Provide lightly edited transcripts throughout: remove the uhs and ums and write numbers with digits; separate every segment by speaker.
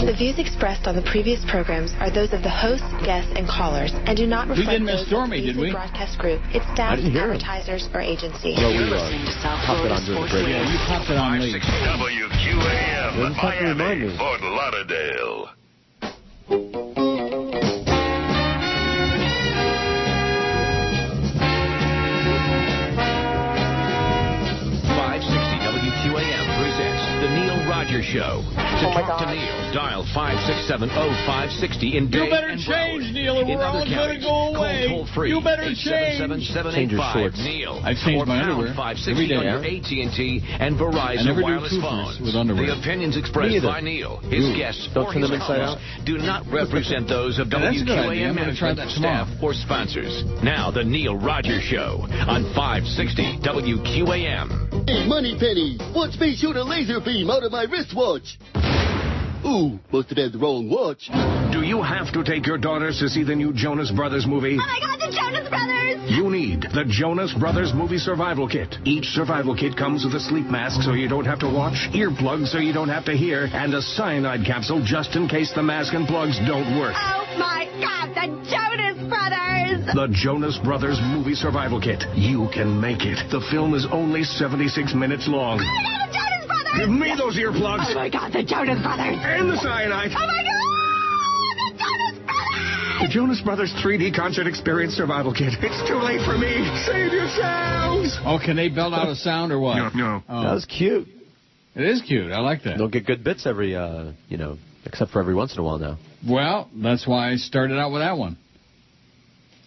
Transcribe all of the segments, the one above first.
Speaker 1: The views expressed on the previous programs are those of the hosts, guests, and callers, and do not reflect those of the broadcast group, its staff, advertisers, or agency.
Speaker 2: Well, we popped it on during the break.
Speaker 3: Yeah, you popped it on late.
Speaker 2: WQAM, Miami,
Speaker 4: Fort Lauderdale.
Speaker 5: WQAM presents The Neil Rogers Show. To talk to Neil, dial 567-0560 in Bay
Speaker 3: You better
Speaker 5: and
Speaker 3: change,
Speaker 5: Broward.
Speaker 3: Neil, or we're all going to go away.
Speaker 5: Call toll-free.
Speaker 3: You better change.
Speaker 5: 877-785-NEIL.
Speaker 3: I've changed my underwear
Speaker 5: 560
Speaker 3: every day.
Speaker 5: on your AT&T and Verizon wireless phones.
Speaker 3: With underwear.
Speaker 5: The opinions expressed by Neil, his guests, or his callers do not represent those of WQAM management, staff, or sponsors. Now, The Neil Rogers Show on 560 WQAM.
Speaker 6: Hey, Moneypenny, watch me shoot a laser beam out of my wristwatch. Ooh, must have had the wrong watch.
Speaker 7: Do you have to take your daughters to see the new Jonas Brothers movie?
Speaker 8: Oh, my God, the Jonas Brothers!
Speaker 7: You need the Jonas Brothers Movie Survival Kit. Each survival kit comes with a sleep mask so you don't have to watch, earplugs so you don't have to hear, and a cyanide capsule just in case the mask and plugs don't work.
Speaker 8: Oh, my God, the Jonas Brothers!
Speaker 7: The Jonas Brothers Movie Survival Kit. You can make it. The film is only 76 minutes long.
Speaker 8: Oh, my God, the Jonas Brothers!
Speaker 7: Give me those earplugs.
Speaker 8: Oh, my God, the Jonas Brothers!
Speaker 7: And the cyanide.
Speaker 8: Oh, my God, the Jonas Brothers!
Speaker 7: The Jonas Brothers 3D Concert Experience Survival Kit. It's too late for me. Save yourselves.
Speaker 3: Oh, can they belt out a sound or what?
Speaker 7: No.
Speaker 3: Oh.
Speaker 2: That was cute.
Speaker 3: It is cute. I like that.
Speaker 2: Don't get good bits every, except for every once in a while now.
Speaker 3: Well, that's why I started out with that one.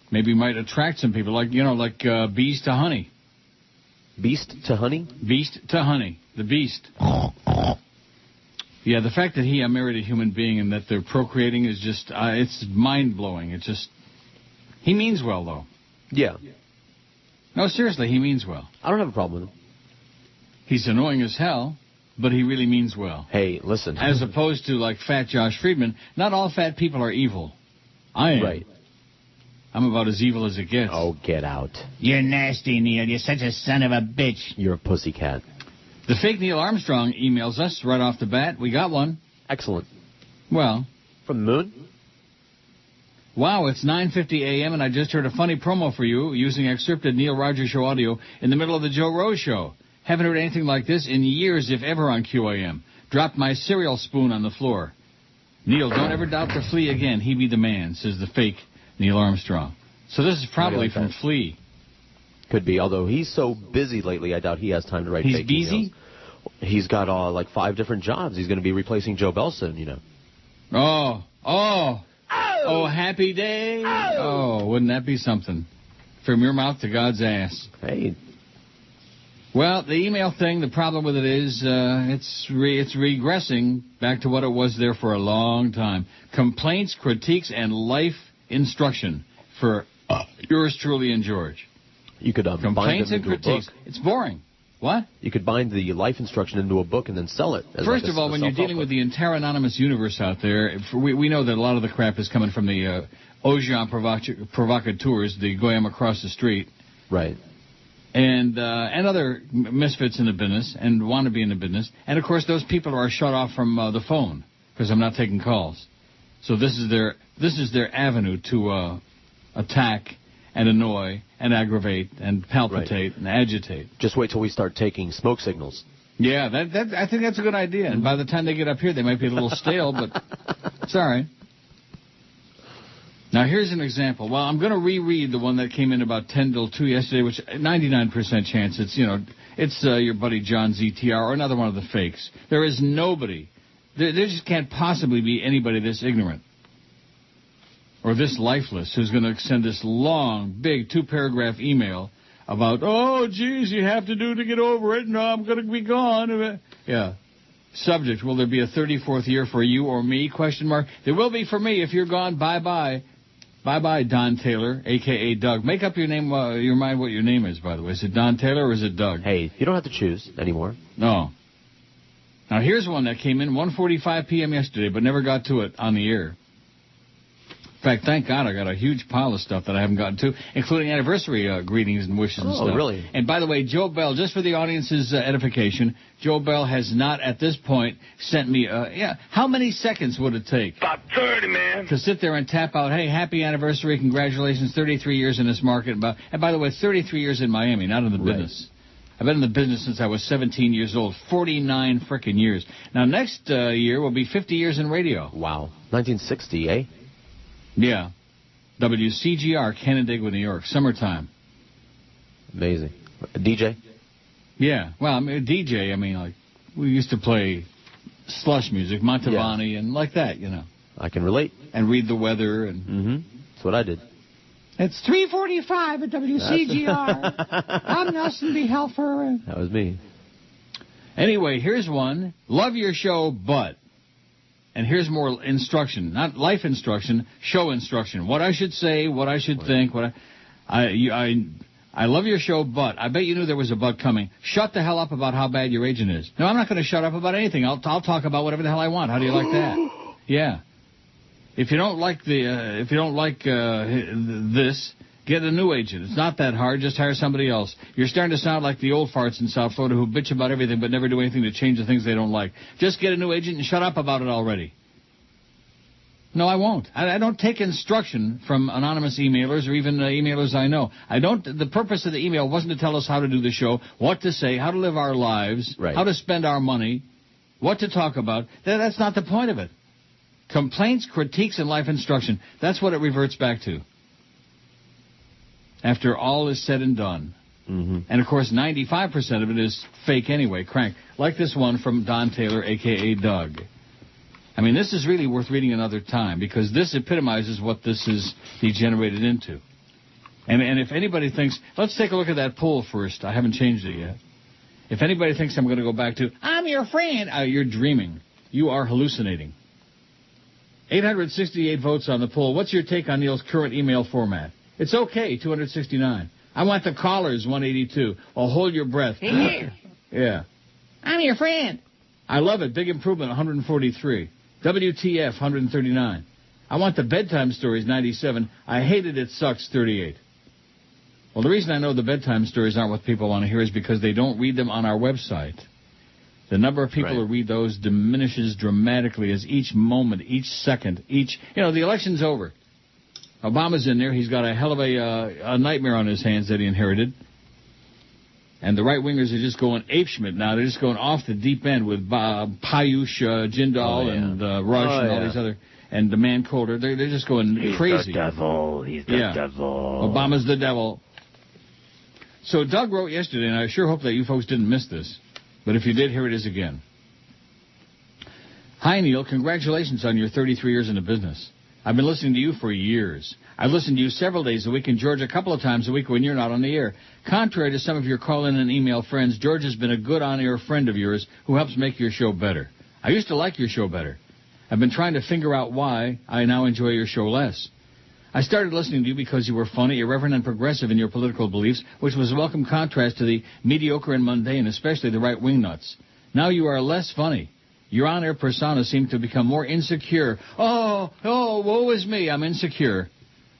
Speaker 3: Maybe might attract some people, like bees to honey.
Speaker 2: Beast to honey?
Speaker 3: Beast to honey. The beast. Yeah, the fact that he married a human being and that they're procreating is just, it's mind-blowing. It's just, he means well, though.
Speaker 2: Yeah.
Speaker 3: No, seriously, he means well.
Speaker 2: I don't have a problem with him.
Speaker 3: He's annoying as hell, but he really means well.
Speaker 2: Hey, listen.
Speaker 3: As opposed to, like, fat Josh Friedman, not all fat people are evil. I am.
Speaker 2: Right.
Speaker 3: I'm about as evil as it gets.
Speaker 2: Oh, get out.
Speaker 9: You're nasty, Neil. You're such a son of a bitch.
Speaker 2: You're a pussycat.
Speaker 3: The fake Neil Armstrong emails us right off the bat. We got one.
Speaker 2: Excellent.
Speaker 3: Well.
Speaker 2: From the moon?
Speaker 3: Wow, it's 9:50 a.m. and I just heard a funny promo for you using excerpted Neil Rogers Show audio in the middle of the Joe Rose Show. Haven't heard anything like this in years, if ever, on QAM. Dropped my cereal spoon on the floor. Neil, don't ever doubt the flea again. He be the man, says the fake Neil Armstrong. So this is probably from Flea.
Speaker 2: Could be, although he's so busy lately, I doubt he has time to write fake
Speaker 3: He's busy?
Speaker 2: emails. He's got, like 5 different jobs. He's going to be replacing Joe Bell soon,
Speaker 3: Oh, happy day. Oh, wouldn't that be something? From your mouth to God's ass.
Speaker 2: Hey.
Speaker 3: Well, the email thing, the problem with it is it's regressing back to what it was there for a long time. Complaints, critiques, and life instruction for yours truly and George.
Speaker 2: You could
Speaker 3: complaints and critiques. It's boring. What?
Speaker 2: You could bind the life instruction into a book and then sell it.
Speaker 3: First of all, when you're dealing with the entire anonymous universe out there, we know that a lot of the crap is coming from the Ojan provocateurs, the goyim across the street.
Speaker 2: Right.
Speaker 3: And other misfits in the business and want to be in the business. And, of course, those people are shut off from the phone because I'm not taking calls. So this is their avenue to attack and annoy and aggravate and palpitate and agitate.
Speaker 2: Just wait till we start taking smoke signals.
Speaker 3: Yeah, I think that's a good idea. And by the time they get up here, they might be a little stale, but it's all right. Now, here's an example. Well, I'm going to reread the one that came in about 10 till 2 yesterday, which 99% chance it's your buddy John ZTR or another one of the fakes. There is nobody. There just can't possibly be anybody this ignorant or this lifeless who's going to send this long, big 2-paragraph email about, oh, geez, you have to do to get over it. No, I'm going to be gone. Yeah. Subject, will there be a 34th year for you or me? ? There will be for me if you're gone. Bye-bye. Bye-bye, Don Taylor, a.k.a. Doug. Make up your name, your mind what your name is, by the way. Is it Don Taylor or is it Doug?
Speaker 2: Hey, you don't have to choose anymore.
Speaker 3: No. Now, here's one that came in 1:45 p.m. yesterday, but never got to it on the air. In fact, thank God I got a huge pile of stuff that I haven't gotten to, including anniversary greetings and wishes and stuff.
Speaker 2: Oh, really?
Speaker 3: And by the way, Joe Bell, just for the audience's edification, Joe Bell has not at this point sent me, how many seconds would it take?
Speaker 4: About 30, man.
Speaker 3: To sit there and tap out, hey, happy anniversary, congratulations, 33 years in this market. And by the way, 33 years in Miami, not in the business. I've been in the business since I was 17 years old, 49 frickin' years. Now, next year will be 50 years in radio.
Speaker 2: Wow. 1960, eh?
Speaker 3: Yeah. WCGR, Canandaigua, New York. Summertime.
Speaker 2: Amazing. A DJ?
Speaker 3: Yeah. Well, I mean, a DJ, like, we used to play slush music, Mantovani, and like that,
Speaker 2: I can relate.
Speaker 3: And read the weather. And
Speaker 2: That's what I did.
Speaker 9: It's 3:45 at WCGR. I'm Nelson B. Helfer.
Speaker 2: That was me.
Speaker 3: Anyway, here's one. Love your show, but... And here's more instruction, not life instruction, show instruction. What I should say, what I should think. I love your show, but I bet you knew there was a but coming. Shut the hell up about how bad your agent is. No, I'm not going to shut up about anything. I'll talk about whatever the hell I want. How do you like that? Yeah. If you don't like this, get a new agent. It's not that hard. Just hire somebody else. You're starting to sound like the old farts in South Florida who bitch about everything but never do anything to change the things they don't like. Just get a new agent and shut up about it already. No, I won't. I don't take instruction from anonymous emailers or even emailers I know. The purpose of the email wasn't to tell us how to do the show, what to say, how to live our lives, how to spend our money, what to talk about. That's not the point of it. Complaints, critiques, and life instruction. That's what it reverts back to. After all is said and done. And, of course, 95% of it is fake anyway, crank. Like this one from Don Taylor, a.k.a. Doug. I mean, this is really worth reading another time because this epitomizes what this is degenerated into. And if anybody thinks, let's take a look at that poll first. I haven't changed it yet. If anybody thinks I'm going to go back to, I'm your friend, you're dreaming. You are hallucinating. 868 votes on the poll. What's your take on Neil's current email format? It's okay, 269. I want the callers, 182. Well, hold your breath.
Speaker 9: Here.
Speaker 3: Yeah.
Speaker 9: I'm your friend.
Speaker 3: I love it. Big improvement, 143. WTF, 139. I want the bedtime stories, 97. I hate it sucks, 38. Well, the reason I know the bedtime stories aren't what people want to hear is because they don't read them on our website. The number of people who read those diminishes dramatically as each moment, each second, the election's over. Obama's in there. He's got a hell of a nightmare on his hands that he inherited. And the right-wingers are just going apeshit now. They're just going off the deep end with Payush, Jindal, and Rush and all these other, and the man Coulter. They're just going crazy.
Speaker 4: He's the devil. He's the devil.
Speaker 3: Obama's the devil. So Doug wrote yesterday, and I sure hope that you folks didn't miss this. But if you did, here it is again. Hi, Neil. Congratulations on your 33 years in the business. I've been listening to you for years. I've listened to you several days a week and George a couple of times a week when you're not on the air. Contrary to some of your call-in and email friends, George has been a good on-air friend of yours who helps make your show better. I used to like your show better. I've been trying to figure out why I now enjoy your show less. I started listening to you because you were funny, irreverent, and progressive in your political beliefs, which was a welcome contrast to the mediocre and mundane, especially the right-wing nuts. Now you are less funny. Your on-air persona seemed to become more insecure. Oh, woe is me, I'm insecure.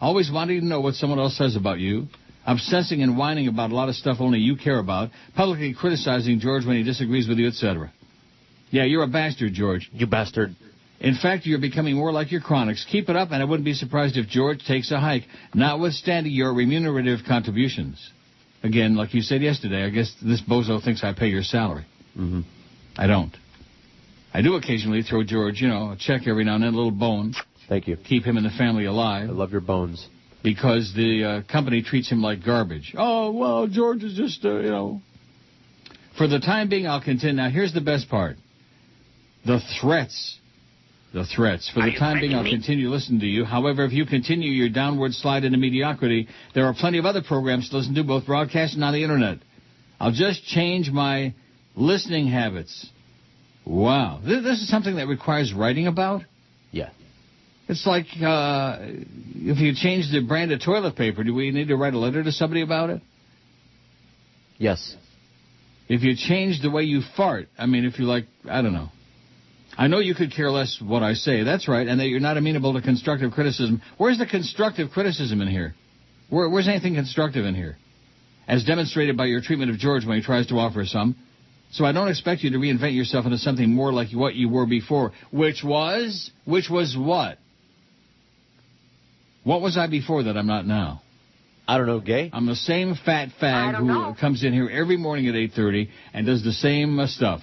Speaker 3: Always wanting to know what someone else says about you. Obsessing and whining about a lot of stuff only you care about. Publicly criticizing George when he disagrees with you, etc. Yeah, you're a bastard, George.
Speaker 2: You bastard.
Speaker 3: In fact, you're becoming more like your chronics. Keep it up, and I wouldn't be surprised if George takes a hike, notwithstanding your remunerative contributions. Again, like you said yesterday, I guess this bozo thinks I pay your salary. I don't. I do occasionally throw George, a check every now and then, a little bone.
Speaker 2: Thank you.
Speaker 3: Keep him and the family alive.
Speaker 2: I love your bones.
Speaker 3: Because the company treats him like garbage. Oh, well, George is just, For the time being, I'll contend. Now, here's the best part. The threats. For the time being, I'll continue listening to you. However, if you continue your downward slide into mediocrity, there are plenty of other programs to listen to, both broadcast and on the Internet. I'll just change my listening habits. Wow. This is something that requires writing about?
Speaker 2: Yeah.
Speaker 3: It's like if you change the brand of toilet paper, do we need to write a letter to somebody about it?
Speaker 2: Yes.
Speaker 3: If you change the way you fart, if you I don't know. I know you could care less what I say. That's right. And that you're not amenable to constructive criticism. Where's the constructive criticism in here? Where's anything constructive in here? As demonstrated by your treatment of George when he tries to offer some. So I don't expect you to reinvent yourself into something more like what you were before. Which was what? What was I before that I'm not now?
Speaker 2: I don't know, gay?
Speaker 3: I'm the same fat fag who comes in here every morning at 8:30 and does the same stuff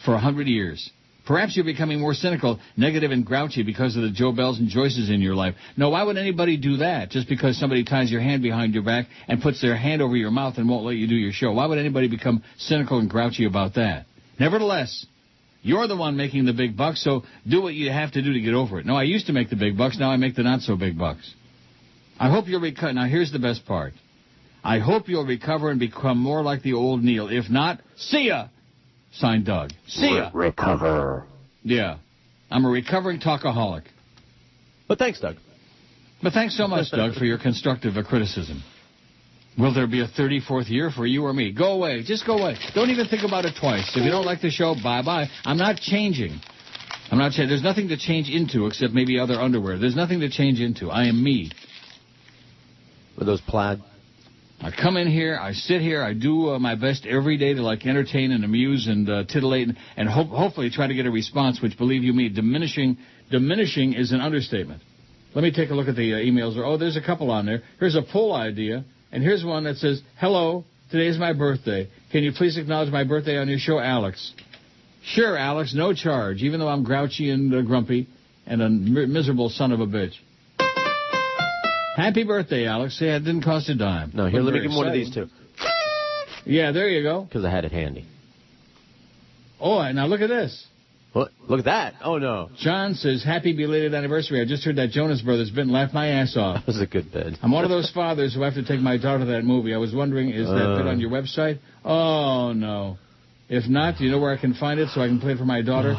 Speaker 3: for 100 years. Perhaps you're becoming more cynical, negative, and grouchy because of the Joe Bells and Joyces in your life. No, why would anybody do that just because somebody ties your hand behind your back and puts their hand over your mouth and won't let you do your show? Why would anybody become cynical and grouchy about that? Nevertheless, you're the one making the big bucks, so do what you have to do to get over it. No, I used to make the big bucks. Now I make the not-so-big bucks. I hope you'll recover. Now, here's the best part. I hope you'll recover and become more like the old Neil. If not, see ya. Signed, Doug. See ya.
Speaker 4: Recover.
Speaker 3: Yeah. I'm a recovering talkaholic.
Speaker 2: But thanks, Doug.
Speaker 3: But thanks so much, Doug, for your constructive criticism. Will there be a 34th year for you or me? Go away. Just go away. Don't even think about it twice. If you don't like the show, bye-bye. I'm not changing. There's nothing to change into except maybe other underwear. There's nothing to change into. I am me.
Speaker 2: With those plaid?
Speaker 3: I come in here, I sit here, I do my best every day to entertain and amuse and titillate and hopefully try to get a response, which, believe you me, diminishing is an understatement. Let me take a look at the emails. Oh, there's a couple on there. Here's a poll idea, and here's one that says, hello, today is my birthday. Can you please acknowledge my birthday on your show, Alex? Sure, Alex, no charge, even though I'm grouchy and grumpy and a miserable son of a bitch. Happy birthday, Alex. Yeah, it didn't cost a dime.
Speaker 2: No, here, let me give him one of these, too.
Speaker 3: Yeah, there you go.
Speaker 2: Because I had it handy.
Speaker 3: Oh, now look at this.
Speaker 2: What? Look at that. Oh, no.
Speaker 3: John says, happy belated anniversary. I just heard that Jonas Brothers bit and laughed my ass off.
Speaker 2: That was a good bit.
Speaker 3: I'm one of those fathers who have to take my daughter to that movie. I was wondering, is that bit on your website? Oh, no. If not, do you know where I can find it so I can play it for my daughter?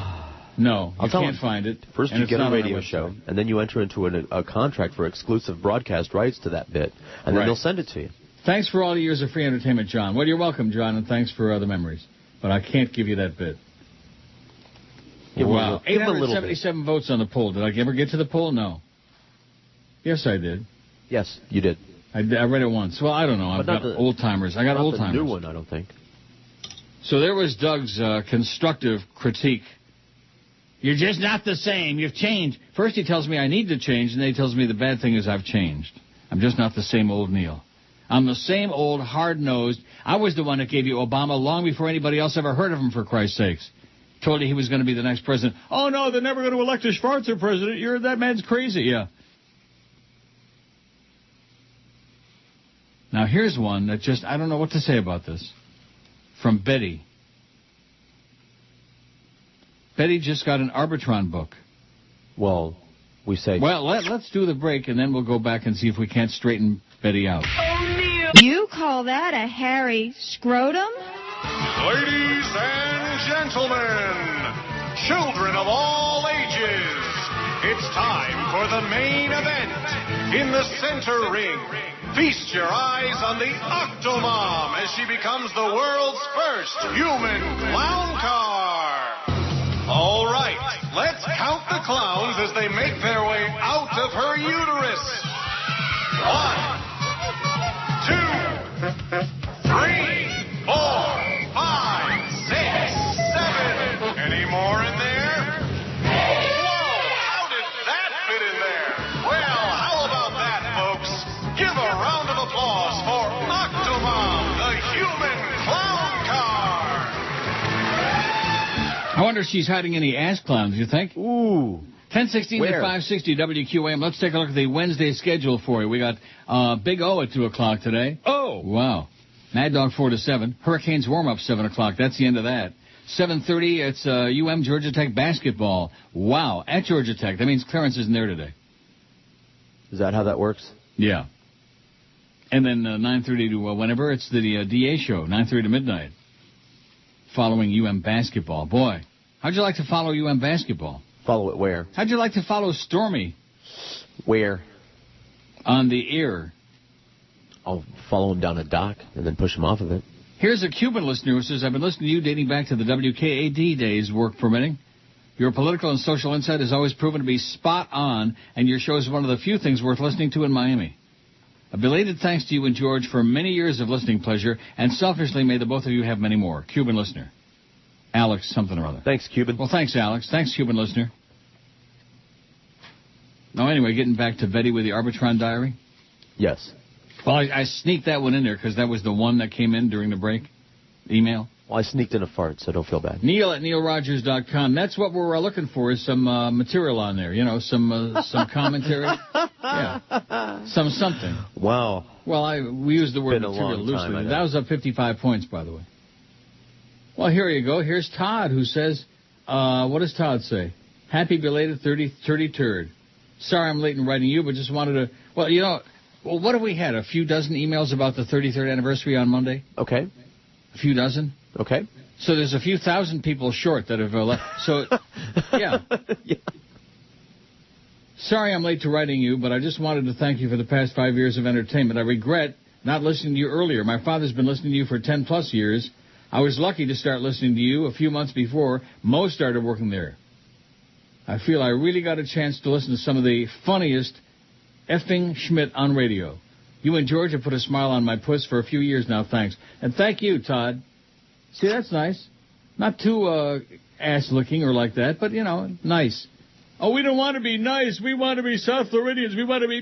Speaker 3: No, you can't find it.
Speaker 2: First you get a radio show, and then you enter into a contract for exclusive broadcast rights to that bit, and then they'll send it to you.
Speaker 3: Thanks for all the years of free entertainment, John. Well, you're welcome, John, and thanks for the memories. But I can't give you that bit. Wow. 877 votes on the poll. Did I ever get to the poll? No. Yes, I did.
Speaker 2: Yes, you did.
Speaker 3: I read it once. Well, I don't know. I've got old-timers. I got old-timers.
Speaker 2: Not the new one, I don't think.
Speaker 3: So there was Doug's constructive critique. You're just not the same. You've changed. First he tells me I need to change, and then he tells me the bad thing is I've changed. I'm just not the same old Neil. I'm the same old hard-nosed. I was the one that gave you Obama long before anybody else ever heard of him, for Christ's sakes. Told you he was going to be the next president. Oh, no, they're never going to elect a Schwarzer president. That man's crazy. Yeah. Now, here's one that just, I don't know what to say about this. From Betty. Betty just got an Arbitron book.
Speaker 2: Well, we say...
Speaker 3: Well, let's do the break, and then we'll go back and see if we can't straighten Betty out.
Speaker 10: You call that a hairy scrotum?
Speaker 11: Ladies and gentlemen, children of all ages, it's time for the main event. In the center ring, feast your eyes on the Octomom as she becomes the world's first human clown car. All right, let's count the clowns as they make their way out of her uterus. 1, 2, 3, 4, 5, 6, 7. Any more in there? Whoa, how did that fit in there? Well, how about that, folks? Give a round of applause for Octomom, the human clown car.
Speaker 3: I wonder if she's hiding any ass clowns, you think?
Speaker 2: Ooh.
Speaker 3: 10:16 to 5:60 WQAM. Let's take a look at the Wednesday schedule for you. We got Big O at 2 o'clock today.
Speaker 2: Oh!
Speaker 3: Wow. Mad Dog 4 to 7. Hurricanes warm-up 7 o'clock. That's the end of that. 7:30, it's UM Georgia Tech basketball. Wow. At Georgia Tech. That means Clarence isn't there today.
Speaker 2: Is that how that works?
Speaker 3: Yeah. And then 9:30 to whenever, it's the DA show, 9:30 to midnight. Following UM basketball. Boy, how'd you like to follow UM basketball?
Speaker 2: Follow it where?
Speaker 3: How'd you like to follow Stormy?
Speaker 2: Where?
Speaker 3: On the air.
Speaker 2: I'll follow him down a dock and then push him off of it.
Speaker 3: Here's a Cuban listener who says, I've been listening to you dating back to the WKAD days, work permitting. Your political and social insight has always proven to be spot on, and your show is one of the few things worth listening to in Miami. A belated thanks to you and George for many years of listening pleasure, and selfishly may the both of you have many more. Cuban listener. Alex something or other.
Speaker 2: Thanks, Cuban.
Speaker 3: Well, thanks, Alex. Thanks, Cuban listener. Oh, anyway, getting back to Betty with the Arbitron diary.
Speaker 2: Yes.
Speaker 3: Well, I sneaked that one in there because that was the one that came in during the break. Email.
Speaker 2: Well, I sneaked in a fart, so don't feel bad.
Speaker 3: Neil at neilrogers.com. That's what we're looking for is some material on there. You know, some commentary. Yeah. Something.
Speaker 2: Wow.
Speaker 3: Well, we use the word material loosely. That was up 55 points, by the way. Well, here you go. Here's Todd, who says, what does Todd say? Happy belated 33rd. Sorry I'm late in writing you, but just wanted to... Well, you know, what have we had? A few dozen emails about the 33rd anniversary on Monday?
Speaker 2: Okay.
Speaker 3: A few dozen?
Speaker 2: Okay.
Speaker 3: So there's a few thousand people short that have left. So, yeah.
Speaker 2: Yeah.
Speaker 3: Sorry I'm late to writing you, but I just wanted to thank you for the past 5 years of entertainment. I regret not listening to you earlier. My father's been listening to you for 10-plus years. I was lucky to start listening to you a few months before Mo started working there. I feel I really got a chance to listen to some of the funniest effing Schmidt on radio. You and George have put a smile on my puss for a few years now, thanks. And thank you, Todd. See, that's nice. Not too ass-licking or like that, but, you know, nice. Oh, we don't want to be nice. We want to be South Floridians. We want to be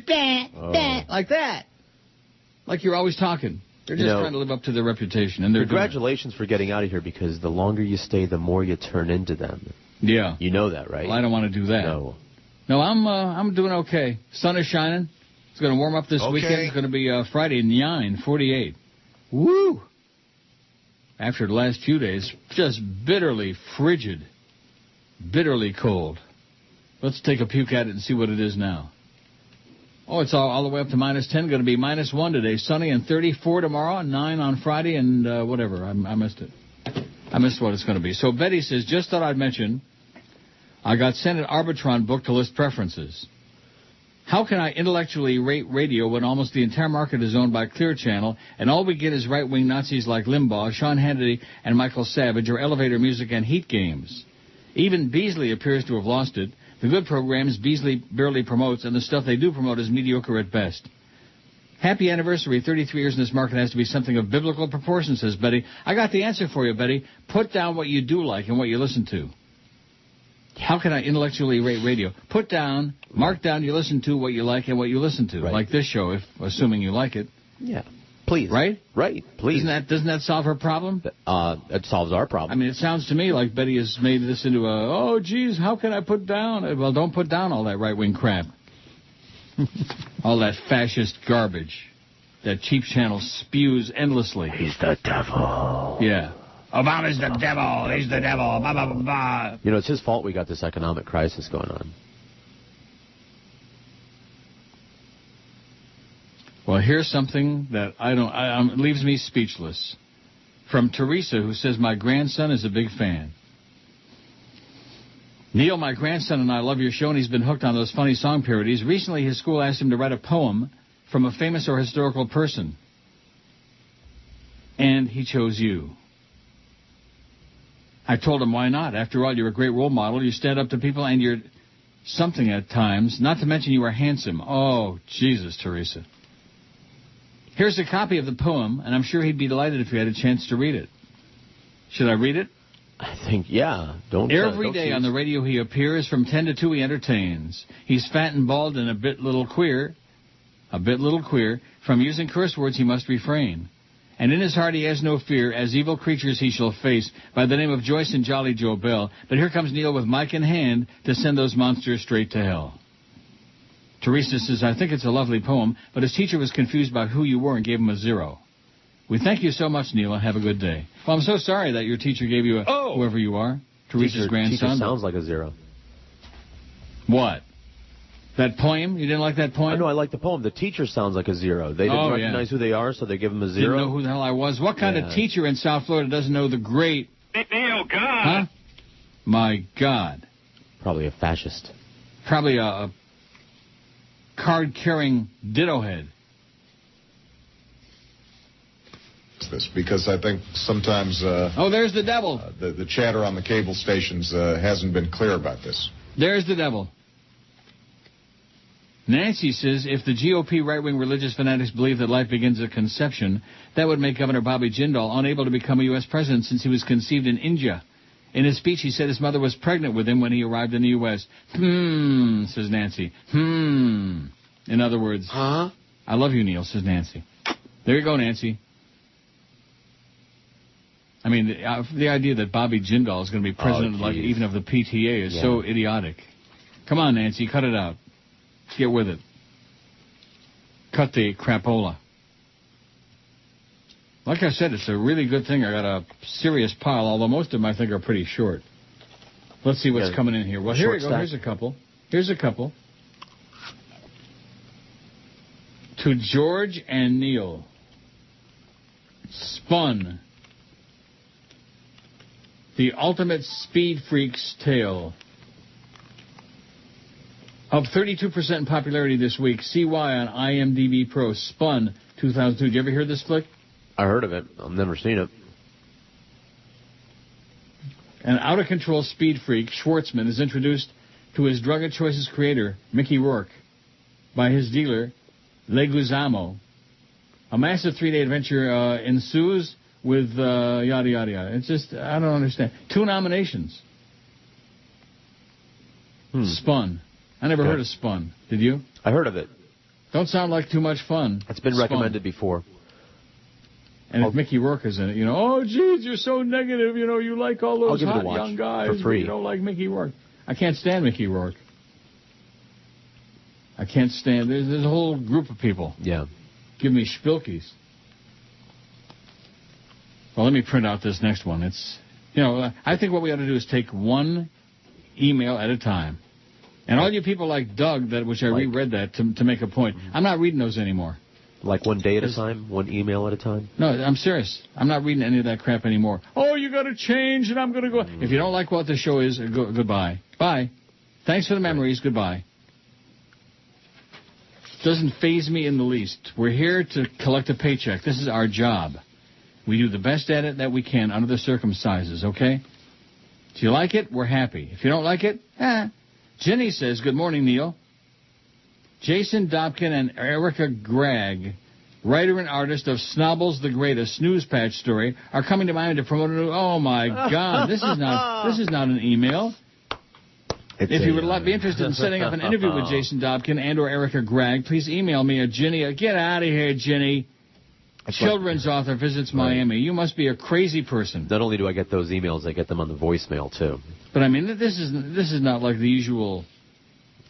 Speaker 3: like that. Like you're always talking. They're just trying to live up to their reputation. And they're
Speaker 2: congratulations for getting out of here, because the longer you stay, the more you turn into them.
Speaker 3: Yeah.
Speaker 2: You know that, right?
Speaker 3: Well, I don't want to do that. No, I'm doing okay. Sun is shining. It's going to warm up this weekend. It's going to be Friday, 48. Woo! After the last few days, just bitterly frigid, bitterly cold. Let's take a puke at it and see what it is now. Oh, it's all the way up to -10. Going to be -1 today. Sunny and 34 tomorrow, and 9 on Friday, and whatever. I missed it. I missed what it's going to be. So Betty says, just thought I'd mention, I got sent an Arbitron book to list preferences. How can I intellectually rate radio when almost the entire market is owned by Clear Channel, and all we get is right-wing Nazis like Limbaugh, Sean Hannity, and Michael Savage, or elevator music and heat games? Even Beasley appears to have lost it. The good programs Beasley barely promotes, and the stuff they do promote is mediocre at best. Happy anniversary. 33 years in this market has to be something of biblical proportion, says Betty. I got the answer for you, Betty. Put down what you do like and what you listen to. How can I intellectually rate radio? Mark down you listen to what you like and what you listen to. Right. Like this show, assuming you like it.
Speaker 2: Yeah. Please.
Speaker 3: Right?
Speaker 2: Right. Please.
Speaker 3: Doesn't that solve her problem?
Speaker 2: It solves our problem.
Speaker 3: I mean, it sounds to me like Betty has made this into geez, how can I put down? Well, don't put down all that right-wing crap. All that fascist garbage that Cheap Channel spews endlessly.
Speaker 4: He's the devil.
Speaker 3: Yeah. Obama's the devil. He's the devil. Blah, blah, blah, blah.
Speaker 2: You know, it's his fault we got this economic crisis going on.
Speaker 3: Well, here's something that leaves me speechless. From Teresa, who says, my grandson is a big fan. Neil, my grandson and I love your show, and he's been hooked on those funny song parodies. Recently, his school asked him to write a poem from a famous or historical person. And he chose you. I told him, why not? After all, you're a great role model. You stand up to people, and you're something at times. Not to mention you are handsome. Oh, Jesus, Teresa. Here's a copy of the poem, and I'm sure he'd be delighted if you had a chance to read it. Should I read it?
Speaker 2: I think, yeah.
Speaker 3: Every day on the radio he appears. From 10 to 2 he entertains. He's fat and bald and a bit little queer. From using curse words he must refrain. And in his heart he has no fear. As evil creatures he shall face by the name of Joyce and Jolly Joe Bell. But here comes Neil with mic in hand to send those monsters straight to hell. Teresa says, I think it's a lovely poem, but his teacher was confused about who you were and gave him a 0. We thank you so much, Neil, and have a good day. Well, I'm so sorry that your teacher gave you whoever you are, Teresa's grandson.
Speaker 2: Teacher sounds like a 0.
Speaker 3: What? That poem? You didn't like that poem?
Speaker 2: No, I like the poem. The teacher sounds like a 0. They didn't recognize who they are, so they give him a 0.
Speaker 3: Didn't know who the hell I was. What kind of teacher in South Florida doesn't know the great...
Speaker 4: Neil, God!
Speaker 3: Huh? My God.
Speaker 2: Probably a fascist.
Speaker 3: Probably a card-carrying ditto head.
Speaker 12: this, because I think sometimes...
Speaker 3: there's the devil.
Speaker 12: The chatter on the cable stations hasn't been clear about this.
Speaker 3: There's the devil. Nancy says, if the GOP right-wing religious fanatics believe that life begins at conception, that would make Governor Bobby Jindal unable to become a U.S. president since he was conceived in India. In his speech, he said his mother was pregnant with him when he arrived in the U.S. Says Nancy. In other words, I love you, Neil, says Nancy. There you go, Nancy. I mean, the idea that Bobby Jindal is going to be president even of the PTA is so idiotic. Come on, Nancy, cut it out. Get with it. Cut the crapola. Like I said, it's a really good thing. I got a serious pile, although most of them I think are pretty short. Let's see what's coming in here. Well, here we go. Here's a couple. To George and Neil. Spun. The ultimate speed freak's tale. Of 32% in popularity this week, CY on IMDb Pro, Spun, 2002. Did you ever hear this flick?
Speaker 2: I heard of it. I've never seen it.
Speaker 3: An out-of-control speed freak, Schwartzman, is introduced to his Drug of Choices creator, Mickey Rourke, by his dealer, Leguizamo. A massive 3-day adventure ensues with yada, yada, yada. It's just, I don't understand. 2 nominations. Spun. I never heard of Spun. Did you?
Speaker 2: I heard of it.
Speaker 3: Don't sound like too much fun.
Speaker 2: It's been recommended before.
Speaker 3: And if Mickey Rourke is in it, oh, geez, you're so negative. You like all those hot young guys.
Speaker 2: For free.
Speaker 3: You don't like Mickey Rourke. I can't stand Mickey Rourke. I can't stand... There's a whole group of people.
Speaker 2: Yeah.
Speaker 3: Give me spilkies. Well, let me print out this next one. It's, I think what we ought to do is take one email at a time. And all you people like Doug, which I reread that to make a point, I'm not reading those anymore.
Speaker 2: Like one day at a time? One email at a time?
Speaker 3: No, I'm serious. I'm not reading any of that crap anymore. Oh, you got to change, and I'm going to go. If you don't like what the show is, goodbye. Bye. Thanks for the memories. Goodbye. Doesn't faze me in the least. We're here to collect a paycheck. This is our job. We do the best at it that we can under the circumstances, okay? If you like it, we're happy. If you don't like it, Jenny says, good morning, Neil. Jason Dobkin and Erica Gregg, writer and artist of Snobbles the Great, a snooze patch story, are coming to mind to promote a new... Oh, my God. This is not an email. If you would be interested in setting up an interview with Jason Dobkin and or Erica Gregg, please email me at Ginny. Get out of here, Ginny. Children's author visits Miami. You must be a crazy person.
Speaker 2: Not only do I get those emails, I get them on the voicemail, too.
Speaker 3: But, I mean, this is not like the usual...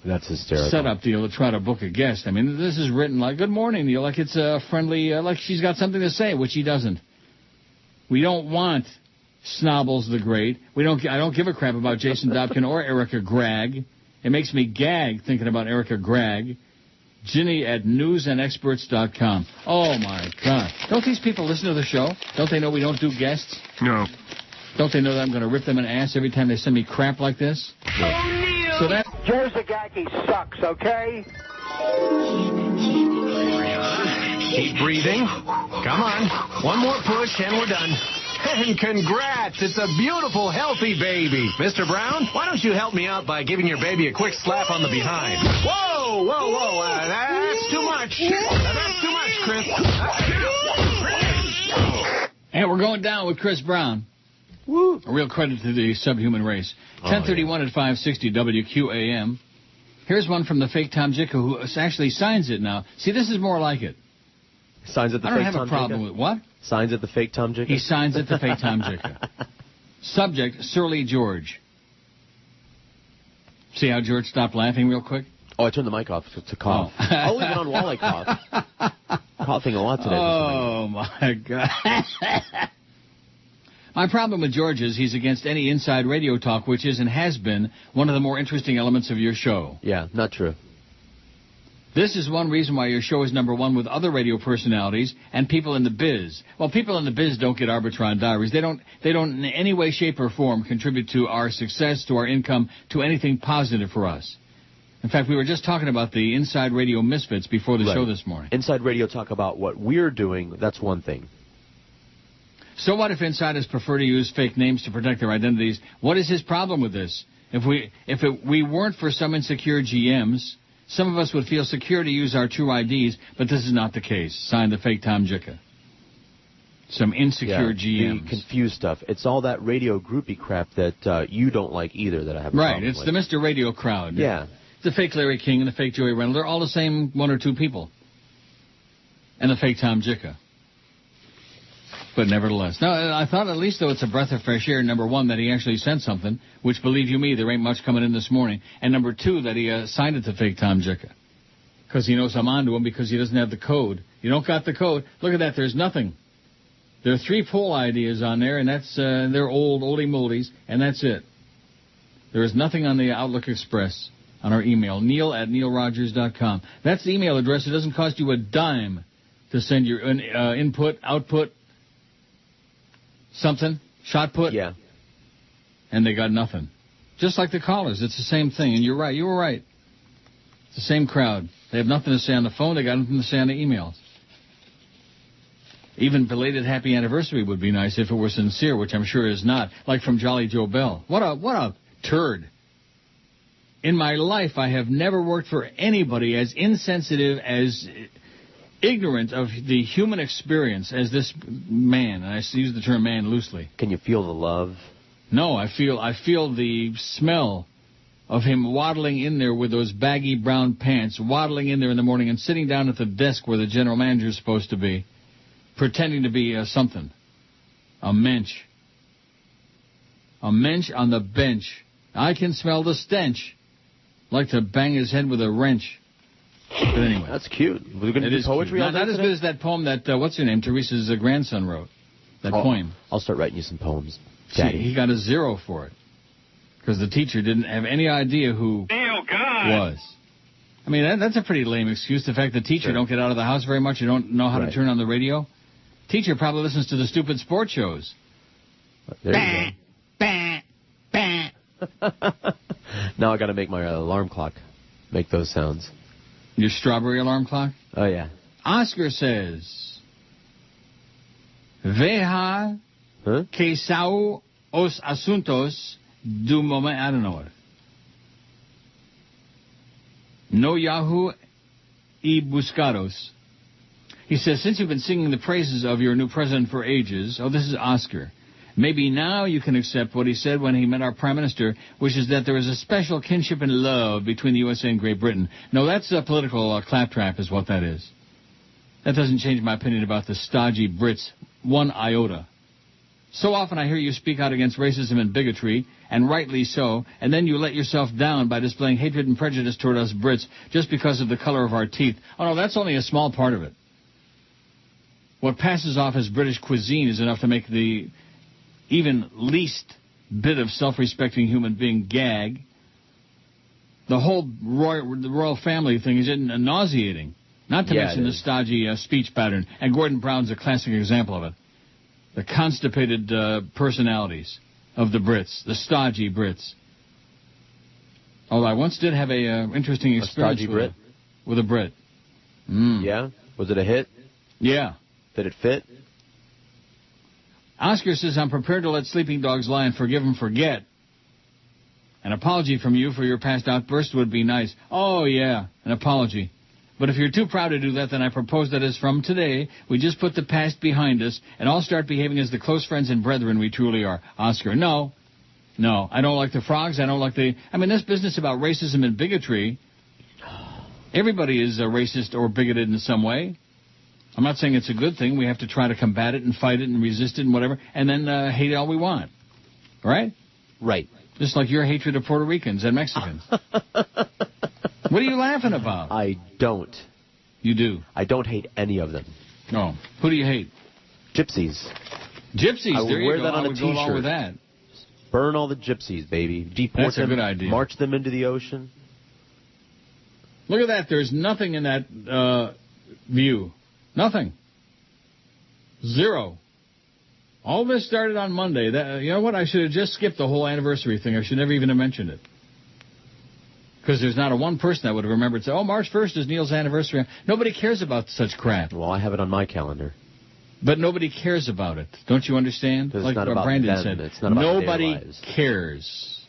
Speaker 2: That's hysterical.
Speaker 3: Setup deal to try to book a guest. I mean, this is written like, good morning, Neil, like it's a friendly, like she's got something to say, which he doesn't. We don't want Snobbles the Great. I don't give a crap about Jason Dobkin or Erica Gregg. It makes me gag thinking about Erica Gregg. Ginny at newsandexperts.com. Oh, my God. Don't these people listen to the show? Don't they know we don't do guests?
Speaker 12: No.
Speaker 3: Don't they know that I'm going to rip them an ass every time they send me crap like this?
Speaker 8: No. Oh,
Speaker 3: So that...
Speaker 13: Joe Zagacki sucks, okay?
Speaker 7: Keep breathing. Come on. One more push and we're done. And congrats. It's a beautiful, healthy baby. Mr. Brown, why don't you help me out by giving your baby a quick slap on the behind? Whoa, whoa, whoa. That's too much. That's too much, Chris.
Speaker 3: And we're going down with Chris Brown. Woo. A real credit to the subhuman race. 1031 at 560 WQAM. Here's one from the fake Tom Jicka who actually signs it now. See, this is more like it.
Speaker 2: Signs it the
Speaker 3: fake Tom Jicka? I don't have a problem with what?
Speaker 2: Signs it the fake Tom Jicka?
Speaker 3: He signs it the fake Tom Jicka. Subject, Surly George. See how George stopped laughing real quick?
Speaker 2: Oh, I turned the mic off to cough. Oh. I'll leave it on while I cough. Coughing a lot today.
Speaker 3: Oh, my God. My problem with George is he's against any inside radio talk, which is and has been one of the more interesting elements of your show.
Speaker 2: Yeah, not true.
Speaker 3: This is one reason why your show is number one with other radio personalities and people in the biz. Well, people in the biz don't get Arbitron diaries. They don't in any way, shape, or form contribute to our success, to our income, to anything positive for us. In fact, we were just talking about the Inside Radio Misfits before the show this morning.
Speaker 2: Inside Radio talk about what we're doing, that's one thing.
Speaker 3: So what if insiders prefer to use fake names to protect their identities? What is his problem with this? If we weren't for some insecure GMs, some of us would feel secure to use our true IDs, but this is not the case. Signed, the fake Tom Jicka. Some insecure GMs.
Speaker 2: The confused stuff. It's all that radio groupie crap that you don't like either that I have a problem
Speaker 3: It's
Speaker 2: with.
Speaker 3: the Mr. Radio crowd.
Speaker 2: Yeah.
Speaker 3: The fake Larry King and the fake Joey Reynolds. They're all the same one or two people. And the fake Tom Jicka. But nevertheless. Now, I thought at least, though, it's a breath of fresh air, number one, that he actually sent something, which, believe you me, there ain't much coming in this morning. And number two, that he signed it to fake Tom Jicka. Because he knows I'm on to him because he doesn't have the code. You don't got the code. Look at that. There's nothing. There are 3 poll ideas on there, and that's they're oldie moldies, and that's it. There is nothing on the Outlook Express on our email, neil@neilrogers.com. That's the email address. It doesn't cost you a dime to send your input, output, something, shot put.
Speaker 2: Yeah.
Speaker 3: And they got nothing. Just like the callers. It's the same thing. And you're right. You were right. It's the same crowd. They have nothing to say on the phone. They got nothing to say on the emails. Even belated happy anniversary would be nice if it were sincere, which I'm sure is not. Like from Jolly Joe Bell. What a turd. In my life, I have never worked for anybody as insensitive, as ignorant of the human experience as this man. And I use the term man loosely.
Speaker 2: Can you feel the love?
Speaker 3: No, I feel the smell of him waddling in there with those baggy brown pants, waddling in there in the morning and sitting down at the desk where the general manager is supposed to be, pretending to be something. A mensch. A mensch on the bench. I can smell the stench. Like to bang his head with a wrench. But anyway.
Speaker 2: That's cute. We're going to do poetry all day
Speaker 3: Not as good as that poem that, what's her name, Teresa's grandson wrote. That poem.
Speaker 2: I'll start writing you some poems,
Speaker 3: Daddy. He got a 0 for it. Because the teacher didn't have any idea who was. I mean, that's a pretty lame excuse. The fact the teacher don't get out of the house very much, you don't know how to turn on the radio. Teacher probably listens to the stupid sports shows.
Speaker 2: There you go. Now I got to make my alarm clock make those sounds.
Speaker 3: Your strawberry alarm clock?
Speaker 2: Oh, yeah.
Speaker 3: Oscar says, Veja que sao os asuntos do momento. I don't know it. No Yahoo y buscaros. He says, since you've been singing the praises of your new president for ages, this is Oscar, maybe now you can accept what he said when he met our prime minister, which is that there is a special kinship and love between the USA and Great Britain. No, that's a political claptrap is what that is. That doesn't change my opinion about the stodgy Brits one iota. So often I hear you speak out against racism and bigotry, and rightly so, and then you let yourself down by displaying hatred and prejudice toward us Brits just because of the color of our teeth. Oh, no, that's only a small part of it. What passes off as British cuisine is enough to make the even least bit of self-respecting human being gag. The whole royal family thing is nauseating. Not to mention the stodgy speech pattern. And Gordon Brown's a classic example of it. The constipated personalities of the Brits. The stodgy Brits. Although I once did have a interesting experience with a Brit.
Speaker 2: Yeah? Was it a hit?
Speaker 3: Yeah.
Speaker 2: Did it fit?
Speaker 3: Oscar says, I'm prepared to let sleeping dogs lie and forgive and forget. An apology from you for your past outburst would be nice. Oh, yeah, an apology. But if you're too proud to do that, then I propose that as from today, we just put the past behind us and all start behaving as the close friends and brethren we truly are. Oscar, no, I don't like the frogs. I don't like this business about racism and bigotry, everybody is a racist or bigoted in some way. I'm not saying it's a good thing. We have to try to combat it and fight it and resist it and whatever, and then hate it all we want. Right?
Speaker 2: Right.
Speaker 3: Just like your hatred of Puerto Ricans and Mexicans. What are you laughing about?
Speaker 2: I don't.
Speaker 3: You do?
Speaker 2: I don't hate any of them.
Speaker 3: No. Who do you hate?
Speaker 2: Gypsies.
Speaker 3: Gypsies?
Speaker 2: I would
Speaker 3: there you
Speaker 2: wear
Speaker 3: go.
Speaker 2: that on
Speaker 3: I would
Speaker 2: a
Speaker 3: go along
Speaker 2: T-shirt.
Speaker 3: with that.
Speaker 2: Burn all the gypsies, baby. Deport
Speaker 3: That's
Speaker 2: them.
Speaker 3: a good idea.
Speaker 2: March them into the ocean.
Speaker 3: Look at that. There's nothing in that view. Nothing. 0. All this started on Monday. You know what? I should have just skipped the whole anniversary thing. I should never even have mentioned it. Because there's not a one person that would have remembered to say, March 1st is Neil's anniversary. Nobody cares about such crap.
Speaker 2: Well, I have it on my calendar.
Speaker 3: But nobody cares about it. Don't you understand? Like what Brandon said.
Speaker 2: It's not about
Speaker 3: nobody cares.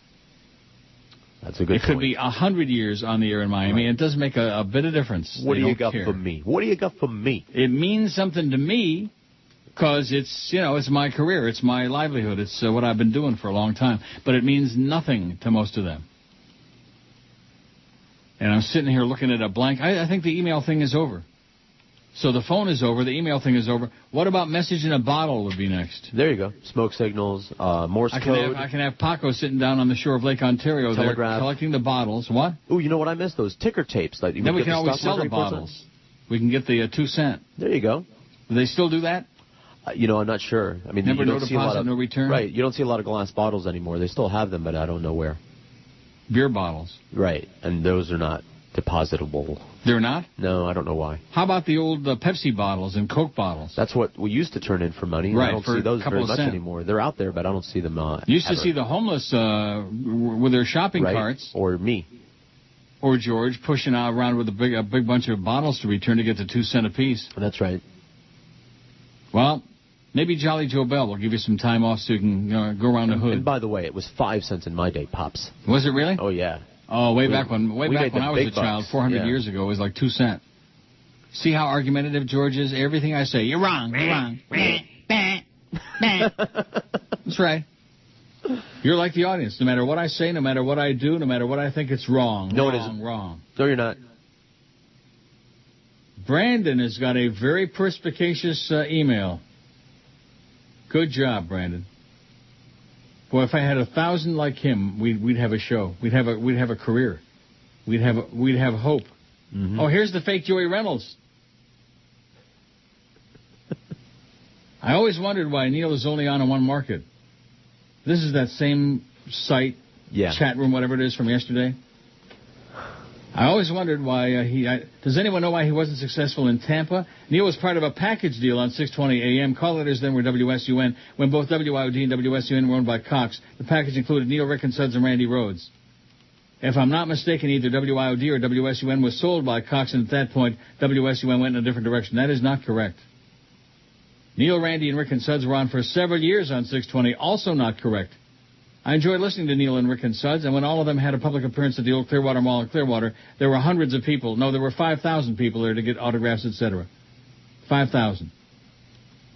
Speaker 2: That's a good point.
Speaker 3: It could be 100 years on the air in Miami, and it doesn't make a bit of difference.
Speaker 2: What do you got for me? What do you got for me?
Speaker 3: It means something to me because it's, it's my career. It's my livelihood. It's what I've been doing for a long time. But it means nothing to most of them. And I'm sitting here looking at a blank. I think the email thing is over. So the phone is over. The email thing is over. What about message in a bottle would be next?
Speaker 2: There you go. Smoke signals, Morse code.
Speaker 3: I can have Paco sitting down on the shore of Lake Ontario there collecting the bottles. What?
Speaker 2: Oh, you know what I missed? Those ticker tapes. Like,
Speaker 3: then we can always sell the bottles. We can get the 2 cent.
Speaker 2: There you go.
Speaker 3: Do they still do that?
Speaker 2: I'm not sure. I mean,
Speaker 3: Never
Speaker 2: you
Speaker 3: no
Speaker 2: don't see a lot
Speaker 3: deposit,
Speaker 2: of,
Speaker 3: no return?
Speaker 2: Right. You don't see a lot of glass bottles anymore. They still have them, but I don't know where.
Speaker 3: Beer bottles.
Speaker 2: Right. And those are not depositable.
Speaker 3: They're not?
Speaker 2: No, I don't know why.
Speaker 3: How about the old Pepsi bottles and Coke bottles?
Speaker 2: That's what we used to turn in for money.
Speaker 3: Right,
Speaker 2: I don't see those very much anymore. They're out there, but I don't see them
Speaker 3: used
Speaker 2: ever.
Speaker 3: to see the homeless with their shopping carts.
Speaker 2: Or me.
Speaker 3: Or George pushing around with a big bunch of bottles to return to get the 2 cent apiece.
Speaker 2: That's right.
Speaker 3: Well, maybe Jolly Joe Bell will give you some time off so you can go around the hood.
Speaker 2: And by the way, it was 5 cents in my day, Pops.
Speaker 3: Was it really?
Speaker 2: Oh, yeah.
Speaker 3: Oh, way back when I was a child, 400 years ago, it was like 2 cents. See how argumentative George is? Everything I say, you're wrong, you're wrong. That's right. You're like the audience. No matter what I say, no matter what I do, no matter what I think, it's wrong.
Speaker 2: No, it isn't.
Speaker 3: Wrong.
Speaker 2: No, you're not.
Speaker 3: Brandon has got a very perspicacious email. Good job, Brandon. Boy, if I had 1,000 like him, we'd have a show. We'd have a career. We'd have hope. Mm-hmm. Oh, here's the fake Joey Reynolds. I always wondered why Neil is only on in one market. This is that same site, chat room, whatever it is from yesterday. I always wondered why does anyone know why he wasn't successful in Tampa? Neil was part of a package deal on 620 AM. Call letters then were WSUN. When both WIOD and WSUN were owned by Cox, the package included Neil, Rick and Suds, and Randy Rhoads. If I'm not mistaken, either WIOD or WSUN was sold by Cox, and at that point, WSUN went in a different direction. That is not correct. Neil, Randy, and Rick and Suds were on for several years on 620. Also not correct. I enjoyed listening to Neil and Rick and Suds, and when all of them had a public appearance at the old Clearwater Mall in Clearwater, there were hundreds of people. No, there were 5,000 people there to get autographs, etc. 5,000.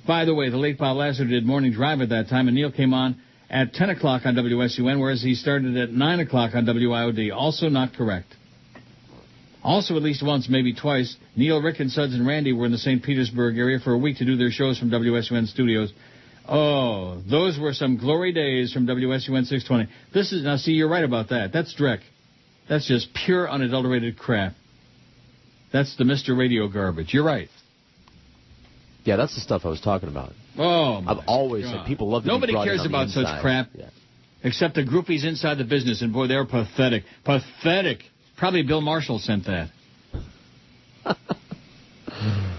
Speaker 3: By the way, the late Bob Lazar did Morning Drive at that time, and Neil came on at 10 o'clock on WSUN, whereas he started at 9 o'clock on WIOD. Also not correct. Also, at least once, maybe twice, Neil, Rick, and Suds, and Randy were in the St. Petersburg area for a week to do their shows from WSUN studios. Oh, those were some glory days from WSUN 620. Now, see, you're right about that. That's Drek. That's just pure, unadulterated crap. That's the Mr. Radio garbage. You're right.
Speaker 2: Yeah, that's the stuff I was talking about.
Speaker 3: Oh,
Speaker 2: I've always said people love to
Speaker 3: Nobody
Speaker 2: be brought
Speaker 3: cares
Speaker 2: in on
Speaker 3: about
Speaker 2: the
Speaker 3: such crap, except the groupies inside the business, and boy, they're pathetic. Pathetic. Probably Bill Marshall sent that.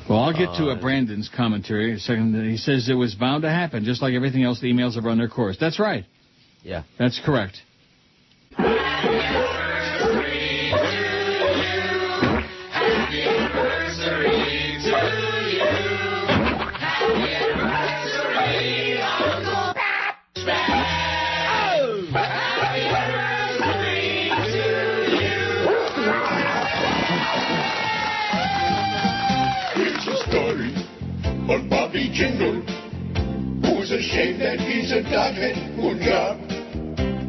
Speaker 3: Well, I'll get to Brandon's commentary in a second. He says it was bound to happen, just like everything else. The emails have run their course. That's right.
Speaker 2: Yeah.
Speaker 3: That's correct.
Speaker 14: But Bobby Jindal, who's ashamed that he's a Dodhead Punjab,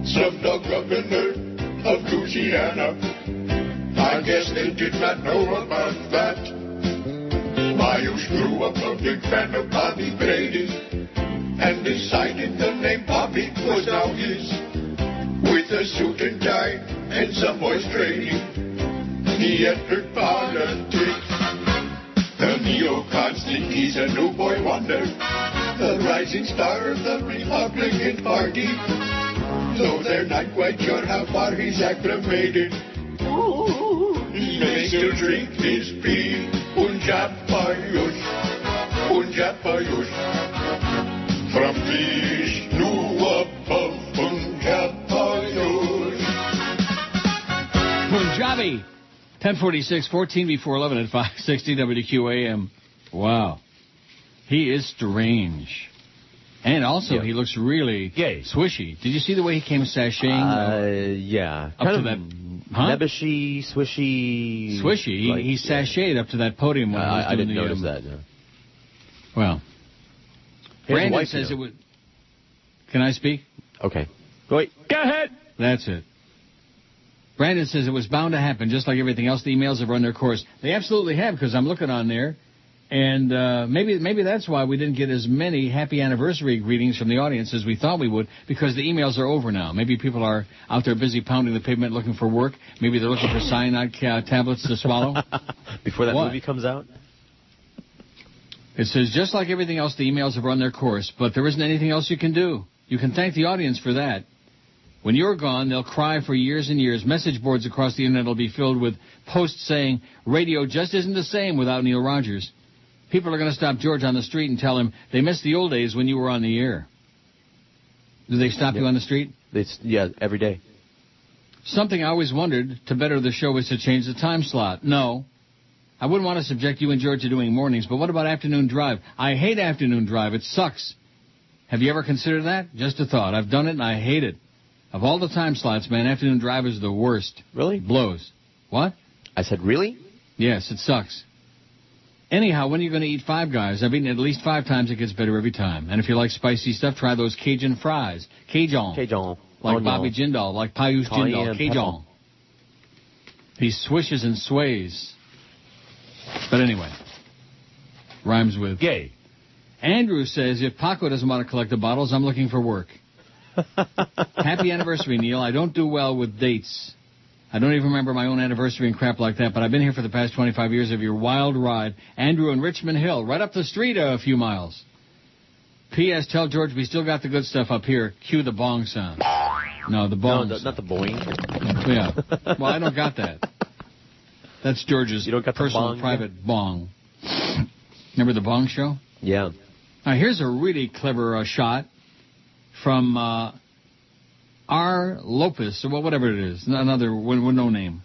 Speaker 14: snubbed the governor of Louisiana. I guess they did not know about that. Mayush grew up a big fan of Bobby Brady and decided the name Bobby was now his. With a suit and tie and some voice training, he entered politics. The neo-constant, he's a new boy wonder, the rising star of the Republican Party. Though they're not quite sure how far he's acclimated, he may still drink his pee. Punjab Payush, Punjab Payush, from Vishnu above Punjab Payush.
Speaker 3: Punjabi. 10:46, 14 before 11 at 560 WQAM. Wow. He is strange. And also, he looks really swishy. Did you see the way he came sashaying?
Speaker 2: Yeah.
Speaker 3: Up to that...
Speaker 2: Nebbishy, swishy...
Speaker 3: Swishy?
Speaker 2: Like,
Speaker 3: he sashayed up to that podium when he was doing
Speaker 2: I didn't notice that, no.
Speaker 3: Well, Brandon says it would... Can I speak?
Speaker 2: Okay. Go ahead.
Speaker 3: That's it. Brandon says it was bound to happen, just like everything else. The emails have run their course. They absolutely have, because I'm looking on there, and maybe that's why we didn't get as many happy anniversary greetings from the audience as we thought we would, because the emails are over now. Maybe people are out there busy pounding the pavement looking for work. Maybe they're looking for cyanide tablets to swallow.
Speaker 2: Before that movie comes out?
Speaker 3: It says, just like everything else, the emails have run their course, but there isn't anything else you can do. You can thank the audience for that. When you're gone, they'll cry for years and years. Message boards across the internet will be filled with posts saying, radio just isn't the same without Neil Rogers. People are going to stop George on the street and tell him they missed the old days when you were on the air. Do they stop you on the street?
Speaker 2: Yeah, every day.
Speaker 3: Something I always wondered to better the show is to change the time slot. No. I wouldn't want to subject you and George to doing mornings, but what about afternoon drive? I hate afternoon drive. It sucks. Have you ever considered that? Just a thought. I've done it and I hate it. Of all the time slots, man, afternoon drive is the worst.
Speaker 2: Really?
Speaker 3: Blows. What?
Speaker 2: I said, really?
Speaker 3: Yes, it sucks. Anyhow, when are you going to eat Five Guys? I've eaten it at least 5 times. It gets better every time. And if you like spicy stuff, try those Cajun fries. Cajun. Like Bobby Jindal, like Payush Jindal. Cajun. He swishes and sways. But anyway, rhymes with gay. Andrew says, if Paco doesn't want to collect the bottles, I'm looking for work. Happy anniversary, Neil. I don't do well with dates. I don't even remember my own anniversary and crap like that, but I've been here for the past 25 years of your wild ride. Andrew in Richmond Hill, right up the street a few miles. P.S. Tell George we still got the good stuff up here. Cue the bong sound. No, the bong.
Speaker 2: No, not the boing.
Speaker 3: Yeah. Well, I don't got that. That's George's personal private bong. Remember the bong show?
Speaker 2: Yeah.
Speaker 3: Now, here's a really clever shot from R. Lopez, or whatever it is, another with no name.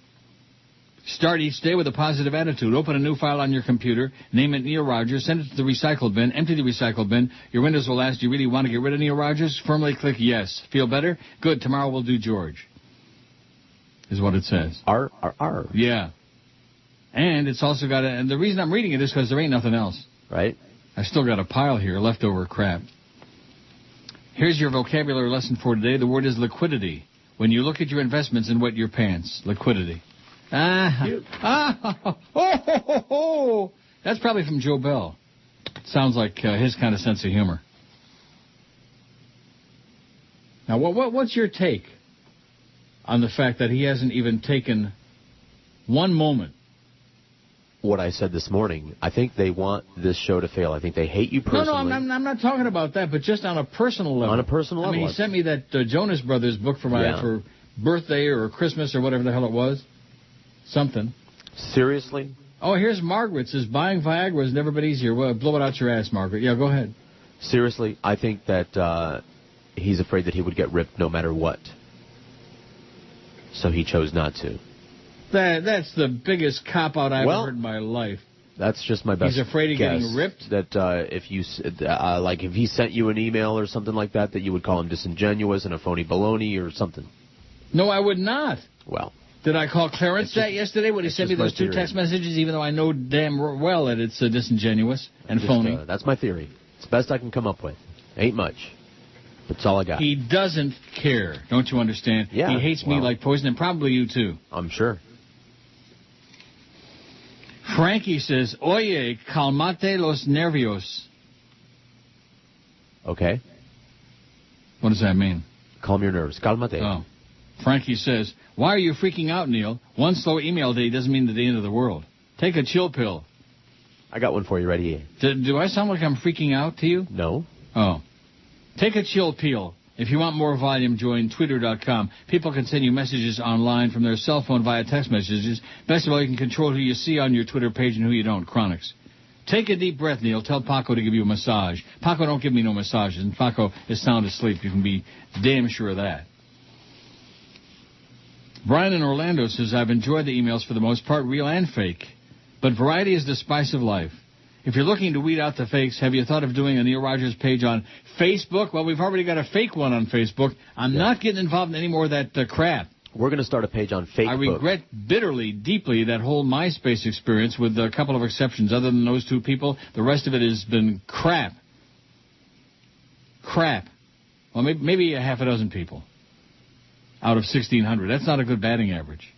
Speaker 3: Start each day with a positive attitude. Open a new file on your computer, name it Neil Rogers, send it to the recycle bin, empty the recycle bin. Your windows will ask, do you really want to get rid of Neil Rogers? Firmly click yes. Feel better? Good, tomorrow we'll do George, is what it says.
Speaker 2: R.
Speaker 3: Yeah. And it's also got and the reason I'm reading it is because there ain't nothing else.
Speaker 2: Right.
Speaker 3: I still got a pile here, leftover crap. Here's your vocabulary lesson for today. The word is liquidity. When you look at your investments and wet your pants. Liquidity. That's probably from Joe Bell. Sounds like his kind of sense of humor. Now, what's your take on the fact that he hasn't even taken one moment?
Speaker 2: What I said this morning, I think they want this show to fail. I think they hate you personally.
Speaker 3: No, I'm not talking about that, but just on a personal level.
Speaker 2: On a personal level.
Speaker 3: I mean, he sent me that Jonas Brothers book for for birthday or Christmas or whatever the hell it was. Something.
Speaker 2: Seriously?
Speaker 3: Oh, here's Margaret. Says, buying Viagra has never been easier. Well, blow it out your ass, Margaret. Yeah, go ahead.
Speaker 2: Seriously, I think that he's afraid that he would get ripped no matter what. So he chose not to.
Speaker 3: That's the biggest cop-out I've ever heard in my life.
Speaker 2: That's just my best guess.
Speaker 3: He's afraid of getting ripped?
Speaker 2: That if you, if he sent you an email or something like that you would call him disingenuous and a phony baloney or something.
Speaker 3: No, I would not.
Speaker 2: Well.
Speaker 3: Did I call Clarence that yesterday when he sent me those 2 text messages, even though I know damn well that it's disingenuous and phony?
Speaker 2: That's my theory. It's the best I can come up with. Ain't much. That's all I got.
Speaker 3: He doesn't care. Don't you understand?
Speaker 2: Yeah.
Speaker 3: He hates me like poison, and probably you too.
Speaker 2: I'm sure.
Speaker 3: Frankie says, oye, calmate los nervios.
Speaker 2: Okay.
Speaker 3: What does that mean?
Speaker 2: Calm your nerves. Calmate.
Speaker 3: Oh. Frankie says, why are you freaking out, Neil? One slow email day doesn't mean the end of the world. Take a chill pill.
Speaker 2: I got one for you right here.
Speaker 3: Do I sound like I'm freaking out to you?
Speaker 2: No.
Speaker 3: Oh. Take a chill pill. If you want more volume, join Twitter.com. People can send you messages online from their cell phone via text messages. Best of all, you can control who you see on your Twitter page and who you don't. Chronics. Take a deep breath, Neil. Tell Paco to give you a massage. Paco don't give me no massages, and Paco is sound asleep. You can be damn sure of that. Brian in Orlando says, I've enjoyed the emails for the most part, real and fake. But variety is the spice of life. If you're looking to weed out the fakes, have you thought of doing a Neil Rogers page on Facebook? Well, we've already got a fake one on Facebook. I'm not getting involved in any more of that crap.
Speaker 2: We're going to start a page on Facebook.
Speaker 3: I regret bitterly, deeply, that whole MySpace experience with a couple of exceptions. Other than those two people, the rest of it has been crap. Crap. Well, maybe a half a dozen people out of 1,600. That's not a good batting average.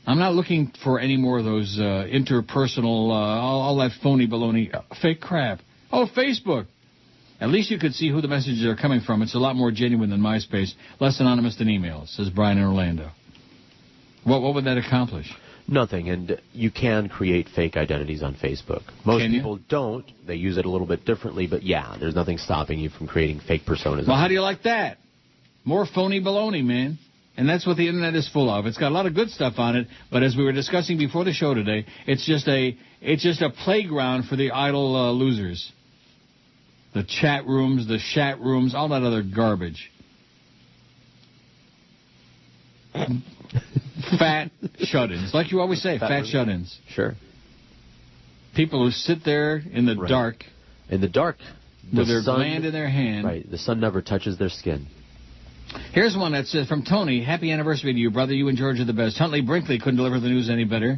Speaker 3: I'm not looking for any more of those interpersonal, all that phony baloney, fake crap. Oh, Facebook. At least you could see who the messages are coming from. It's a lot more genuine than MySpace, less anonymous than emails, says Brian in Orlando. What would that accomplish?
Speaker 2: Nothing, and you can create fake identities on Facebook. Most people don't. They use it a little bit differently, but yeah, there's nothing stopping you from creating fake personas.
Speaker 3: Well, how do you like that? More phony baloney, man. And that's what the Internet is full of. It's got a lot of good stuff on it, but as we were discussing before the show today, it's just a playground for the idle losers. The chat rooms, the shat rooms, all that other garbage. Fat shut-ins. Like you always say, fat shut-ins.
Speaker 2: Sure.
Speaker 3: People who sit there in the dark.
Speaker 2: In the dark.
Speaker 3: With their gland in their hand.
Speaker 2: Right. The sun never touches their skin.
Speaker 3: Here's one that says, from Tony, happy anniversary to you, brother. You and George are the best. Huntley Brinkley couldn't deliver the news any better.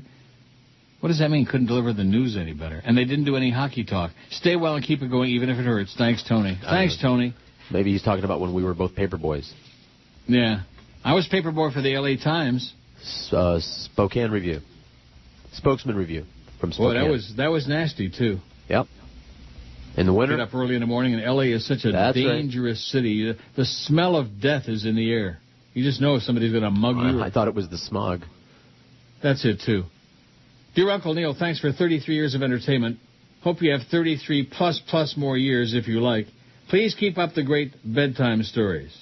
Speaker 3: What does that mean, couldn't deliver the news any better? And they didn't do any hockey talk. Stay well and keep it going, even if it hurts. Thanks, Tony. Thanks, Tony.
Speaker 2: Maybe he's talking about when we were both paper boys.
Speaker 3: Yeah. I was paper boy for the L.A. Times.
Speaker 2: Spokane Review. Spokesman Review from Spokane.
Speaker 3: Boy, that was nasty, too.
Speaker 2: Yep. In the winter.
Speaker 3: Get up early in the morning, and L.A. is such a dangerous city. The smell of death is in the air. You just know if somebody's going to mug you.
Speaker 2: I thought it was the smog.
Speaker 3: That's it, too. Dear Uncle Neil, thanks for 33 years of entertainment. Hope you have 33 plus more years if you like. Please keep up the great bedtime stories.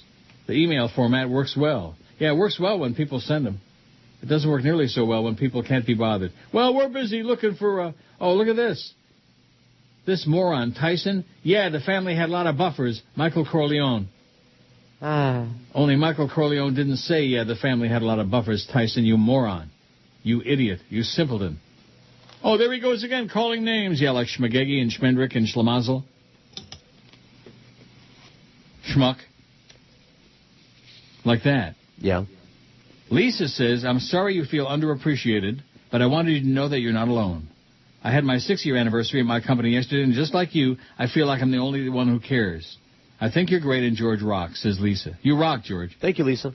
Speaker 3: The email format works well. Yeah, it works well when people send them. It doesn't work nearly so well when people can't be bothered. Well, we're busy looking for oh, look at this. This moron, Tyson. Yeah, the family had a lot of buffers. Michael Corleone. Only Michael Corleone didn't say, yeah, the family had a lot of buffers, Tyson, you moron. You idiot. You simpleton. Oh, there he goes again, calling names. Yeah, like Schmagegi and Schmendrick and Schlemazel. Schmuck. Like that.
Speaker 2: Yeah.
Speaker 3: Lisa says, I'm sorry you feel underappreciated, but I wanted you to know that you're not alone. I had my 6-year anniversary at my company yesterday, and just like you, I feel like I'm the only one who cares. I think you're great, and George rocks, says Lisa. You rock, George.
Speaker 2: Thank you, Lisa.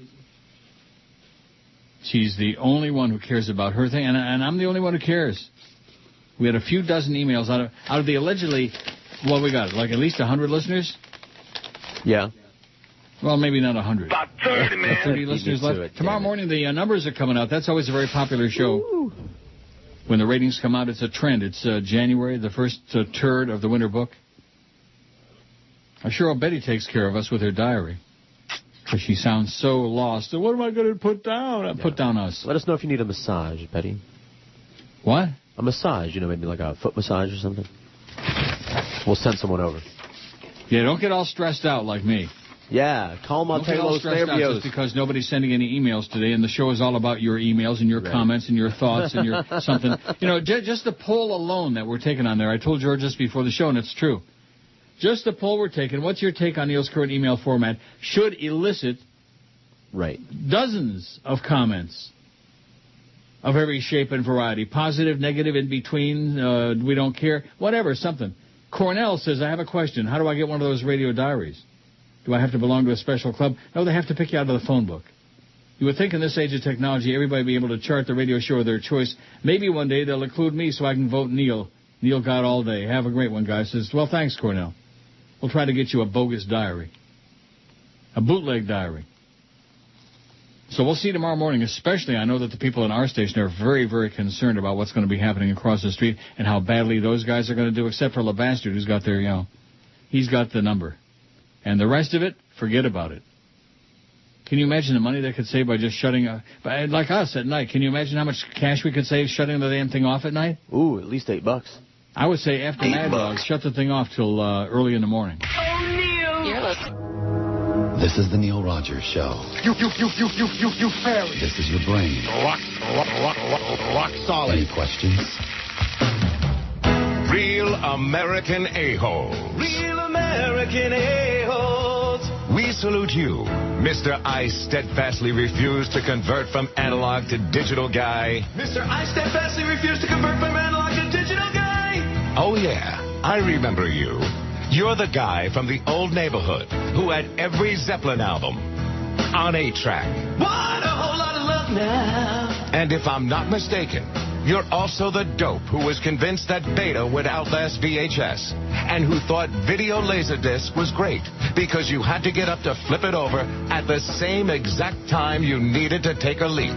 Speaker 3: She's the only one who cares about her thing, and I'm the only one who cares. We had a few dozen emails out of the allegedly, what we got, like at least 100 listeners?
Speaker 2: Yeah.
Speaker 3: Well, maybe not 100.
Speaker 4: About 30, man.
Speaker 3: 30 listeners left. Tomorrow morning, the numbers are coming out. That's always a very popular show. Woo. When the ratings come out, it's a trend. It's January, the first turd of the winter book. I'm sure old Betty takes care of us with her diary. Because she sounds so lost. So what am I going to put down? Put down us.
Speaker 2: Let us know if you need a massage, Betty.
Speaker 3: What?
Speaker 2: A massage, maybe like a foot massage or something. We'll send someone over.
Speaker 3: Yeah, don't get all stressed out like me.
Speaker 2: Yeah, calm on
Speaker 3: Taylor's nervios. Just because nobody's sending any emails today, and the show is all about your emails and your comments and your thoughts and your something. Just the poll alone that we're taking on there. I told George this before the show, and it's true. Just the poll we're taking. What's your take on Neil's current email format? Should elicit dozens of comments of every shape and variety. Positive, negative, in between, we don't care, whatever, something. Cornell says, I have a question. How do I get one of those radio diaries? Do I have to belong to a special club? No, they have to pick you out of the phone book. You would think in this age of technology, everybody would be able to chart the radio show of their choice. Maybe one day they'll include me so I can vote Neil. Neil got all day. Have a great one, guys. Says, well, thanks, Cornell. We'll try to get you a bogus diary. A bootleg diary. So we'll see tomorrow morning, especially I know that the people in our station are very, very concerned about what's going to be happening across the street and how badly those guys are going to do, except for LeBastard, who's got their, he's got the number. And the rest of it, forget about it. Can you imagine the money they could save by just shutting, like us at night? Can you imagine how much cash we could save shutting the damn thing off at night?
Speaker 2: Ooh, at least $8.
Speaker 3: I would say after Mad Dogs, shut the thing off till early in the morning.
Speaker 8: Oh, Neil!
Speaker 1: You're listening.
Speaker 15: This is the Neil Rogers Show.
Speaker 11: You fairy.
Speaker 15: This is your brain.
Speaker 11: Rock solid.
Speaker 15: Any questions?
Speaker 7: real American a-holes.
Speaker 16: Real American a-holes.
Speaker 7: We salute you, Mr. I steadfastly refuse to convert from analog to digital guy.
Speaker 16: Mr. I steadfastly refuse to convert from analog to digital guy.
Speaker 7: Oh, yeah, I remember you. You're the guy from the old neighborhood who had every Zeppelin album on 8-track.
Speaker 16: What a whole lot of love now.
Speaker 7: And if I'm not mistaken, you're also the dope who was convinced that Beta would outlast VHS and who thought video laserdisc was great because you had to get up to flip it over at the same exact time you needed to take a leak.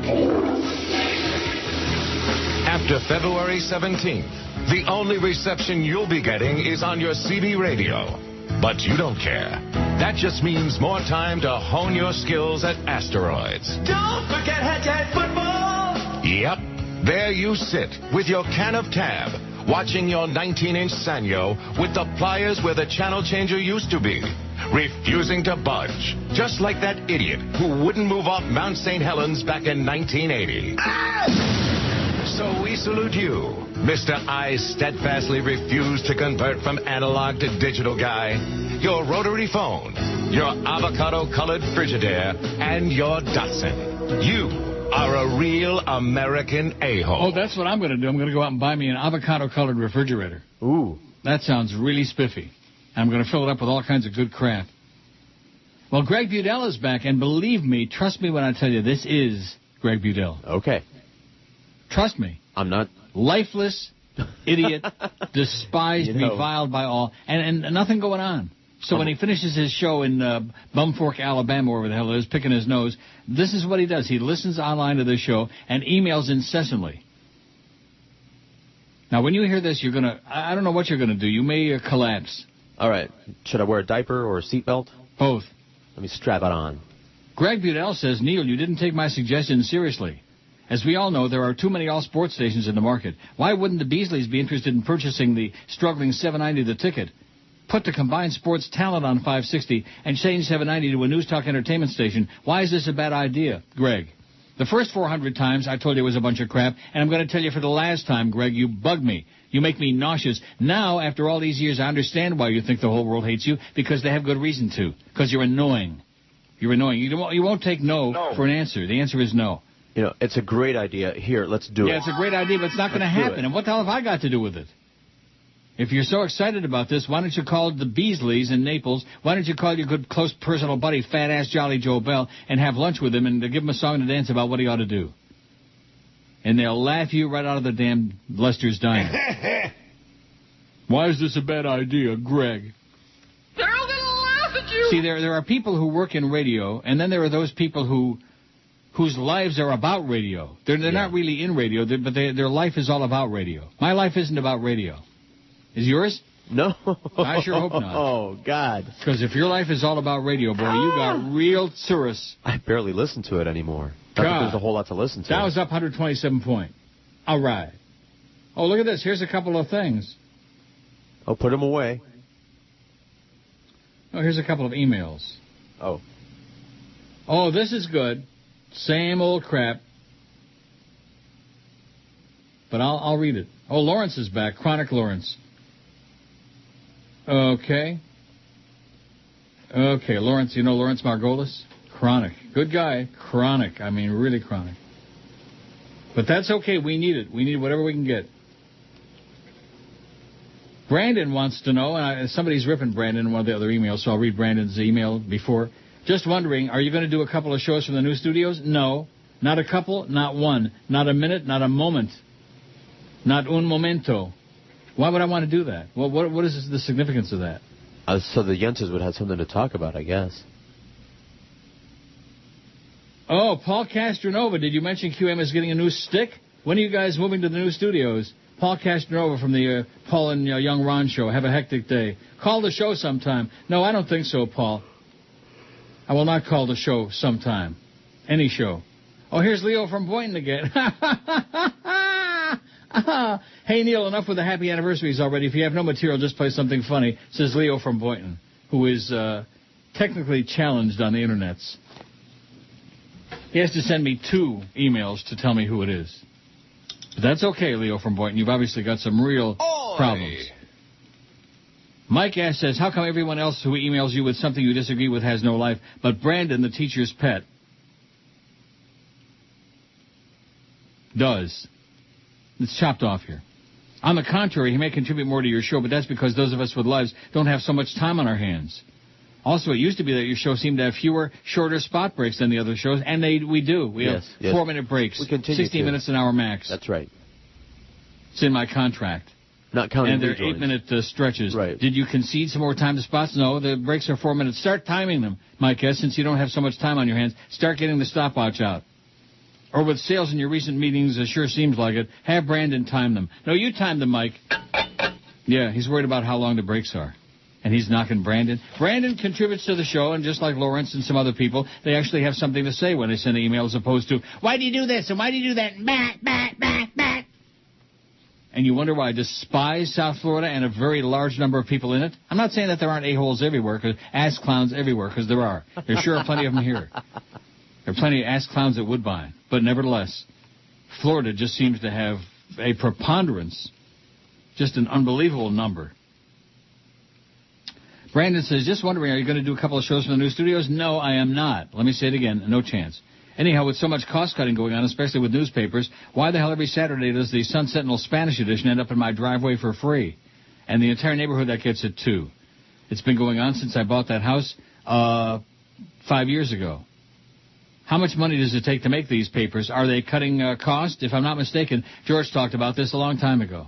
Speaker 7: After February 17th, the only reception you'll be getting is on your CB radio. But you don't care. That just means more time to hone your skills at Asteroids.
Speaker 16: Don't forget head-to-head football.
Speaker 7: Yep. There you sit with your can of Tab, watching your 19-inch Sanyo with the pliers where the channel changer used to be, refusing to budge, just like that idiot who wouldn't move off Mount St. Helens back in 1980. So we salute you, Mr. I steadfastly refuse to convert from analog to digital guy, your rotary phone, your avocado-colored Frigidaire, and your Datsun. You are a real American a-hole.
Speaker 3: Oh, that's what I'm going to do. I'm going to go out and buy me an avocado-colored refrigerator.
Speaker 2: Ooh.
Speaker 3: That sounds really spiffy. I'm going to fill it up with all kinds of good crap. Well, Greg Budell is back, and believe me, trust me when I tell you, this is Greg Budell.
Speaker 2: Okay.
Speaker 3: Trust me.
Speaker 2: I'm not...
Speaker 3: Lifeless, idiot, despised, reviled by all, and nothing going on. So when he finishes his show in Bumfork, Alabama, wherever the hell it is, picking his nose, this is what he does. He listens online to the show and emails incessantly. Now, when you hear this, you're going to... I don't know what you're going to do. You may collapse.
Speaker 2: All right. Should I wear a diaper or a seatbelt?
Speaker 3: Both.
Speaker 2: Let me strap it on.
Speaker 3: Greg Budell says, Neil, you didn't take my suggestion seriously. As we all know, there are too many all-sports stations in the market. Why wouldn't the Beasleys be interested in purchasing the struggling $7.90 the ticket? Put the combined sports talent on 560 and change $7.90 to a news talk entertainment station. Why is this a bad idea, Greg? The first 400 times I told you it was a bunch of crap, and I'm going to tell you for the last time, Greg, you bug me. You make me nauseous. Now, after all these years, I understand why you think the whole world hates you, because they have good reason to. Because you're annoying. You're annoying. You won't take no for an answer. The answer is no.
Speaker 2: You know, it's a great idea. Here, let's do it.
Speaker 3: Yeah, it's a great idea, but it's not going to happen. And what the hell have I got to do with it? If you're so excited about this, why don't you call the Beasleys in Naples? Why don't you call your good, close, personal buddy, fat-ass Jolly Joe Bell, and have lunch with him and give him a song and dance about what he ought to do? And they'll laugh you right out of the damn Lester's Diner. Why is this a bad idea, Greg?
Speaker 16: They're all going to laugh at you.
Speaker 3: See, there are people who work in radio, and then there are those people whose lives are about radio. They're not really in radio, but their life is all about radio. My life isn't about radio. Is yours?
Speaker 2: No.
Speaker 3: I sure hope not.
Speaker 2: Oh, God.
Speaker 3: Because if your life is all about radio, boy, you got real cirrus.
Speaker 2: I barely listen to it anymore. Not that there's a whole lot to listen to.
Speaker 3: That was up 127 point. All right. Oh, look at this. Here's a couple of things.
Speaker 2: Oh, put them away.
Speaker 3: Oh, here's a couple of emails.
Speaker 2: Oh.
Speaker 3: Oh, this is good. Same old crap. But I'll read it. Oh, Lawrence is back. Chronic Lawrence. Okay. Okay, Lawrence. You know Lawrence Margolis? Chronic. Good guy. Chronic. I mean, really chronic. But that's okay. We need it. We need whatever we can get. Brandon wants to know, and somebody's ripping Brandon in one of the other emails, so I'll read Brandon's email before. Just wondering, are you going to do a couple of shows from the new studios? No. Not a couple, not one. Not a minute, not a moment. Not un momento. Why would I want to do that? Well, what is the significance of that?
Speaker 2: So the Yenses would have something to talk about, I guess.
Speaker 3: Oh, Paul Castronova, did you mention QM is getting a new stick? When are you guys moving to the new studios? Paul Castronova from the Paul and Young Ron show. Have a hectic day. Call the show sometime. No, I don't think so, Paul. I will not call the show sometime. Any show. Oh, here's Leo from Boynton again. Hey, Neil, enough with the happy anniversaries already. If you have no material, just play something funny, says Leo from Boynton, who is technically challenged on the internets. He has to send me 2 emails to tell me who it is. But that's okay, Leo from Boynton. You've obviously got some real problems. Mike S. says, how come everyone else who emails you with something you disagree with has no life, but Brandon, the teacher's pet, does? It's chopped off here. On the contrary, he may contribute more to your show, but that's because those of us with lives don't have so much time on our hands. Also, it used to be that your show seemed to have fewer, shorter spot breaks than the other shows, and we do. We have 4-minute breaks, 16 minutes an hour max.
Speaker 2: That's right.
Speaker 3: It's in my contract.
Speaker 2: Not counting
Speaker 3: and they're 8-minute stretches.
Speaker 2: Right.
Speaker 3: Did you concede some more time to spots? No, the breaks are 4 minutes. Start timing them, Mike S., since you don't have so much time on your hands. Start getting the stopwatch out. Or with sales in your recent meetings, it sure seems like it. Have Brandon time them. No, you time them, Mike. Yeah, he's worried about how long the breaks are. And he's knocking Brandon. Brandon contributes to the show, and just like Lawrence and some other people, they actually have something to say when they send an email as opposed to, why do you do this and why do you do that? Bat, bat, bat, bat. And you wonder why I despise South Florida and a very large number of people in it? I'm not saying that there aren't a-holes everywhere, ass clowns everywhere, because there are. There sure are plenty of them here. There are plenty of ass clowns at Woodbine. But nevertheless, Florida just seems to have a preponderance, just an unbelievable number. Brandon says, just wondering, are you going to do a couple of shows from the new studios? No, I am not. Let me say it again, no chance. Anyhow, with so much cost-cutting going on, especially with newspapers, why the hell every Saturday does the Sun Sentinel Spanish edition end up in my driveway for free? And the entire neighborhood that gets it, too. It's been going on since I bought that house 5 years ago. How much money does it take to make these papers? Are they cutting cost? If I'm not mistaken, George talked about this a long time ago.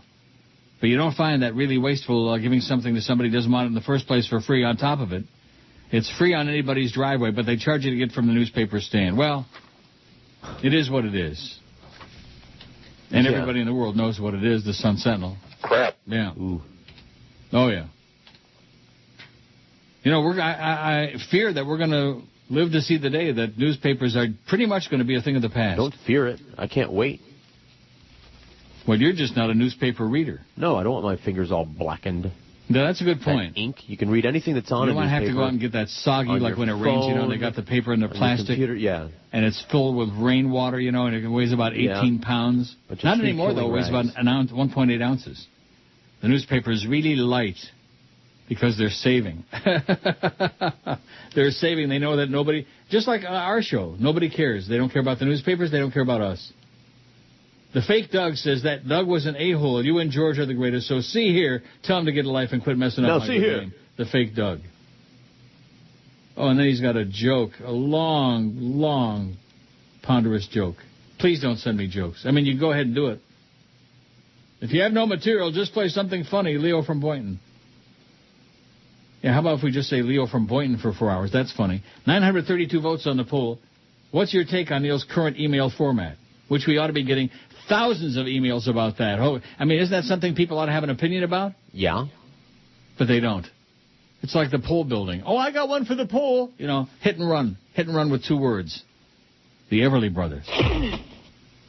Speaker 3: But you don't find that really wasteful giving something to somebody who doesn't want it in the first place for free on top of it. It's free on anybody's driveway, but they charge you to get from the newspaper stand. Well, it is what it is. And everybody in the world knows what it is, the Sun Sentinel.
Speaker 14: Crap.
Speaker 3: Yeah. Ooh. Oh, yeah. You know, I fear that we're going to live to see the day that newspapers are pretty much going to be a thing of the past.
Speaker 2: Don't fear it. I can't wait.
Speaker 3: Well, you're just not a newspaper reader.
Speaker 2: No, I don't want my fingers all blackened.
Speaker 3: No, that's a good point.
Speaker 2: That ink, you can read anything that's on a newspaper.
Speaker 3: You don't have to go out and get that soggy, like when it rains, you know, and they got the paper in the plastic.
Speaker 2: Yeah.
Speaker 3: And it's filled with rainwater, you know, and it weighs about 18 pounds. Not anymore, though. It weighs about an ounce, 1.8 ounces. The newspaper is really light because they're saving. They're saving. They know that nobody, just like our show, nobody cares. They don't care about the newspapers. They don't care about us. The fake Doug says that Doug was an a-hole. You and George are the greatest. So see here, tell him to get a life and quit messing up my good name. The fake Doug. Oh, and then he's got a joke, a long, long, ponderous joke. Please don't send me jokes. I mean, you go ahead and do it. If you have no material, just play something funny, Leo from Boynton. Yeah, how about if we just say Leo from Boynton for 4 hours? That's funny. 932 votes on the poll. What's your take on Neil's current email format? Which we ought to be getting thousands of emails about that. Oh, I mean, isn't that something people ought to have an opinion about?
Speaker 2: Yeah.
Speaker 3: But they don't. It's like the poll building. Oh, I got one for the poll. You know, hit and run. Hit and run with 2 words. The Everly Brothers.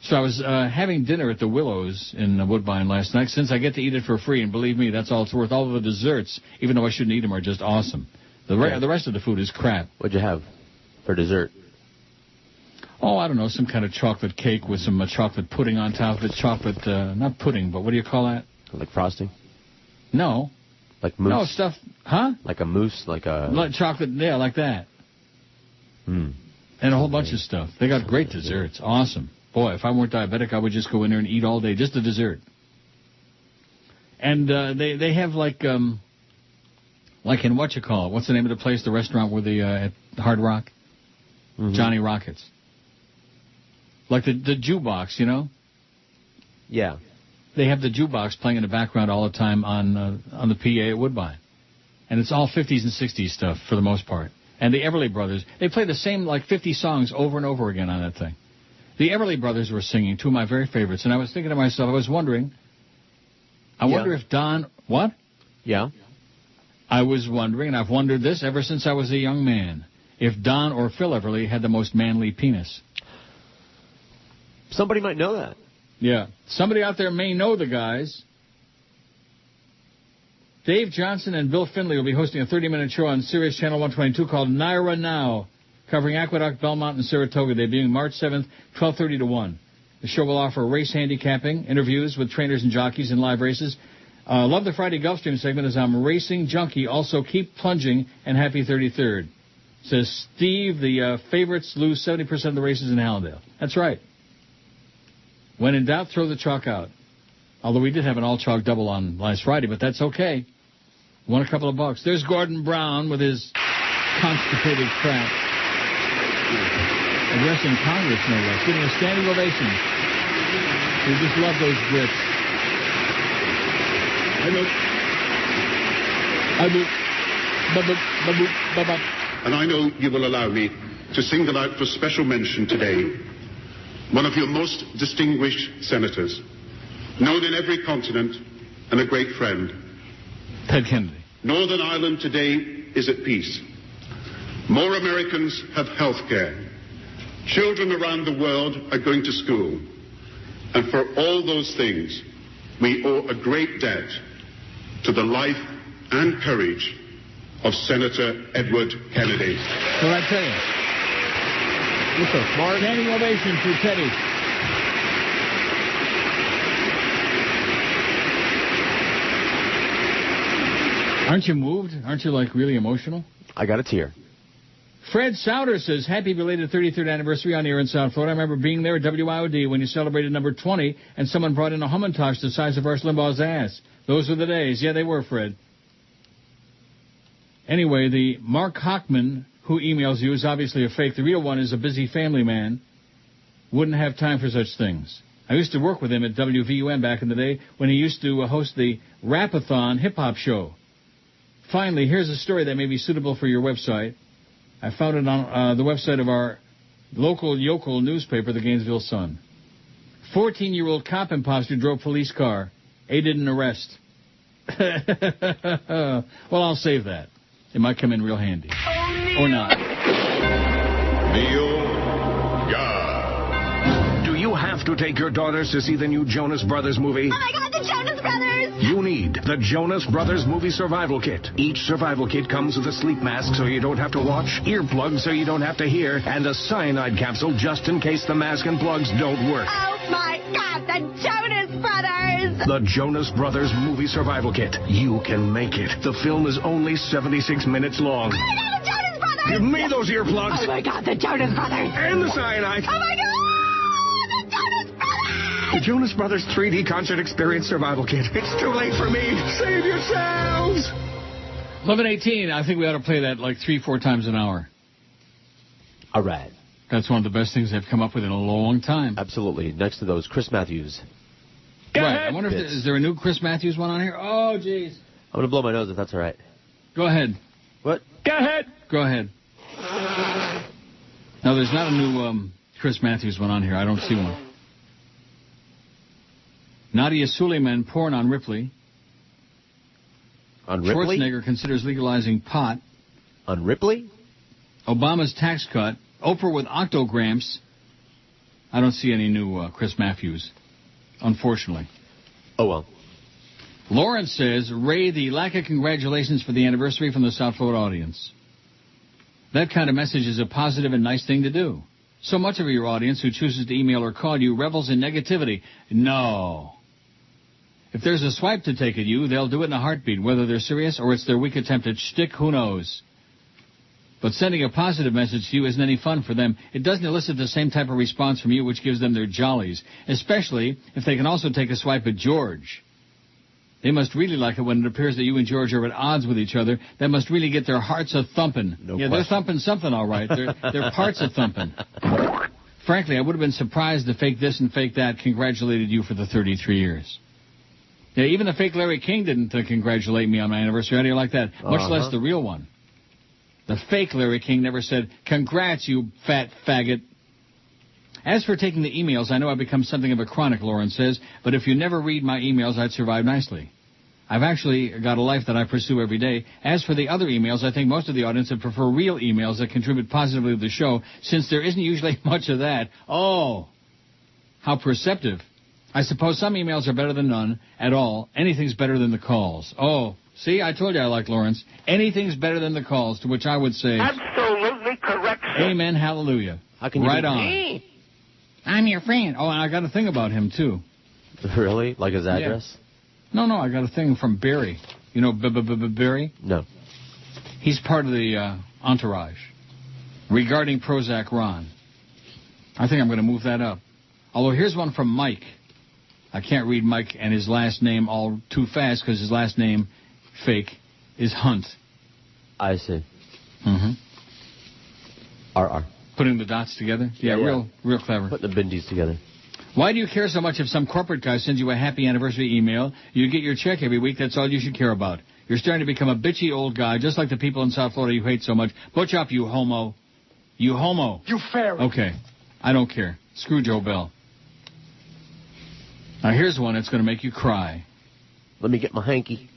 Speaker 3: So I was having dinner at the Willows in Woodbine last night, since I get to eat it for free, and believe me, that's all it's worth. All of the desserts, even though I shouldn't eat them, are just awesome. The rest of the food is crap.
Speaker 2: What'd you have for dessert?
Speaker 3: Oh, I don't know, some kind of chocolate cake with some chocolate pudding on top of it. Chocolate, not pudding, but what do you call that?
Speaker 2: Like frosting?
Speaker 3: No.
Speaker 2: Like mousse?
Speaker 3: No, stuff, huh?
Speaker 2: Like a mousse, like a...
Speaker 3: Like chocolate, yeah, like that. And a whole bunch of stuff. They got great desserts. Awesome. Boy, if I weren't diabetic, I would just go in there and eat all day, just the dessert. And they have like in whatchamacallit, what's the name of the place, the restaurant where at Hard Rock? Johnny Rockets. Like the jukebox, you know?
Speaker 2: Yeah.
Speaker 3: They have the jukebox playing in the background all the time on the PA at Woodbine. And it's all 50s and 60s stuff for the most part. And the Everly Brothers, they play the same like 50 songs over and over again on that thing. The Everly Brothers were singing, 2 of my very favorites. And I was thinking to myself, I was wondering, I wonder if Don... What?
Speaker 2: Yeah.
Speaker 3: I was wondering, and I've wondered this ever since I was a young man, if Don or Phil Everly had the most manly penis.
Speaker 2: Somebody might know that.
Speaker 3: Yeah. Somebody out there may know the guys. Dave Johnson and Bill Finley will be hosting a 30-minute show on Sirius Channel 122 called Naira Now, covering Aqueduct, Belmont, and Saratoga, debuting March 7th, 12:30 to 1. The show will offer race handicapping, interviews with trainers and jockeys in live races, Love the Friday Gulfstream segment as I'm a racing junkie. Also, keep plunging and happy 33rd. Says Steve, the favorites lose 70% of the races in Hallandale. That's right. When in doubt, throw the chalk out. Although we did have an all-chalk double on last Friday, but that's okay. Won a couple of bucks. There's Gordon Brown with his constipated crap. Addressing Congress, no less. Getting a standing ovation. We just love those Brits.
Speaker 14: And I know you will allow me to single out for special mention today one of your most distinguished senators, known in every continent and a great friend.
Speaker 3: Ted Kennedy.
Speaker 14: Northern Ireland today is at peace. More Americans have health care. Children around the world are going to school. And for all those things, we owe a great debt to the life and courage of Senator Edward Kennedy.
Speaker 3: What I tell you?
Speaker 2: You're so smart.
Speaker 3: Standing ovation for Teddy. Aren't you moved? Aren't you, like, really emotional?
Speaker 2: I got a tear.
Speaker 3: Fred Souter says, happy belated 33rd anniversary on the air in South Florida. I remember being there at WIOD when you celebrated number 20 and someone brought in a Hummintosh the size of Rush Limbaugh's ass. Those were the days. Yeah, they were, Fred. Anyway, the Mark Hockman who emails you is obviously a fake. The real one is a busy family man. Wouldn't have time for such things. I used to work with him at WVUM back in the day when he used to host the Rapathon hip-hop show. Finally, here's a story that may be suitable for your website. I found it on the website of our local yokel newspaper, the Gainesville Sun. 14-year-old cop imposter drove police car, aided an arrest. Well, I'll save that. It might come in real handy. Or not.
Speaker 11: Neil God.
Speaker 7: Do you have to take your daughters to see the new Jonas Brothers movie?
Speaker 8: Oh, my God, the Jonas Brothers!
Speaker 7: You need the Jonas Brothers Movie Survival Kit. Each survival kit comes with a sleep mask so you don't have to watch, earplugs so you don't have to hear, and a cyanide capsule just in case the mask and plugs don't work.
Speaker 8: Oh, my God, the Jonas Brothers!
Speaker 7: The Jonas Brothers Movie Survival Kit. You can make it. The film is only 76 minutes long.
Speaker 8: Oh, my God, the Jonas Brothers!
Speaker 7: Give me those earplugs.
Speaker 8: Oh, my God, the Jonas Brothers!
Speaker 7: And the cyanide.
Speaker 8: Oh, my God!
Speaker 7: The Jonas Brothers 3D Concert Experience Survival Kit. It's too late for me. Save yourselves.
Speaker 3: 11:18. I think we ought to play that like 3-4 times an hour.
Speaker 2: All right.
Speaker 3: That's one of the best things they've come up with in a long time.
Speaker 2: Absolutely. Next to those, Chris Matthews.
Speaker 3: Right. I wonder if is there a new Chris Matthews one on here? Oh, jeez.
Speaker 2: I'm going to blow my nose if that's all right.
Speaker 3: Go ahead.
Speaker 2: What?
Speaker 3: Go ahead. Go ahead. No, there's not a new Chris Matthews one on here. I don't see one. Nadia Suleiman porn on Ripley.
Speaker 2: On Ripley?
Speaker 3: Schwarzenegger considers legalizing pot.
Speaker 2: On Ripley?
Speaker 3: Obama's tax cut. Oprah with octograms. I don't see any new Chris Matthews, unfortunately.
Speaker 2: Oh, well.
Speaker 3: Lawrence says, Ray, the lack of congratulations for the anniversary from the South Florida audience. That kind of message is a positive and nice thing to do. So much of your audience who chooses to email or call you revels in negativity. No. If there's a swipe to take at you, they'll do it in a heartbeat, whether they're serious or it's their weak attempt at shtick, who knows. But sending a positive message to you isn't any fun for them. It doesn't elicit the same type of response from you which gives them their jollies, especially if they can also take a swipe at George. They must really like it when it appears that you and George are at odds with each other. That must really get their hearts a-thumping.
Speaker 2: No
Speaker 3: question. They're thumping something all right. Their parts a-thumping. Frankly, I would have been surprised the fake this and fake that congratulated you for the 33 years. Yeah, even the fake Larry King didn't congratulate me on my anniversary. How do you like that? Much less the real one. The fake Larry King never said, congrats, you fat faggot. As for taking the emails, I know I've become something of a chronic, Lauren says, but if you never read my emails, I'd survive nicely. I've actually got a life that I pursue every day. As for the other emails, I think most of the audience would prefer real emails that contribute positively to the show, since there isn't usually much of that. Oh, how perceptive. I suppose some emails are better than none at all. Anything's better than the calls. Oh, see, I told you I like Lawrence. Anything's better than the calls, to which I would say...
Speaker 13: Absolutely correct, sir.
Speaker 3: Amen, hallelujah.
Speaker 2: How can you
Speaker 3: right on.
Speaker 9: I'm your friend.
Speaker 3: Oh, and I got a thing about him, too.
Speaker 2: Really? Like his address?
Speaker 3: No, I got a thing from Barry. You know Barry?
Speaker 2: No.
Speaker 3: He's part of the entourage. Regarding Prozac Ron. I think I'm going to move that up. Although here's one from Mike. I can't read Mike and his last name all too fast because his last name, fake, is Hunt.
Speaker 2: I see.
Speaker 3: Mm-hmm.
Speaker 2: R.
Speaker 3: Putting the dots together? Yeah. Real clever.
Speaker 2: Putting the bindies together.
Speaker 3: Why do you care so much if some corporate guy sends you a happy anniversary email? You get your check every week. That's all you should care about. You're starting to become a bitchy old guy, just like the people in South Florida you hate so much. Butch up, you homo. You homo.
Speaker 17: You fairy.
Speaker 3: Okay. I don't care. Screw Joe Bell. Now, here's one that's going to make you cry.
Speaker 2: Let me get my hanky.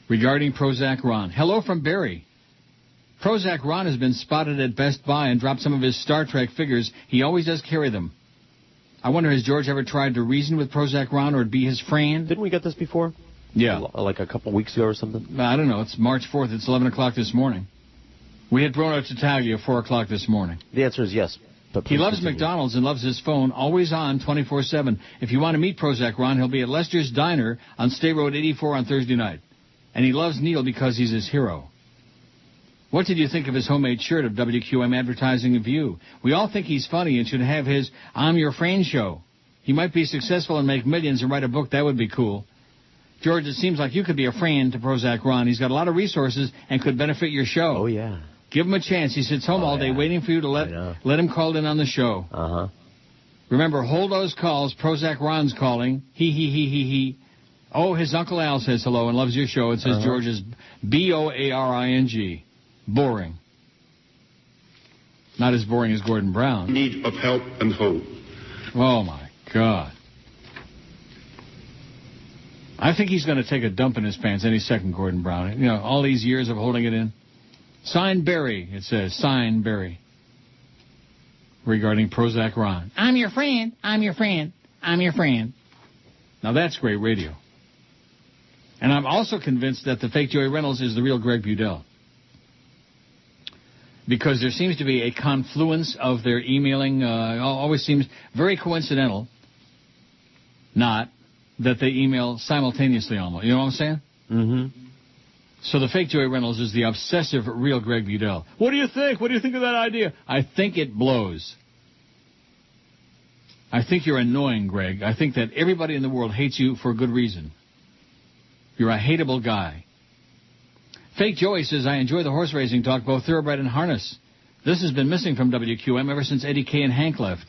Speaker 3: Regarding Prozac Ron. Hello from Barry. Prozac Ron has been spotted at Best Buy and dropped some of his Star Trek figures. He always does carry them. I wonder, has George ever tried to reason with Prozac Ron or be his friend?
Speaker 2: Didn't we get this before?
Speaker 3: Yeah.
Speaker 2: Like a couple weeks ago or something?
Speaker 3: I don't know. It's March 4th. It's 11 o'clock this morning. We had Bruno Tattaglia 4 o'clock this morning.
Speaker 2: The answer is yes. But
Speaker 3: he loves McDonald's and loves his phone, always on, 24/7. If you want to meet Prozac Ron, he'll be at Lester's Diner on State Road 84 on Thursday night. And he loves Neil because he's his hero. What did you think of his homemade shirt of WQAM Advertising and View? We all think he's funny and should have his I'm Your Friend show. He might be successful and make millions and write a book. That would be cool. George, it seems like you could be a friend to Prozac Ron. He's got a lot of resources and could benefit your show.
Speaker 2: Oh, yeah.
Speaker 3: Give him a chance. He sits home all day waiting for you to let him call in on the show.
Speaker 2: Uh-huh.
Speaker 3: Remember, hold those calls. Prozac Ron's calling. He. Oh, his Uncle Al says hello and loves your show. It says George is Boaring. Boring. Not as boring as Gordon Brown.
Speaker 14: Need of help and hope.
Speaker 3: Oh, my God. I think he's going to take a dump in his pants any second, Gordon Brown. You know, all these years of holding it in. Sign Barry, it says. Sign Barry. Regarding Prozac Ron.
Speaker 9: I'm your friend. I'm your friend. I'm your friend.
Speaker 3: Now that's great radio. And I'm also convinced that the fake Joey Reynolds is the real Greg Budell. Because there seems to be a confluence of their emailing. Always seems very coincidental. Not that they email simultaneously almost. You know what I'm saying?
Speaker 2: Mm-hmm.
Speaker 3: So the fake Joey Reynolds is the obsessive real Greg Budell. What do you think? What do you think of that idea? I think it blows. I think you're annoying, Greg. I think that everybody in the world hates you for a good reason. You're a hateable guy. Fake Joey says, I enjoy the horse racing talk, both thoroughbred and harness. This has been missing from WQM ever since Eddie K. and Hank left.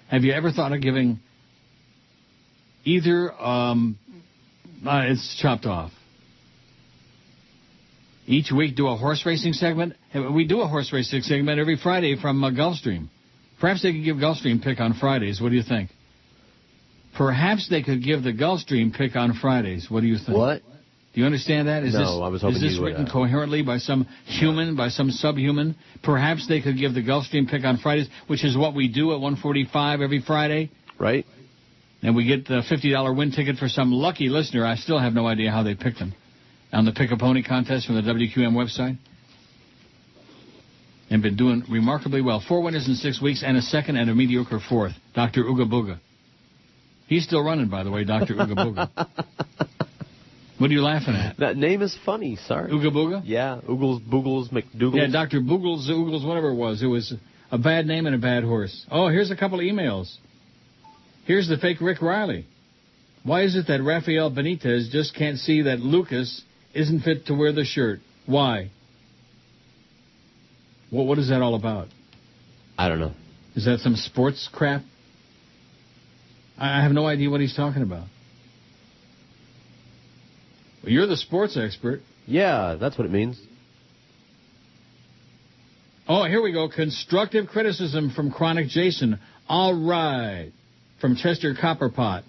Speaker 3: Have you ever thought of giving either, it's chopped off. Each week do a horse racing segment? We do a horse racing segment every Friday from Gulfstream. Perhaps they could give Gulfstream pick on Fridays. What do you think? Perhaps they could give the Gulfstream pick on Fridays. What do you think?
Speaker 2: What?
Speaker 3: Do you understand that?
Speaker 2: I was hoping
Speaker 3: is this written coherently by some human, by some subhuman? Perhaps they could give the Gulfstream pick on Fridays, which is what we do at 1:45 every Friday.
Speaker 2: Right.
Speaker 3: And we get the $50 win ticket for some lucky listener. I still have no idea how they picked them. On the Pick-a-Pony contest from the WQM website. And been doing remarkably well. 4 winners in 6 weeks and a second and a mediocre fourth. Dr. Ooga Booga. He's still running, by the way, Dr. Ooga Booga. What are you laughing at?
Speaker 2: That name is funny, sorry.
Speaker 3: Ooga Booga?
Speaker 2: Yeah, Oogles, Boogles, McDougals.
Speaker 3: Yeah, Dr. Boogles, Oogles, whatever it was. It was a bad name and a bad horse. Oh, here's a couple of emails. Here's the fake Rick Riley. Why is it that Rafael Benitez just can't see that Lucas isn't fit to wear the shirt? Why? What is that all about?
Speaker 2: I don't know.
Speaker 3: Is that some sports crap? I have no idea what he's talking about. Well, you're the sports expert.
Speaker 2: Yeah, that's what it means.
Speaker 3: Oh, here we go. Constructive criticism from Chronic Jason. All right. From Chester Copperpot.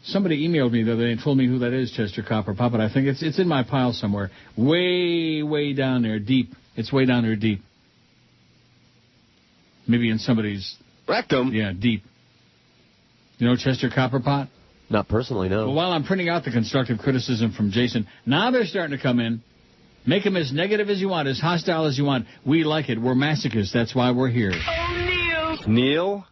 Speaker 3: Somebody emailed me the other day and told me who that is, Chester Copperpot, but I think it's in my pile somewhere. Way, way down there, deep. It's way down there, deep. Maybe in somebody's...
Speaker 6: rectum?
Speaker 3: Yeah, deep. You know Chester Copperpot?
Speaker 2: Not personally, no.
Speaker 3: Well, while I'm printing out the constructive criticism from Jason, now they're starting to come in. Make them as negative as you want, as hostile as you want. We like it. We're masochists. That's why we're here.
Speaker 18: Oh, Neil. Neil?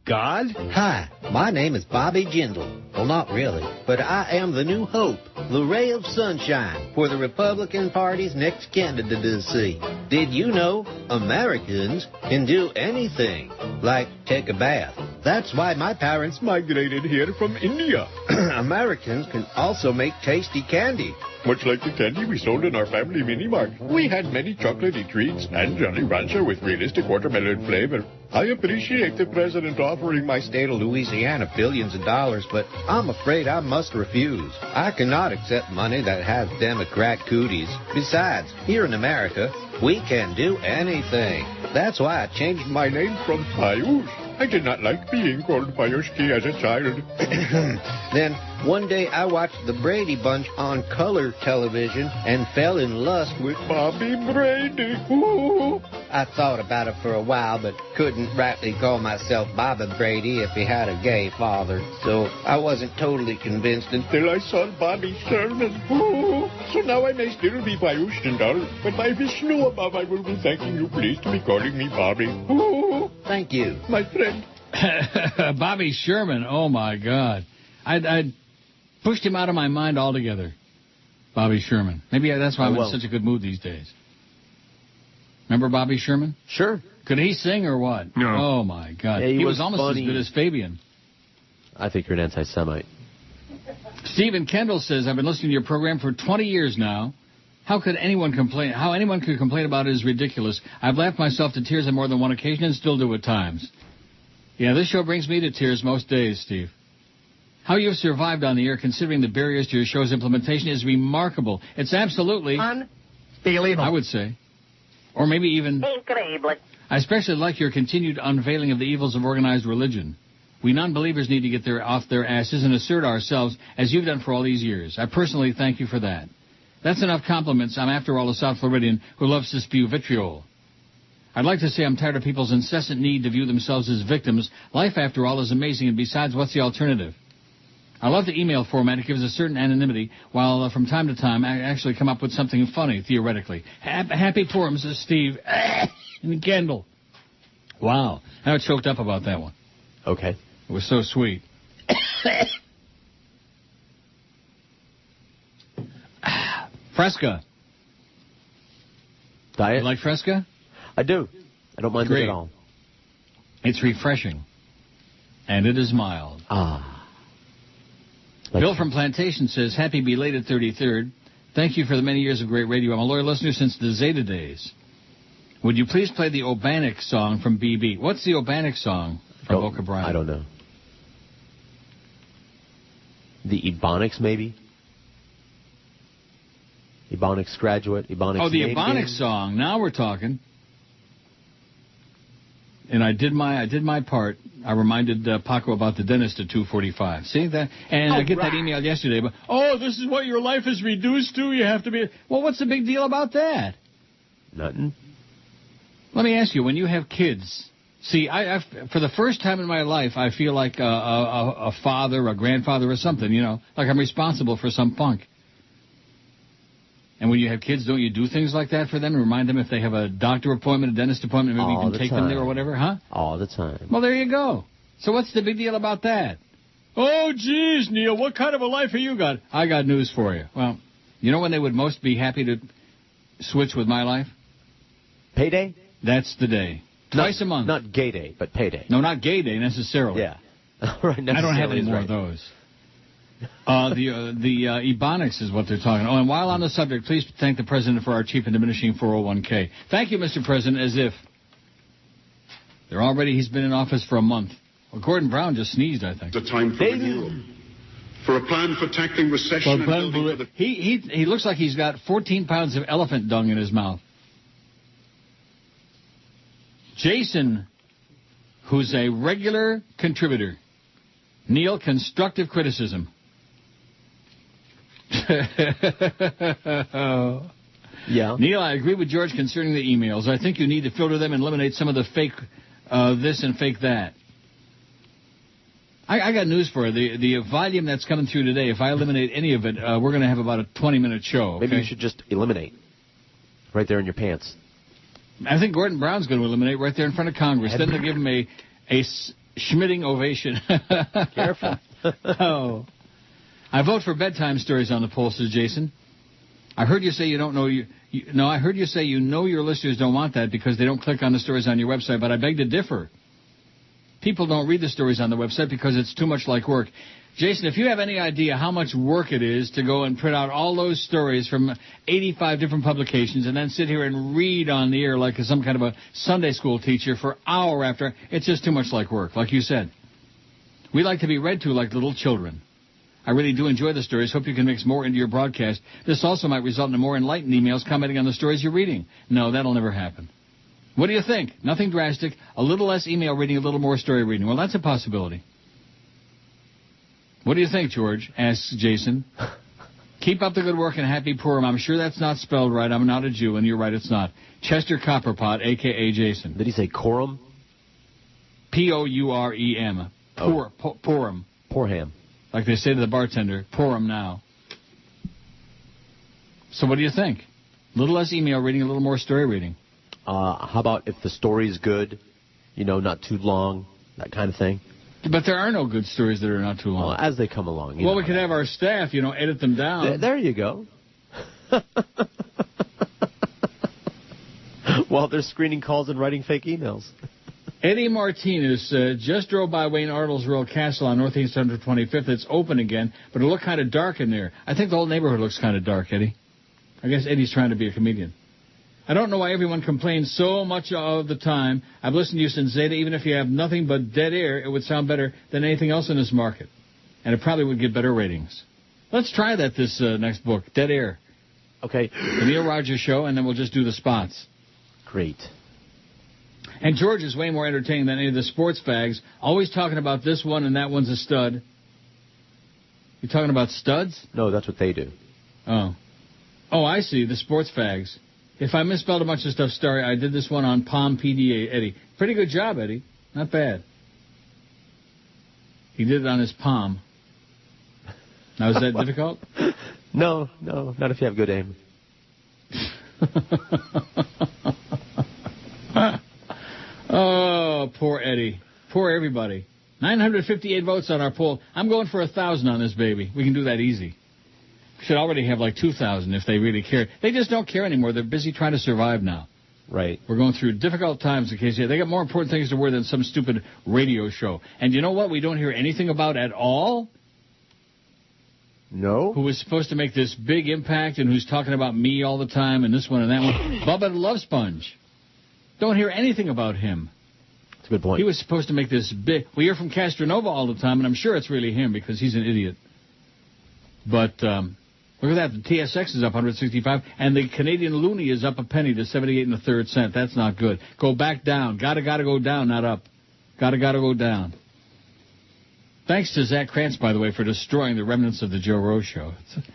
Speaker 18: God?
Speaker 19: Hi, my name is Bobby Jindal.
Speaker 17: Well, not really, but I am the new hope, the ray of sunshine for the Republican Party's next candidacy. Did you know Americans can do anything, like take a bath? That's why my parents migrated here from India. Americans can also make tasty candy.
Speaker 14: Much like the candy we sold in our family mini-mart. We had many chocolatey treats and Jolly Rancher with realistic watermelon flavor. I appreciate the president offering my state of Louisiana billions of dollars, but I'm afraid I must refuse. I cannot accept money that has Democrat cooties. Besides, here in America, we can do anything. That's why I changed my name from Payush. I did not like being called Payushki as a child. Then, one day I watched the Brady Bunch on color television and fell in lust with Bobby Brady. Ooh. I thought about it for a while, but couldn't rightly call myself Bobby Brady if he had a gay father. So I wasn't totally convinced until I saw Bobby Sherman. Ooh. So now I may still be Payush Jindal, but by Vishnu above I will be thanking you please to be calling me Bobby. Ooh.
Speaker 17: Thank you,
Speaker 14: my friend.
Speaker 3: Bobby Sherman, oh my God. I pushed him out of my mind altogether. Bobby Sherman. Maybe that's why I'm in such a good mood these days. Remember Bobby Sherman?
Speaker 2: Sure.
Speaker 3: Could he sing or what?
Speaker 2: No.
Speaker 3: Oh my God.
Speaker 2: Yeah,
Speaker 3: he was almost funny. As good as Fabian.
Speaker 2: I think you're an anti-Semite.
Speaker 3: Stephen Kendall says, I've been listening to your program for 20 years now. How could anyone complain? How anyone could complain about it is ridiculous. I've laughed myself to tears on more than one occasion and still do at times. Yeah, this show brings me to tears most days, Steve. How you've survived on the air, considering the barriers to your show's implementation, is remarkable. It's absolutely unbelievable, I would say. Or maybe even incredible. I especially like your continued unveiling of the evils of organized religion. We non-believers need to get off their asses and assert ourselves, as you've done for all these years. I personally thank you for that. That's enough compliments. I'm, after all, a South Floridian who loves to spew vitriol. I'd like to say I'm tired of people's incessant need to view themselves as victims. Life, after all, is amazing, and besides, what's the alternative? I love the email format. It gives a certain anonymity, while from time to time I actually come up with something funny, theoretically. Happy Purim, says Steve. And Kendall. Wow. I was choked up about that one.
Speaker 2: Okay.
Speaker 3: It was so sweet. Fresca.
Speaker 2: Diet?
Speaker 3: You like Fresca?
Speaker 2: I do. I don't mind it at all.
Speaker 3: It's refreshing. And it is mild. Bill from Plantation says, happy belated 33rd. Thank you for the many years of great radio. I'm a loyal listener since the Zeta days. Would you please play the Obanic song from BB? What's the Obanic song from Boca Brian?
Speaker 2: I don't know. The Ebonics, maybe? Ebonics graduate, Ebonics.
Speaker 3: Oh, the Ebonics song. Now we're talking. And I did my part. I reminded Paco about the dentist at 2:45. See that? And I get that email yesterday. But this is what your life is reduced to. You have to be. Well, what's the big deal about that?
Speaker 2: Nothing.
Speaker 3: Let me ask you: when you have kids, see, I for the first time in my life, I feel like a father, a grandfather, or something. You know, like I'm responsible for some punk. And when you have kids, don't you do things like that for them? Remind them if they have a doctor appointment, a dentist appointment, maybe you can take them there or whatever, huh?
Speaker 2: All the time.
Speaker 3: Well, there you go. So what's the big deal about that? Oh, geez, Neil, what kind of a life have you got? I got news for you. Well, you know when they would most be happy to switch with my life?
Speaker 2: Payday?
Speaker 3: That's the day. Twice a month.
Speaker 2: Not gay day, but payday.
Speaker 3: No, not gay day necessarily.
Speaker 2: Yeah. Right,
Speaker 3: I don't have any more of those. The Ebonics is what they're talking. Oh, and while on the subject, please thank the President for our cheap and diminishing 401k. Thank you, Mr. President, as if. He's been in office for a month. Well, Gordon Brown just sneezed, I think.
Speaker 18: The time for renewal. For a plan for tackling recession and building for the...
Speaker 3: He looks like he's got 14 pounds of elephant dung in his mouth. Jason, who's a regular contributor. Neil, constructive criticism.
Speaker 2: Yeah.
Speaker 3: Neil, I agree with George concerning the emails. I think you need to filter them and eliminate some of the fake this and fake that. I got news for you. The volume that's coming through today, if I eliminate any of it, we're going to have about a 20-minute show. Okay?
Speaker 2: Maybe you should just eliminate. Right there in your pants.
Speaker 3: I think Gordon Brown's going to eliminate right there in front of Congress. Then they'll give him a schmitting ovation.
Speaker 2: Careful.
Speaker 3: Oh. I vote for bedtime stories on the poll, says Jason. I heard you say you don't know I heard you say you know your listeners don't want that because they don't click on the stories on your website, but I beg to differ. People don't read the stories on the website because it's too much like work. Jason, if you have any idea how much work it is to go and print out all those stories from 85 different publications and then sit here and read on the air like some kind of a Sunday school teacher for hour after, it's just too much like work, like you said. We like to be read to like little children. I really do enjoy the stories. Hope you can mix more into your broadcast. This also might result in more enlightened emails commenting on the stories you're reading. No, that'll never happen. What do you think? Nothing drastic. A little less email reading, a little more story reading. Well, that's a possibility. What do you think, George? Asks Jason. Keep up the good work and happy Purim. I'm sure that's not spelled right. I'm not a Jew, and you're right, it's not. Chester Copperpot, a.k.a. Jason.
Speaker 2: Did he say Corum?
Speaker 3: P-O-U-R-E-M. Purim.
Speaker 2: Porham.
Speaker 3: Like they say to the bartender, Purim now. So what do you think? A little less email reading, a little more story reading.
Speaker 2: How about if the story's good, not too long, that kind of thing?
Speaker 3: But there are no good stories that are not too long.
Speaker 2: Well, as they come along.
Speaker 3: Well, we could have our staff, edit them down.
Speaker 2: There you go. While they're screening calls and writing fake emails.
Speaker 3: Eddie Martinez just drove by Wayne Ardle's Rural Castle on Northeast 125th. It's open again, but it looked kind of dark in there. I think the whole neighborhood looks kind of dark, Eddie. I guess Eddie's trying to be a comedian. I don't know why everyone complains so much of the time. I've listened to you since Zeta. Even if you have nothing but dead air, it would sound better than anything else in this market. And it probably would get better ratings. Let's try that this next book, Dead Air.
Speaker 2: Okay.
Speaker 3: The Neil Rogers Show, and then we'll just do the spots.
Speaker 2: Great.
Speaker 3: And George is way more entertaining than any of the sports fags, always talking about this one and that one's a stud. You talking about studs?
Speaker 2: No, that's what they do.
Speaker 3: Oh, I see, the sports fags. If I misspelled a bunch of stuff, sorry, I did this one on Palm PDA, Eddie. Pretty good job, Eddie. Not bad. He did it on his palm. Now, is that difficult?
Speaker 2: No, not if you have good aim.
Speaker 3: Oh, poor Eddie. Poor everybody. 958 votes on our poll. I'm going for 1,000 on this baby. We can do that easy. Should already have like 2,000 if they really care. They just don't care anymore. They're busy trying to survive now.
Speaker 2: Right.
Speaker 3: We're going through difficult times in case they got more important things to worry than some stupid radio show. And you know what we don't hear anything about at all?
Speaker 2: No.
Speaker 3: Who was supposed to make this big impact and who's talking about me all the time and this one and that one? Bubba the Love Sponge. Don't hear anything about him.
Speaker 2: That's a good point.
Speaker 3: He was supposed to make this big... We hear from Castronova all the time, and I'm sure it's really him because he's an idiot. But... look at that. The TSX is up 165, and the Canadian loonie is up a penny to 78 1/3 cents. That's not good. Go back down. Gotta go down, not up. Gotta go down. Thanks to Zach Krantz, by the way, for destroying the remnants of the Joe Rose Show.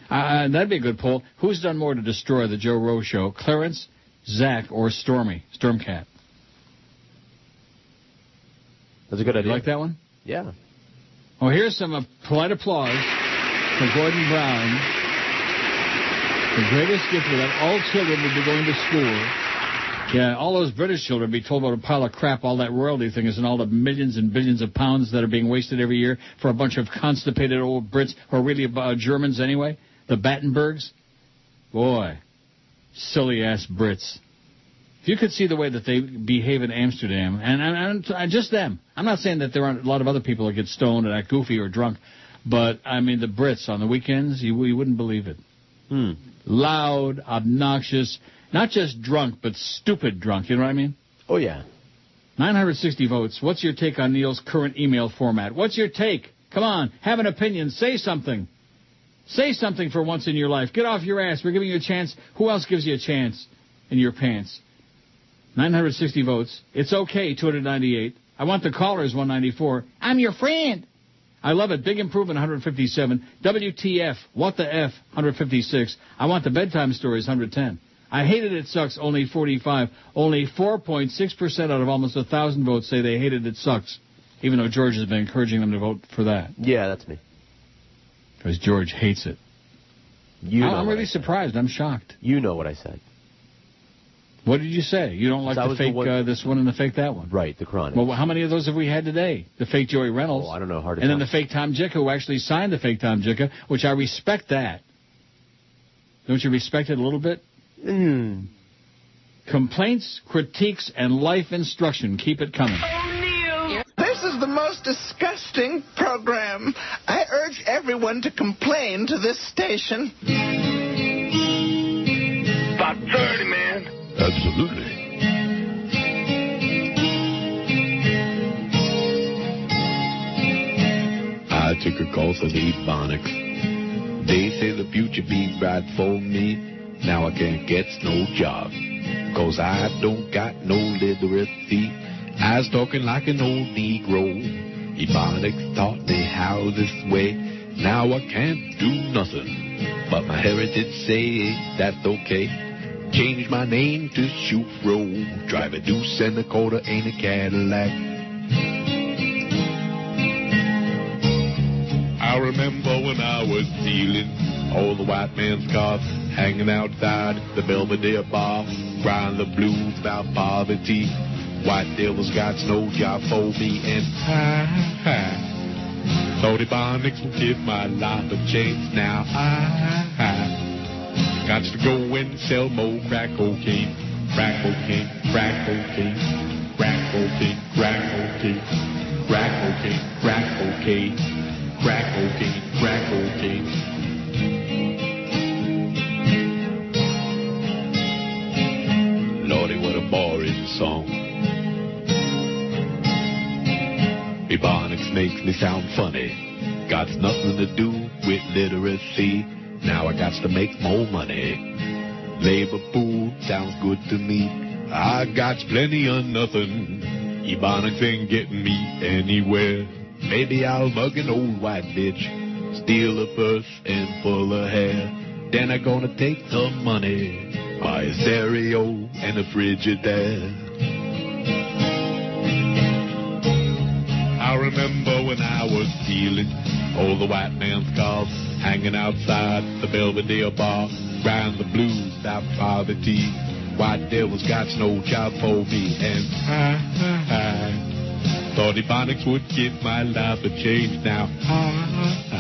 Speaker 3: That'd be a good poll. Who's done more to destroy the Joe Rose Show? Clarence, Zach, or Stormcat?
Speaker 2: That's a good idea.
Speaker 3: You like that one?
Speaker 2: Yeah.
Speaker 3: Oh, here's some polite applause for Gordon Brown. The greatest gift was that all children would be going to school. Yeah, all those British children be told what a pile of crap all that royalty thing is and all the millions and billions of pounds that are being wasted every year for a bunch of constipated old Brits who are really Germans anyway. The Battenbergs. Boy, silly-ass Brits. If you could see the way that they behave in Amsterdam, and just them. I'm not saying that there aren't a lot of other people that get stoned and act goofy or drunk, but, I mean, the Brits on the weekends, you wouldn't believe it. Loud, obnoxious, not just drunk, but stupid drunk. You know what I mean?
Speaker 2: Oh, yeah.
Speaker 3: 960 votes. What's your take on Neil's current email format? What's your take? Come on, have an opinion. Say something. Say something for once in your life. Get off your ass. We're giving you a chance. Who else gives you a chance in your pants? 960 votes. It's okay, 298. I want the callers, 194. I'm your friend. I love it. Big improvement, 157. WTF, what the F, 156. I want the bedtime stories, 110. I hated it sucks, only 45. Only 4.6% out of almost 1,000 votes say they hated it sucks, even though George has been encouraging them to vote for that.
Speaker 2: Yeah, that's me.
Speaker 3: Because George hates it. I'm really surprised. I'm shocked.
Speaker 2: You know what I said.
Speaker 3: What did you say? You don't like the fake this one and the fake that one?
Speaker 2: Right, the Chronic.
Speaker 3: Well, how many of those have we had today? The fake Joey Reynolds.
Speaker 2: Oh, I don't know. Hard to
Speaker 3: And then the fake Tom Jicka, who actually signed the fake Tom Jicka, which I respect that. Don't you respect it a little bit? Complaints, critiques, and life instruction. Keep it coming.
Speaker 19: This is the most disgusting program. I urge everyone to complain to this station.
Speaker 13: About 30, man.
Speaker 14: Absolutely. I took a course of Ebonics. They say the future be bright for me. Now I can't get no job, 'cause I don't got no literacy. I was talking like an old Negro. Ebonics taught me how this way. Now I can't do nothing, but my heritage say that's okay. Change my name to Shufro. Drive a deuce and a quarter, ain't a Cadillac. I remember when I was stealing all the white man's cars, hanging outside the Belvedere bar, crying the blues about poverty. White devils got no job for me, and I thought Ebonics would give my life a chance. Now I got to go and sell more crack cocaine, crack cocaine, crack cocaine, crack cocaine, crack cocaine, crack cocaine, crack cocaine, crack cocaine, crack cocaine. Lordy, what a boring song. Ebonics makes me sound funny. Got nothing to do with literacy. Now I got to make more money. Labor pool sounds good to me. I got plenty of nothing. Ebonics ain't getting me anywhere. Maybe I'll mug an old white bitch, steal a purse and full of hair. Then I'm gonna take some money, buy a stereo and a Frigidaire. I remember when I was stealing all the white man's cars, hanging outside the Belvedere bar, crying the blues about poverty. White devils got no job for me, and I thought Ebonics would give my life a change. Now I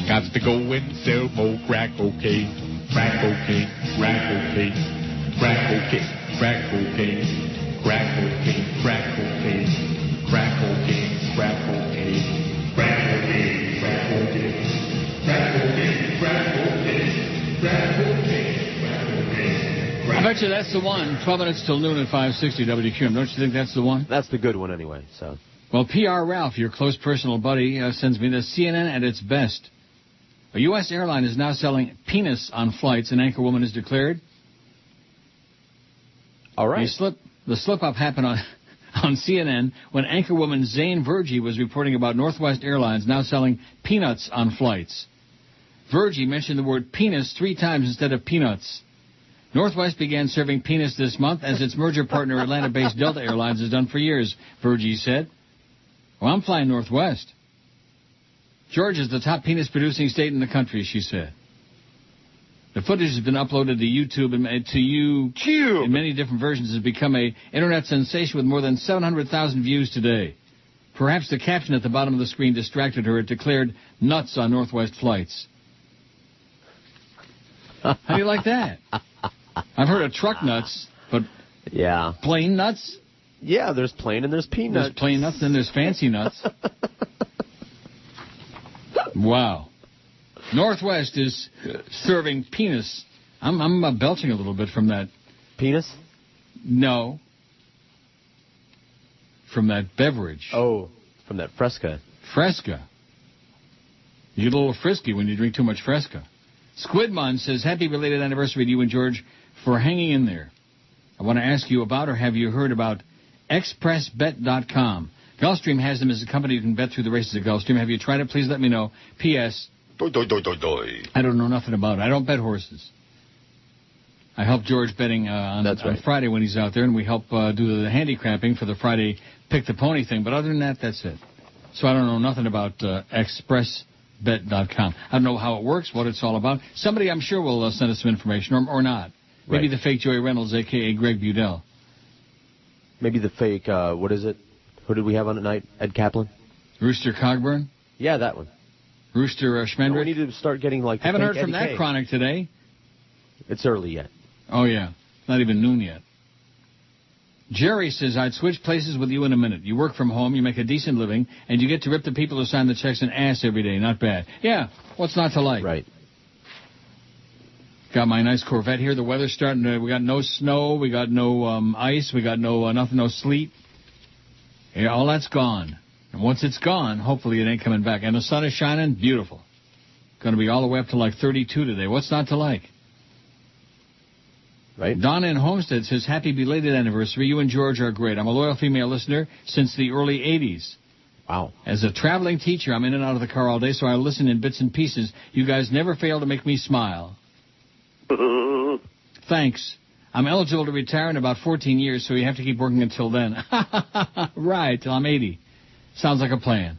Speaker 14: got to go and sell more crack cocaine, crack cocaine, crack cocaine, crack cocaine, crack cocaine, crack cocaine, crack cocaine, crack cocaine, crack cocaine, crack cocaine, crack cocaine, crack cocaine, crack cocaine, crack cocaine, crack cocaine.
Speaker 3: I bet you that's the one. 12 minutes till noon at 560 WQAM. Don't you think that's the one?
Speaker 2: That's the good one anyway. So.
Speaker 3: Well, PR Ralph, your close personal buddy, sends me this. CNN at its best. A U.S. airline is now selling penis on flights, an anchor woman has declared.
Speaker 2: All right.
Speaker 3: The slip-up happened on CNN when anchor woman Zane Vergie was reporting about Northwest Airlines now selling peanuts on flights. Vergie mentioned the word penis 3 times instead of peanuts. Northwest began serving penis this month, as its merger partner Atlanta-based Delta Airlines has done for years, Vergie said. Well, I'm flying Northwest. Georgia is the top penis-producing state in the country, she said. The footage has been uploaded to YouTube and to YouTube in many different versions. Has become a internet sensation with more than 700,000 views today. Perhaps the caption at the bottom of the screen distracted her. It declared, "Nuts on Northwest flights." How do you like that? I've heard of truck nuts, but
Speaker 2: yeah,
Speaker 3: plain nuts?
Speaker 2: Yeah, there's plain and there's peanuts.
Speaker 3: There's plain nuts, then there's fancy nuts. Wow. Northwest is serving penis. I'm belching a little bit from that.
Speaker 2: Penis?
Speaker 3: No. From that beverage.
Speaker 2: Oh, from that Fresca.
Speaker 3: Fresca. You get a little frisky when you drink too much Fresca. Squidmon says, happy belated anniversary to you and George for hanging in there. I want to ask you about, or have you heard about, expressbet.com. Gulfstream has them as a company you can bet through the races at Gulfstream. Have you tried it? Please let me know. P.S. I don't know nothing about it. I don't bet horses. I help George betting on Friday when he's out there, and we help do the handicrapping for the Friday Pick the Pony thing. But other than that, that's it. So I don't know nothing about expressbet.com. I don't know how it works, what it's all about. Somebody, I'm sure, will send us some information, or not. Maybe the fake Joey Reynolds, a.k.a. Greg Budell.
Speaker 2: Maybe the fake, what is it? Who did we have on at night? Ed Kaplan?
Speaker 3: Rooster Cogburn?
Speaker 2: Yeah, that one.
Speaker 3: Rooster Schmendrick?
Speaker 2: No, we need to start getting like...
Speaker 3: Haven't heard from that chronic today.
Speaker 2: It's early yet.
Speaker 3: Oh, yeah. Not even noon yet. Jerry says, I'd switch places with you in a minute. You work from home, you make a decent living, and you get to rip the people who sign the checks an ass every day. Not bad. Yeah, what's not to like?
Speaker 2: Right.
Speaker 3: Got my nice Corvette here. The weather's starting to... We got no snow. We got no ice. We got no sleet. Yeah, all that's gone. And once it's gone, hopefully it ain't coming back. And the sun is shining. Beautiful. Going to be all the way up to like 32 today. What's not to like?
Speaker 2: Right.
Speaker 3: Donna in Homestead says, happy belated anniversary. You and George are great. I'm a loyal female listener since the early 80s.
Speaker 2: Wow.
Speaker 3: As a traveling teacher, I'm in and out of the car all day, so I listen in bits and pieces. You guys never fail to make me smile. Thanks. I'm eligible to retire in about 14 years, so you have to keep working until then. Right, till I'm 80. Sounds like a plan.